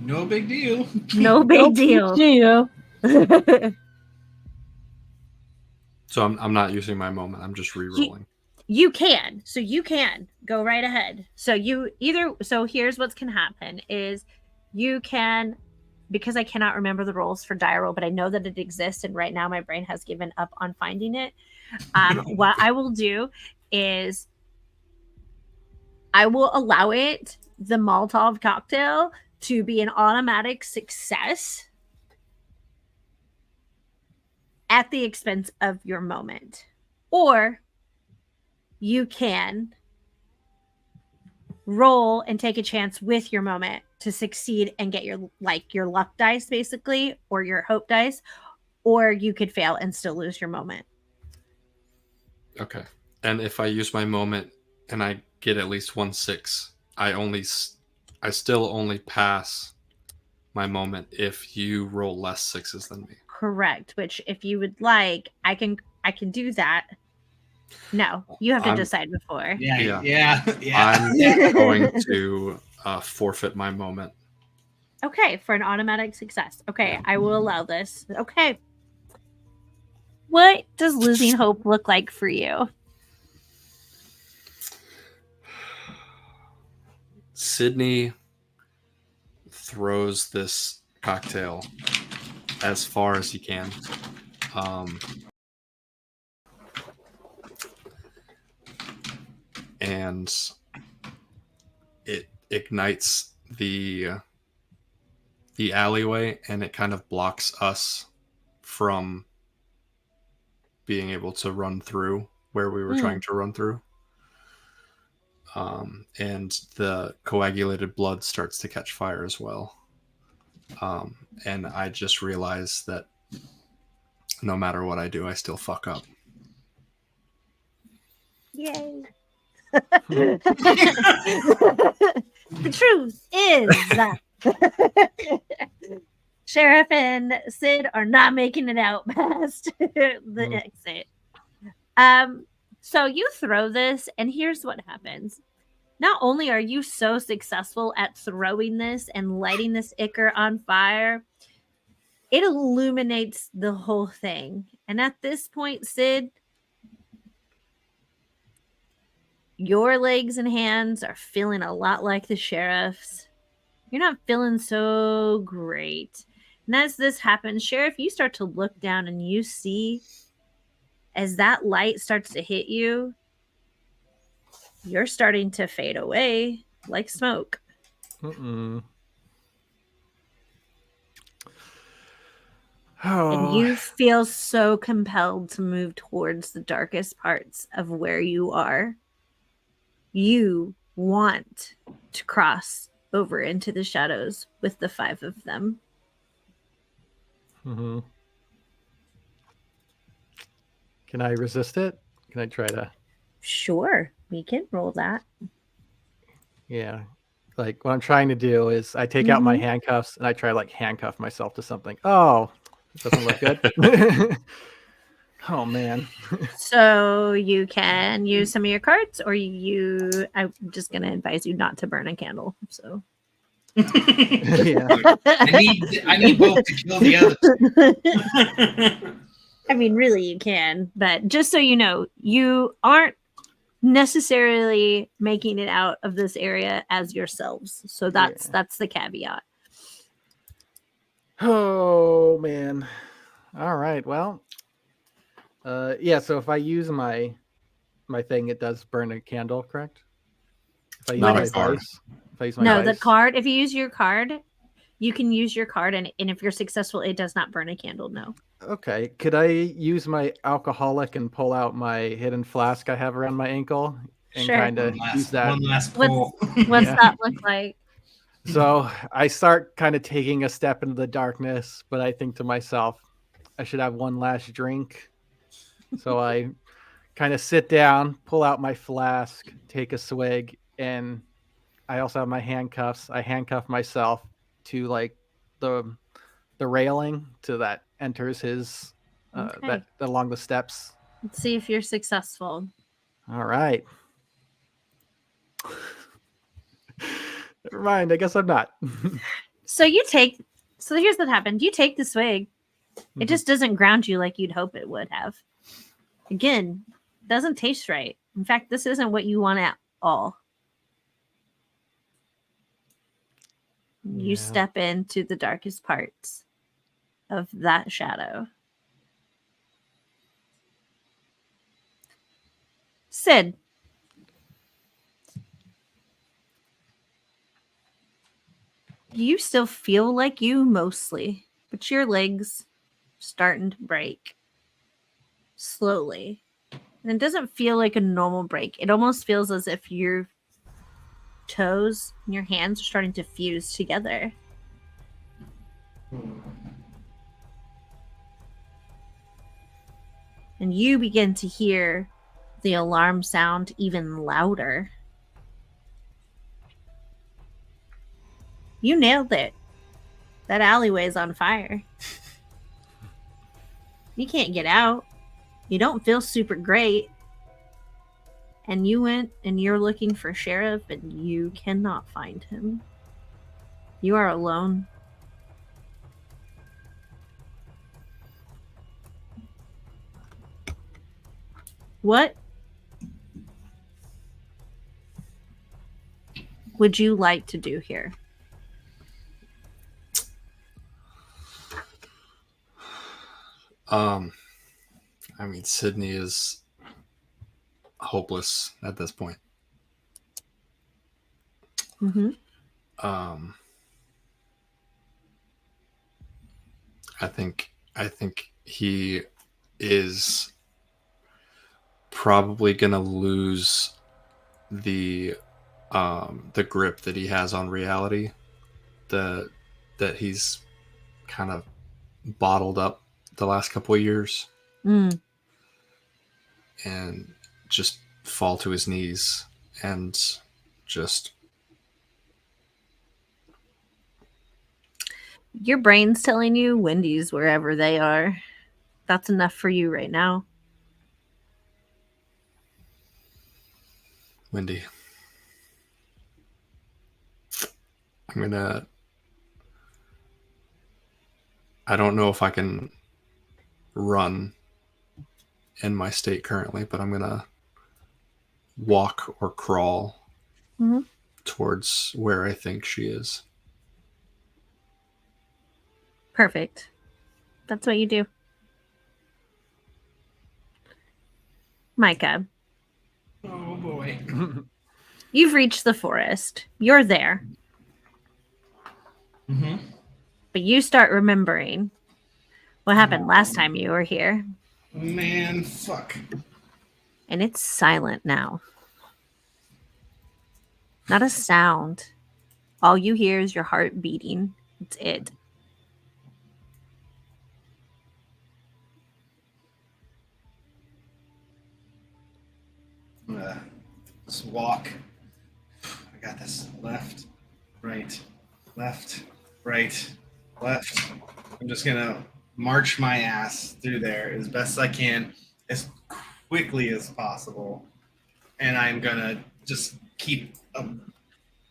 No big deal. No big deal. So I'm not using my moment. I'm just re-rolling. You can. So you can go right ahead. So here's what's can happen is you can, because I cannot remember the rolls for die roll, but I know that it exists. And right now my brain has given up on finding it. What I will do is I will allow it, the Molotov cocktail, to be an automatic success at the expense of your moment. Or you can roll and take a chance with your moment to succeed and get your luck dice basically, or your hope dice, or you could fail and still lose your moment. Okay. And if I use my moment and I get at least 1 6, I still only pass my moment if you roll less 6s than me. Correct. Which, if you would like, I can do that. No, you have to decide before. Yeah. I'm going to forfeit my moment. Okay, for an automatic success. Okay, I will allow this. Okay. What does losing hope look like for you? Sydney throws this cocktail as far as he can. And it ignites the alleyway, and it kind of blocks us from being able to run through where we were trying to run through. And the coagulated blood starts to catch fire as well. And I just realized that no matter what I do, I still fuck up. Yay. The truth is that Sheriff and Sid are not making it out past the exit. So you throw this, and here's what happens. Not only are you so successful at throwing this and lighting this ichor on fire, it illuminates the whole thing. And at this point, Sid, your legs and hands are feeling a lot like the sheriff's. You're not feeling so great. And as this happens, Sheriff, you start to look down and you see as that light starts to hit you, you're starting to fade away like smoke. Oh. And you feel so compelled to move towards the darkest parts of where you are. You want to cross over into the shadows with the 5 of them. Mm-hmm. Can I resist it? Can I try to? Sure, we can roll that. Yeah. Like what I'm trying to do is I take out my handcuffs and I try to like handcuff myself to something. Oh, it doesn't look good. Oh man. So you can use some of your cards, or I'm just going to advise you not to burn a candle. So Yeah. I need both to kill the other. I mean, really, you can, but just so you know, you aren't necessarily making it out of this area as yourselves. So that's the caveat. Oh man. All right. Well. Yeah. So if I use my thing, it does burn a candle, correct? If I use Not my a card. vice. If I use my No, vice. the card. If you use your card, you can use your card, and if you're successful, it does not burn a candle. No. Okay. Could I use my alcoholic and pull out my hidden flask I have around my ankle and Sure. kind of use that? One last pull. What's Yeah. that look like? So I start kind of taking a step into the darkness, but I think to myself, I should have one last drink. So I kind of sit down, pull out my flask, take a swig, and I also have my handcuffs. I handcuff myself to like the railing to that enters his that along the steps. Let's see if you're successful. All right. Never mind. I guess I'm not. So here's what happened. You take the swig. It just doesn't ground you like you'd hope it would have. Again, doesn't taste right. In fact, this isn't what you want at all. You step into the darkest parts of that shadow. Sid. You still feel like you mostly, but your legs starting to break slowly. And it doesn't feel like a normal break. It almost feels as if your toes and your hands are starting to fuse together. And you begin to hear the alarm sound even louder. You nailed it. That alleyway's on fire. You can't get out. You don't feel super great. And you went and you're looking for Sheriff and you cannot find him. You are alone. What would you like to do here? I mean, Sydney is hopeless at this point. Mm-hmm. I think he is probably gonna lose the grip that he has on reality, that he's kind of bottled up the last couple of years, and just fall to his knees and just... Your brain's telling you Wendy's wherever they are. That's enough for you right now. Wendy, I'm gonna... I don't know if I can run in my state currently, but I'm gonna walk or crawl towards where I think she is. Perfect. That's what you do. Micah, Oh boy. you've reached the forest. You're there. Mm-hmm. But you start remembering what happened last time you were here. Man, fuck. And it's silent now. Not a sound. All you hear is your heart beating. It's it. I'm gonna just walk. I got this. Left, right, left, right, left. I'm just gonna march my ass through there as best I can, as quickly as possible. And I'm gonna just keep a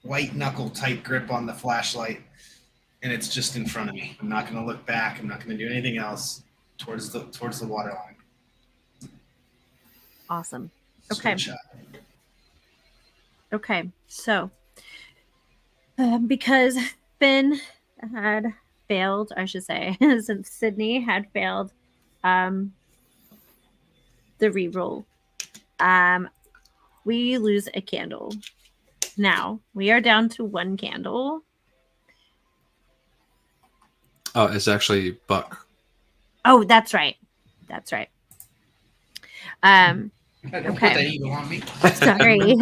white knuckle tight grip on the flashlight, and it's just in front of me. I'm not gonna look back. I'm not gonna do anything else towards the water line. Awesome. Okay. Straight shot. Okay. So, because Finn had failed, I should say, since Sydney had failed the reroll, we lose a candle. Now, we are down to one candle. Oh, it's actually Buck. Oh, that's right. That's right. Don't put Okay. that evil on me. Sorry.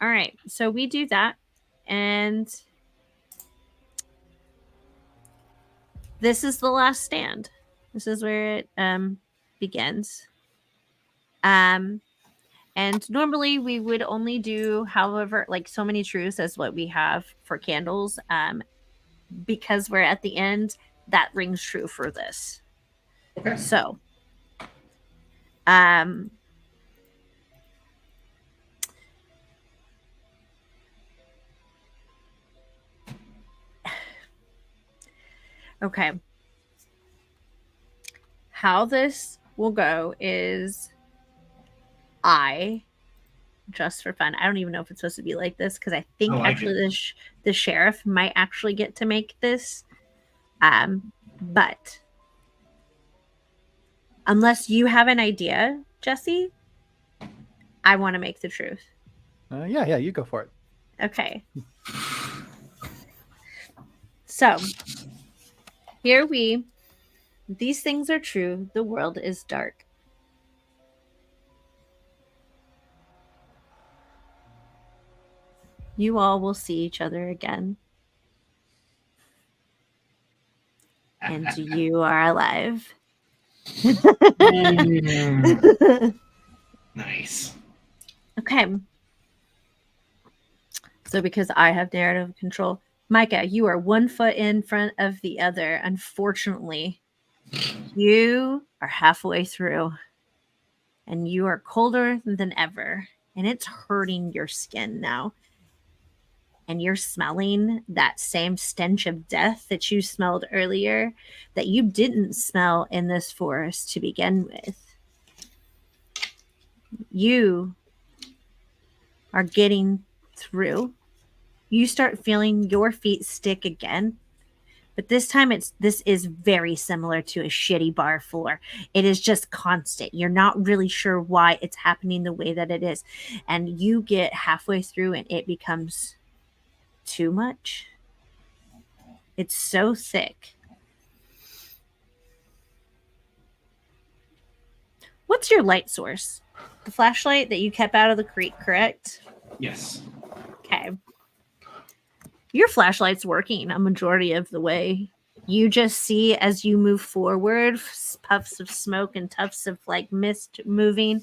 All right. So we do that, and this is the last stand. This is where it begins. And normally we would only do, however, like so many truths as what we have for candles. Because we're at the end, that rings true for this. Okay. So, okay. How this will go is just for fun. I don't even know if it's supposed to be like this because I think I like actually the sheriff might actually get to make this. But unless you have an idea, Jesse, I want to make the truth. Yeah, you go for it. Okay. So these things are true. The world is dark. You all will see each other again. And you are alive. Nice. Okay. So because I have narrative control, Micah, you are 1 foot in front of the other. Unfortunately, you are halfway through and you are colder than ever, and it's hurting your skin now. And you're smelling that same stench of death that you smelled earlier that you didn't smell in this forest to begin with. You are getting through. You start feeling your feet stick again. But this time this is very similar to a shitty bar floor. It is just constant. You're not really sure why it's happening the way that it is. And you get halfway through and it becomes too much. It's so thick. What's your light source? The flashlight that you kept out of the creek, correct? Yes. Okay. Your flashlight's working a majority of the way You just see as you move forward, puffs of smoke and tufts of like mist moving.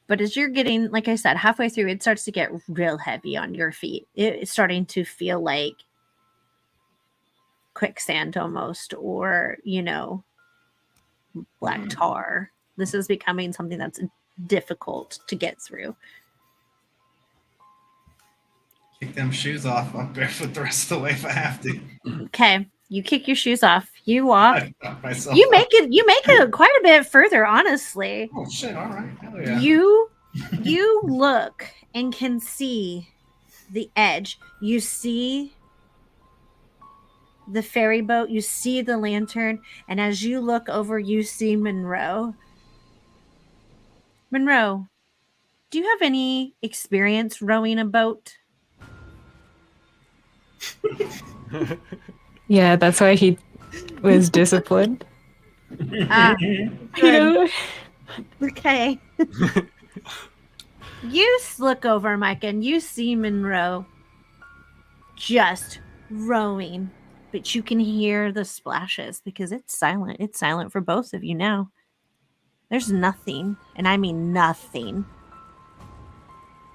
But as you're getting, like I said, halfway through, it starts to get real heavy on your feet. It's starting to feel like quicksand almost, or, black tar. This is becoming something that's difficult to get through. Kick them shoes off. I'm barefoot the rest of the way if I have to. Okay. You kick your shoes off. You walk. I got myself You up. make it quite a bit further, honestly. Oh shit! All right. Hell yeah. You look and can see the edge. You see the ferry boat. You see the lantern. And as you look over, you see Monroe. Monroe, do you have any experience rowing a boat? Yeah, that's why he was disciplined. Good. Okay. You look over, Micah, and you see Monroe just rowing, but you can hear the splashes because it's silent. It's silent for both of you now. There's nothing, and I mean nothing,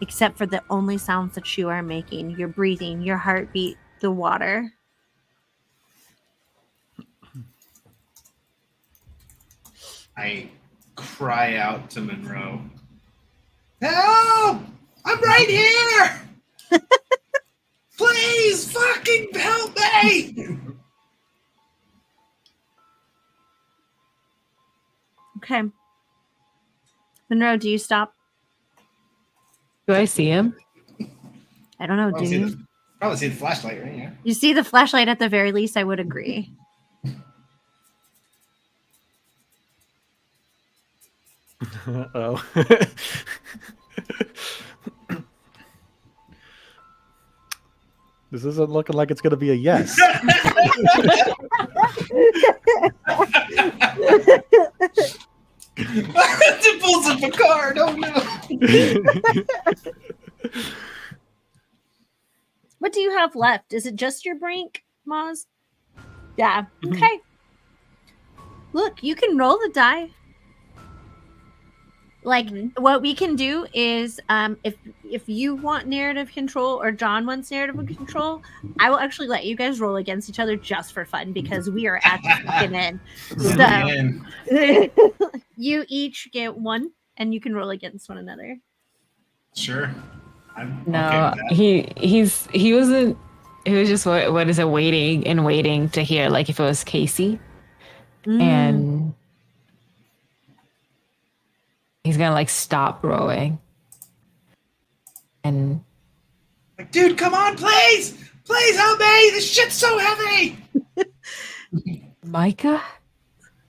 except for the only sounds that you are making. Your breathing, your heartbeat, the water. I cry out to Monroe. Help! I'm right here! Please fucking help me! Okay. Monroe, do you stop? Do I see him? I don't know, do you? Probably see the flashlight, right? Yeah. You see the flashlight at the very least, I would agree. Oh. This isn't looking like it's going to be a yes. Dimples of Picard, oh no. What do you have left? Is it just your brink, Mozz? Yeah. Okay. Look, you can roll the die. Like, what we can do is, if you want narrative control or John wants narrative control, I will actually let you guys roll against each other just for fun because we are at the fucking end. So you each get one, and you can roll against one another. Sure. I'm No, okay with that. he wasn't. He was just what is it? Waiting to hear like if it was Casey, and he's gonna like stop rowing, and Like, dude, come on, please! Please help me! This shit's so heavy! Micah.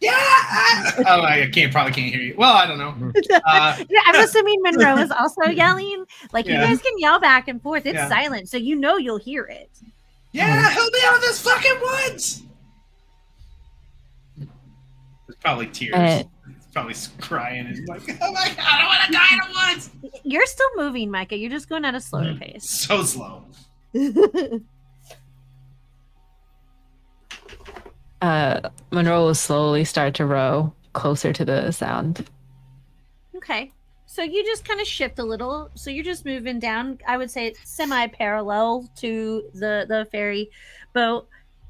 Yeah! I probably can't hear you. Well, I don't know. Yeah, I'm assuming Monroe is also yelling. Like, Yeah. you guys can yell back and forth. It's Yeah. silent, so you know you'll hear it. Yeah, help me out of this fucking woods! There's probably tears. It's probably crying and like, oh my god, I want to die in the woods! You're still moving, Micah. You're just going at a slower pace. So slow. Monroe will slowly start to row closer to the sound. Okay. So you just kind of shift a little. So you're just moving down, I would say semi-parallel to the ferry boat.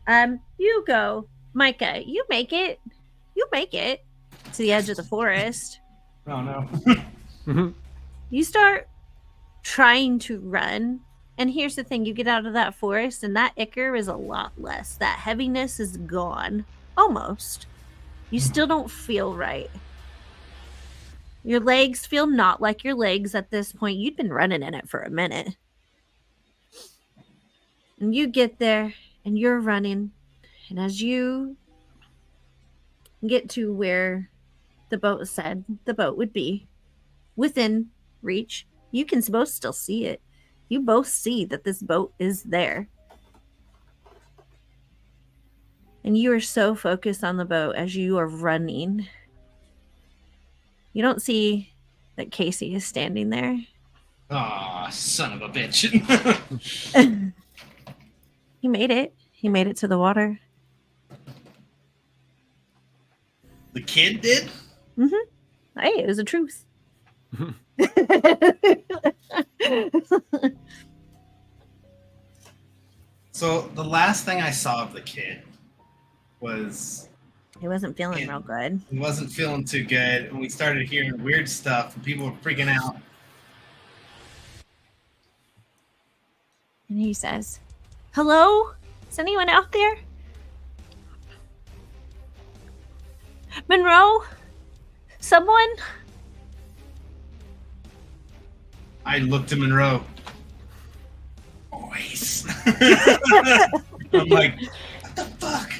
You go, Micah, you make it to the edge of the forest. Oh no. You start trying to run. And here's the thing, you get out of that forest and that ichor is a lot less. That heaviness is gone. Almost. You still don't feel right. Your legs feel not like your legs at this point. You'd been running in it for a minute. And you get there and you're running. And as you get to where the boat said the boat would be, within reach, you can both still see it. You both see that this boat is there. And you are so focused on the boat as you are running. You don't see that Casey is standing there. Aw, son of a bitch. He made it. He made it to the water. The kid did? Hey, it was the truth. So the last thing I saw of the kid was He wasn't feeling Yeah. real good. he wasn't feeling too good, and we started hearing weird stuff, and people were freaking out. And he says, "Hello? Is anyone out there? Monroe? Someone?" I looked to Monroe. Voice. I'm like, what the fuck?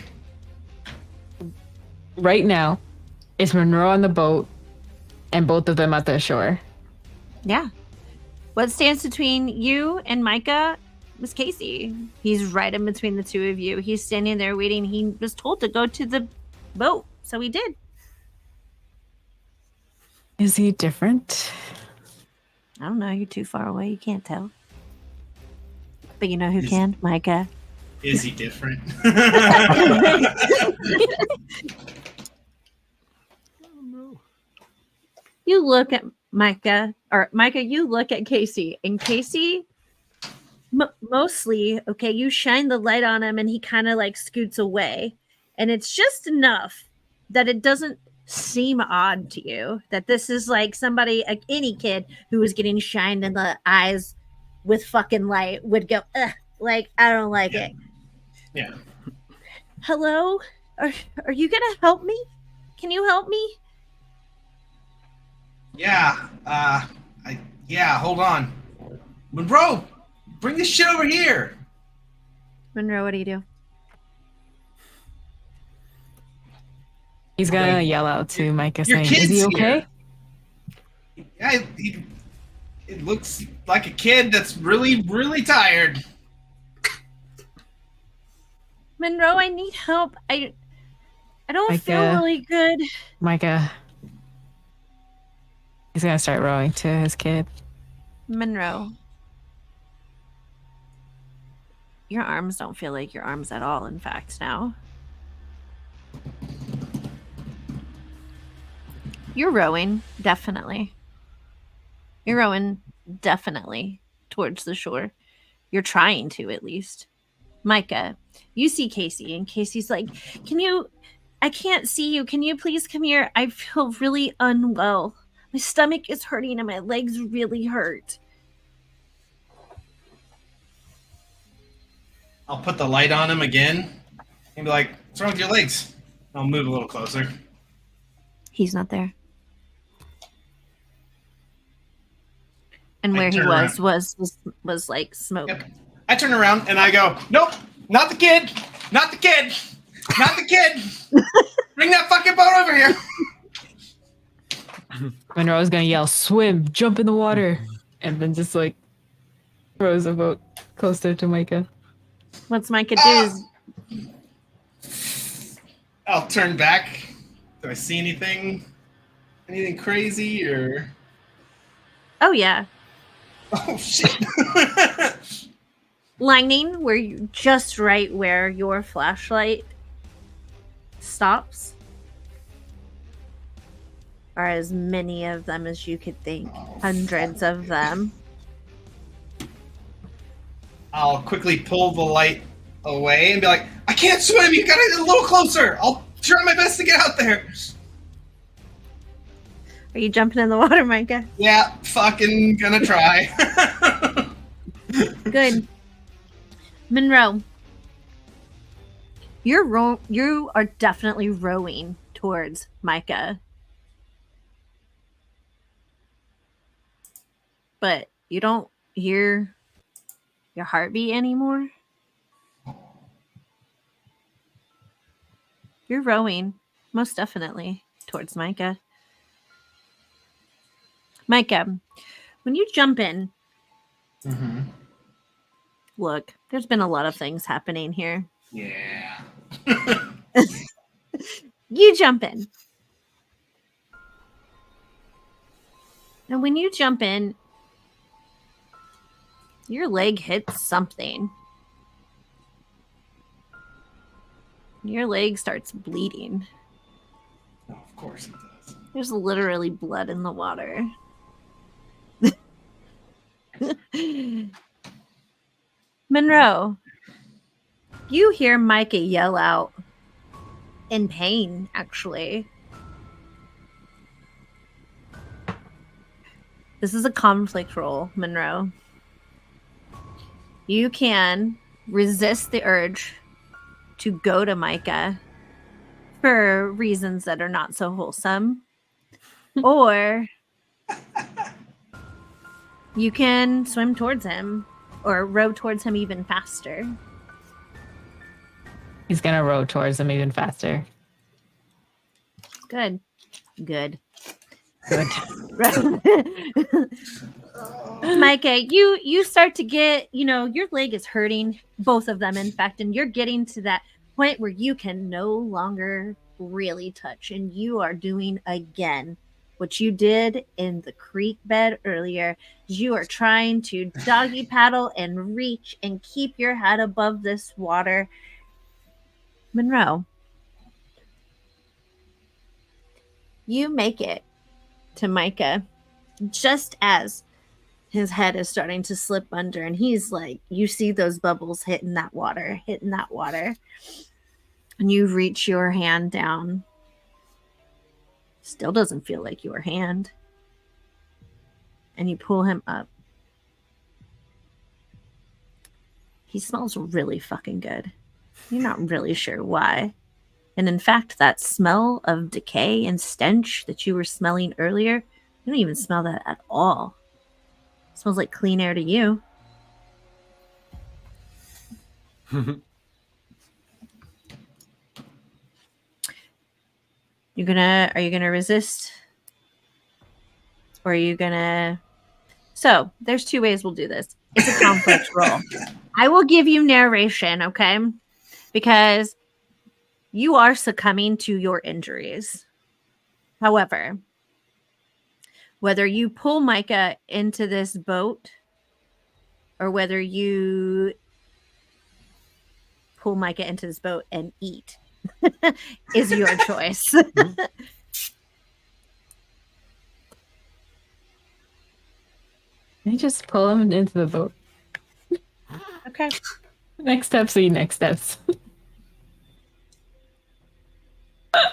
Right now, it's Monroe on the boat and both of them at the shore. Yeah. What stands between you and Micah was Casey. He's right in between the two of you. He's standing there waiting. He was told to go to the boat, so he did. Is he different? I don't know. You're too far away. You can't tell. But you know who Is- can? Micah. Is he different? You look at Micah, or Micah, you look at Casey, and Casey, mostly, okay, you shine the light on him and he kind of like scoots away. And it's just enough that it doesn't seem odd to you that this is like somebody, like any kid who was getting shined in the eyes with fucking light would go, ugh, like, I don't like Yeah. it. Yeah. Hello? Are you gonna help me? Can you help me? Yeah. Hold on. Monroe, bring this shit over here. Monroe, what do you do? He's gonna Okay. yell out to Micah Your saying, "Is he kid's okay?" here. Yeah, it looks like a kid that's really, really tired. Monroe, I need help. I don't feel Micah. really good. Micah. He's gonna start rowing to his kid. Monroe. Your arms don't feel like your arms at all, in fact, now. You're rowing, definitely. You're rowing, definitely, towards the shore. You're trying to, at least. Micah, you see Casey, and Casey's like, I can't see you. Can you please come here? I feel really unwell. My stomach is hurting and my legs really hurt. I'll put the light on him again and be like, what's wrong with your legs? I'll move a little closer. He's not there. And I where he turn was like smoke. Yep. I turn around and I go, nope, not the kid, not the kid, not the kid. Bring that fucking boat over here. Monroe's gonna yell, "Swim, jump in the water," and then just like throws the boat closer to Micah. What's Micah do? I'll turn back. Do I see anything? Anything crazy or? Oh yeah, Oh shit! lightning. Where you just right where your flashlight stops. Are as many of them as you could think. Hundreds of them. I'll quickly pull the light away and be like, I can't swim. You gotta get a little closer. I'll try my best to get out there. Are you jumping in the water, Micah? Yeah, fucking gonna try. Good. Monroe, you are definitely rowing towards Micah. But you don't hear your heartbeat anymore. You're rowing, most definitely, towards Micah. Micah, when you jump in, Mm-hmm. look, there's been a lot of things happening here. Yeah. You jump in. And when you jump in, your leg hits something. Your leg starts bleeding. Oh, of course it does. There's literally blood in the water. Monroe, you hear Micah yell out in pain, actually. This is a conflict roll, Monroe. You can resist the urge to go to Micah for reasons that are not so wholesome, or you can swim towards him or row towards him even faster. He's gonna row towards him even faster. Good. Good. Good. Micah, you start to get, your leg is hurting, both of them, in fact, and you're getting to that point where you can no longer really touch, and you are doing again what you did in the creek bed earlier. You are trying to doggy paddle and reach and keep your head above this water. Monroe, you make it to Micah just as his head is starting to slip under, and he's like, you see those bubbles hitting that water, and you reach your hand down. Still doesn't feel like your hand. And you pull him up. He smells really fucking good. You're not really sure why. And in fact, that smell of decay and stench that you were smelling earlier, you don't even smell that at all. It smells like clean air to you. Are you gonna resist? Or are you gonna... So, there's two ways we'll do this. It's a conflict roll. I will give you narration, okay? Because you are succumbing to your injuries. However, whether you pull Micah into this boat or whether you pull Micah into this boat and eat is your choice. I just pull him into the boat. Okay. Next steps.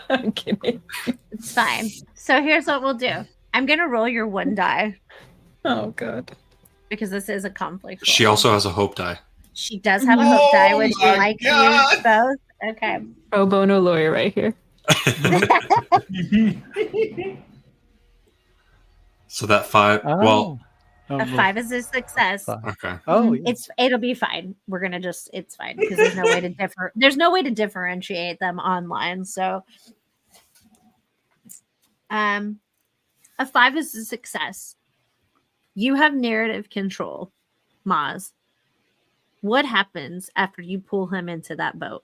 I'm kidding. It's fine. So here's what we'll do. I'm going to roll your one die Oh, God. because this is a conflict roll. She also has a hope die. She does have a hope die. Would you my like to God. use both? Okay. Pro bono lawyer right here. So that 5. Well, A 5 is a success. okay. Oh, yeah. It'll be fine. We're gonna it's fine because there's no way to differentiate them online. So a 5 is a success. You have narrative control, Mozz. What happens after you pull him into that boat?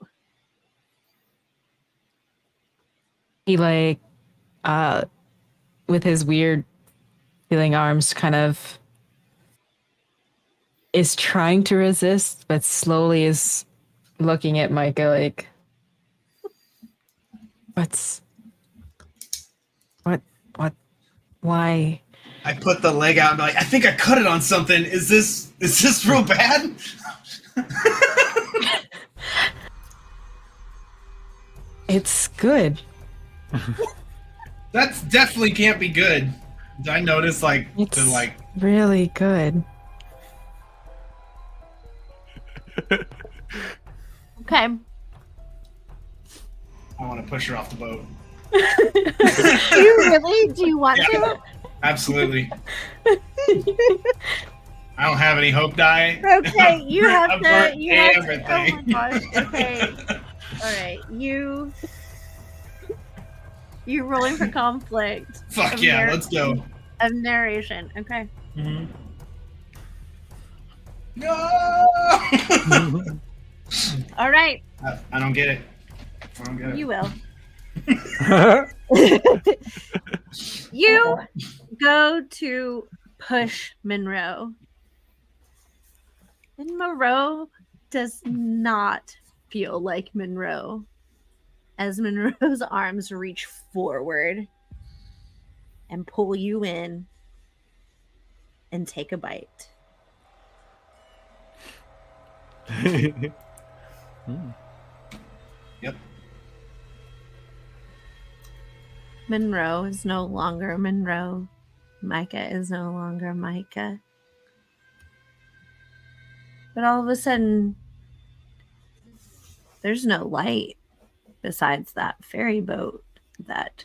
He with his weird feeling arms kind of is trying to resist, but slowly is looking at Micah like, why? I put the leg out and be like, I think I cut it on something. Is this real bad? It's good. That's definitely can't be good. Did I notice It's really good. Okay. I want to push her off the boat. Do you really? Do you want Yeah. to? Absolutely. I don't have any hope die. Okay, you have I've to. burnt You have to. Oh my everything. gosh. Okay. All right. You rolling for conflict. Fuck of yeah, let's go. Of narration. Okay. Mm-hmm. No! All right. I don't get it. I don't get it. You will. You go to push Monroe. And Monroe does not feel like Monroe as Monroe's arms reach forward and pull you in and take a bite. Yep. Monroe is no longer Monroe. Micah is no longer Micah. But all of a sudden, there's no light besides that ferry boat that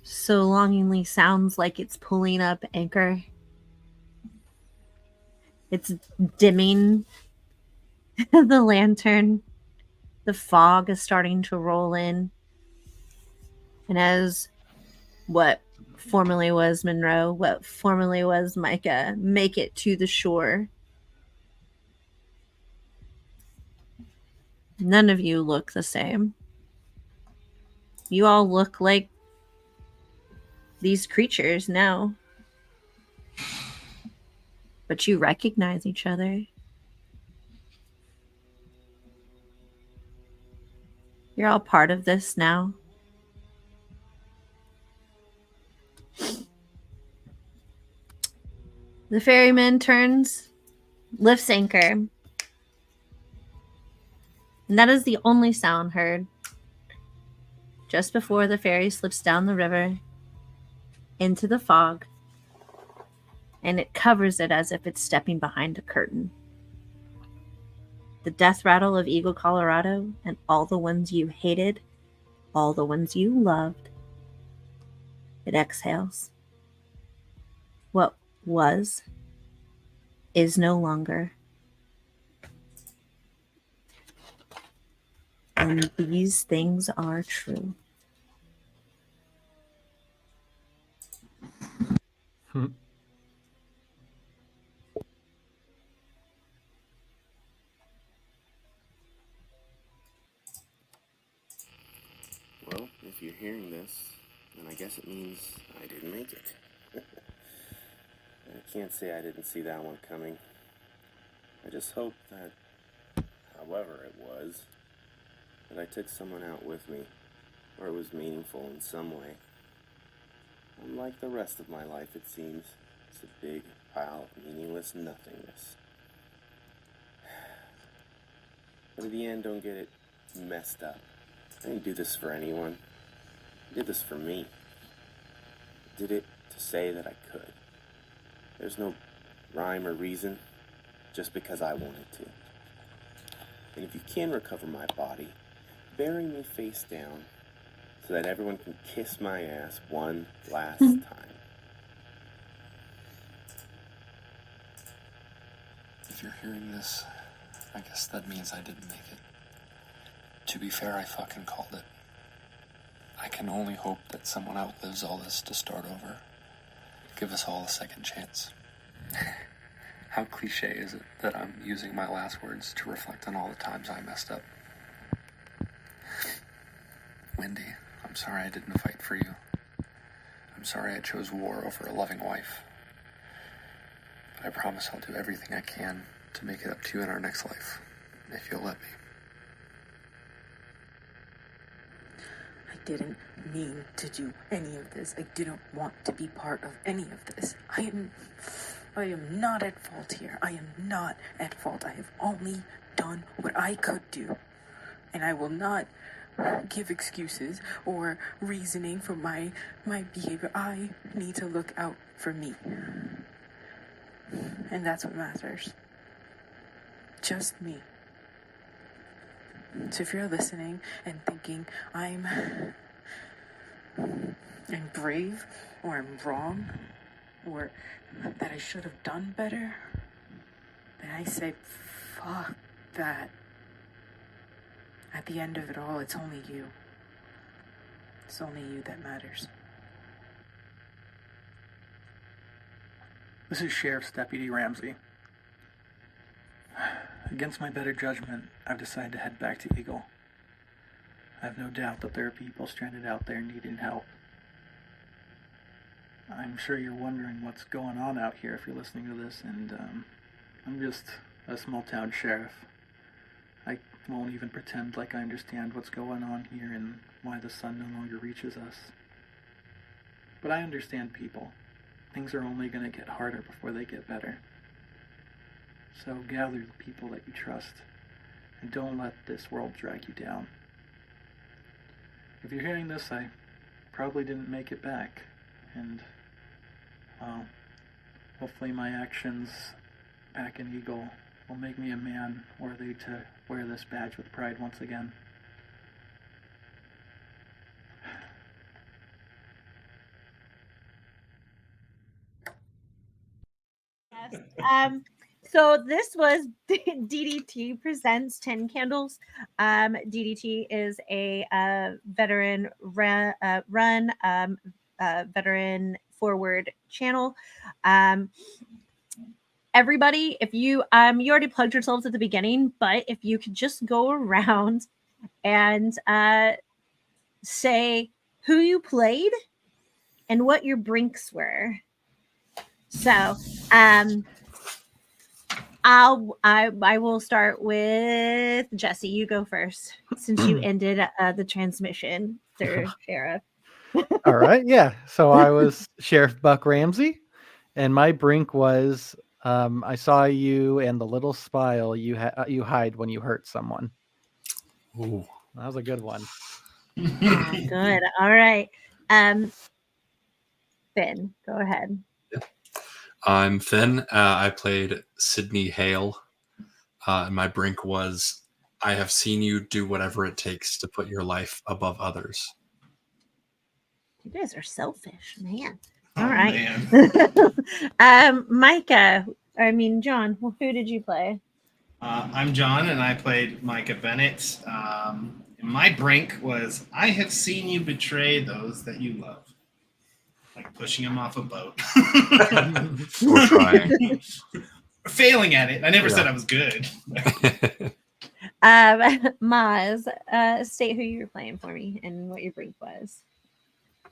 so longingly sounds like it's pulling up anchor. It's dimming the lantern. The fog is starting to roll in. And as what formerly was Monroe, what formerly was Micah, make it to the shore, none of you look the same. You all look like these creatures now. But you recognize each other. You're all part of this now. The ferryman turns, lifts anchor. And that is the only sound heard just before the ferry slips down the river into the fog, and it covers it as if it's stepping behind a curtain. The death rattle of Eagle, Colorado, and all the ones you hated, all the ones you loved, it exhales. What was is no longer. And these things are true. Well, if you're hearing this, then I guess it means I didn't make it. I can't say I didn't see that one coming. I just hope that, however it was, that I took someone out with me, or it was meaningful in some way. Unlike the rest of my life, it seems, it's a big pile of meaningless nothingness. But at the end, don't get it messed up. I didn't do this for anyone. I did this for me. I did it to say that I could. There's no rhyme or reason, just because I wanted to. And if you can recover my body, bury me face down so that everyone can kiss my ass one last time. If you're hearing this, I guess that means I didn't make it. To be fair, I fucking called it. I can only hope that someone outlives all this to start over. Give us all a second chance. How cliche is it that I'm using my last words to reflect on all the times I messed up? Wendy, I'm sorry I didn't fight for you. I'm sorry I chose war over a loving wife. But I promise I'll do everything I can to make it up to you in our next life, if you'll let me. I didn't mean to do any of this. I didn't want to be part of any of this. I am not at fault here. I am not at fault. I have only done what I could do. And I will not give excuses or reasoning for my behavior. I need to look out for me. And that's what matters. Just me. So if you're listening and thinking I'm brave or I'm wrong or that I should have done better, then I say fuck that. At the end of it all, it's only you. It's only you that matters. This is Sheriff's Deputy Ramsey. Against my better judgment, I've decided to head back to Eagle. I have no doubt that there are people stranded out there needing help. I'm sure you're wondering what's going on out here if you're listening to this, and I'm just a small town sheriff. I won't even pretend like I understand what's going on here and why the sun no longer reaches us. But I understand people. Things are only going to get harder before they get better. So gather the people that you trust, and don't let this world drag you down. If you're hearing this, I probably didn't make it back, and hopefully my actions back in Eagle will make me a man worthy to wear this badge with pride once again. Yes. So this was DDT Presents 10 Candles. DDT is a veteran run veteran forward channel. Everybody, if you already plugged yourselves at the beginning, but if you could just go around and say who you played and what your brinks were. So I will start with Jesse. You go first, since you ended the transmission, Sir Sheriff. All right, yeah. So I was Sheriff Buck Ramsey, and my brink was I saw you and the little spile you hide when you hurt someone. Ooh. That was a good one. Oh, good. All right. Finn, go ahead. I'm Finn. I played Sydney Hale. And my brink was, I have seen you do whatever it takes to put your life above others. You guys are selfish, man. Oh, All right. man. Micah, John, who did you play? I'm John, and I played Micah Bennet. My brink was, I have seen you betray those that you love. Like pushing them off a boat. Or trying. Failing at it. I never said I was good. Mozz, state who you were playing for me and what your brink was.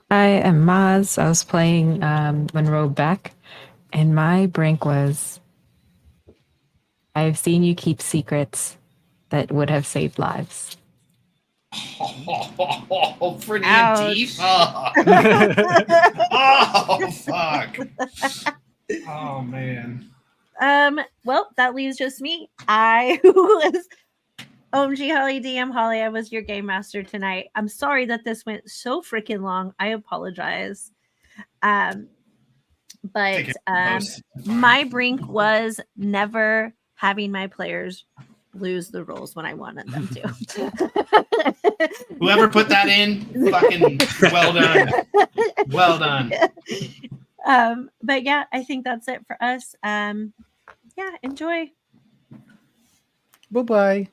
I am Mozz. I was playing Monroe Beck, and my brink was, I've seen you keep secrets that would have saved lives. Oh, pretty Ouch. Oh, fuck. Oh, man. Well, that leaves just me. I was OMG Holly, DM Holly. I was your game master tonight. I'm sorry that this went so freaking long. I apologize. But my brink was never having my players lose the roles when I wanted them to. Whoever put that in, fucking well done. Well done. But yeah, I think that's it for us. Yeah, enjoy. Bye-bye.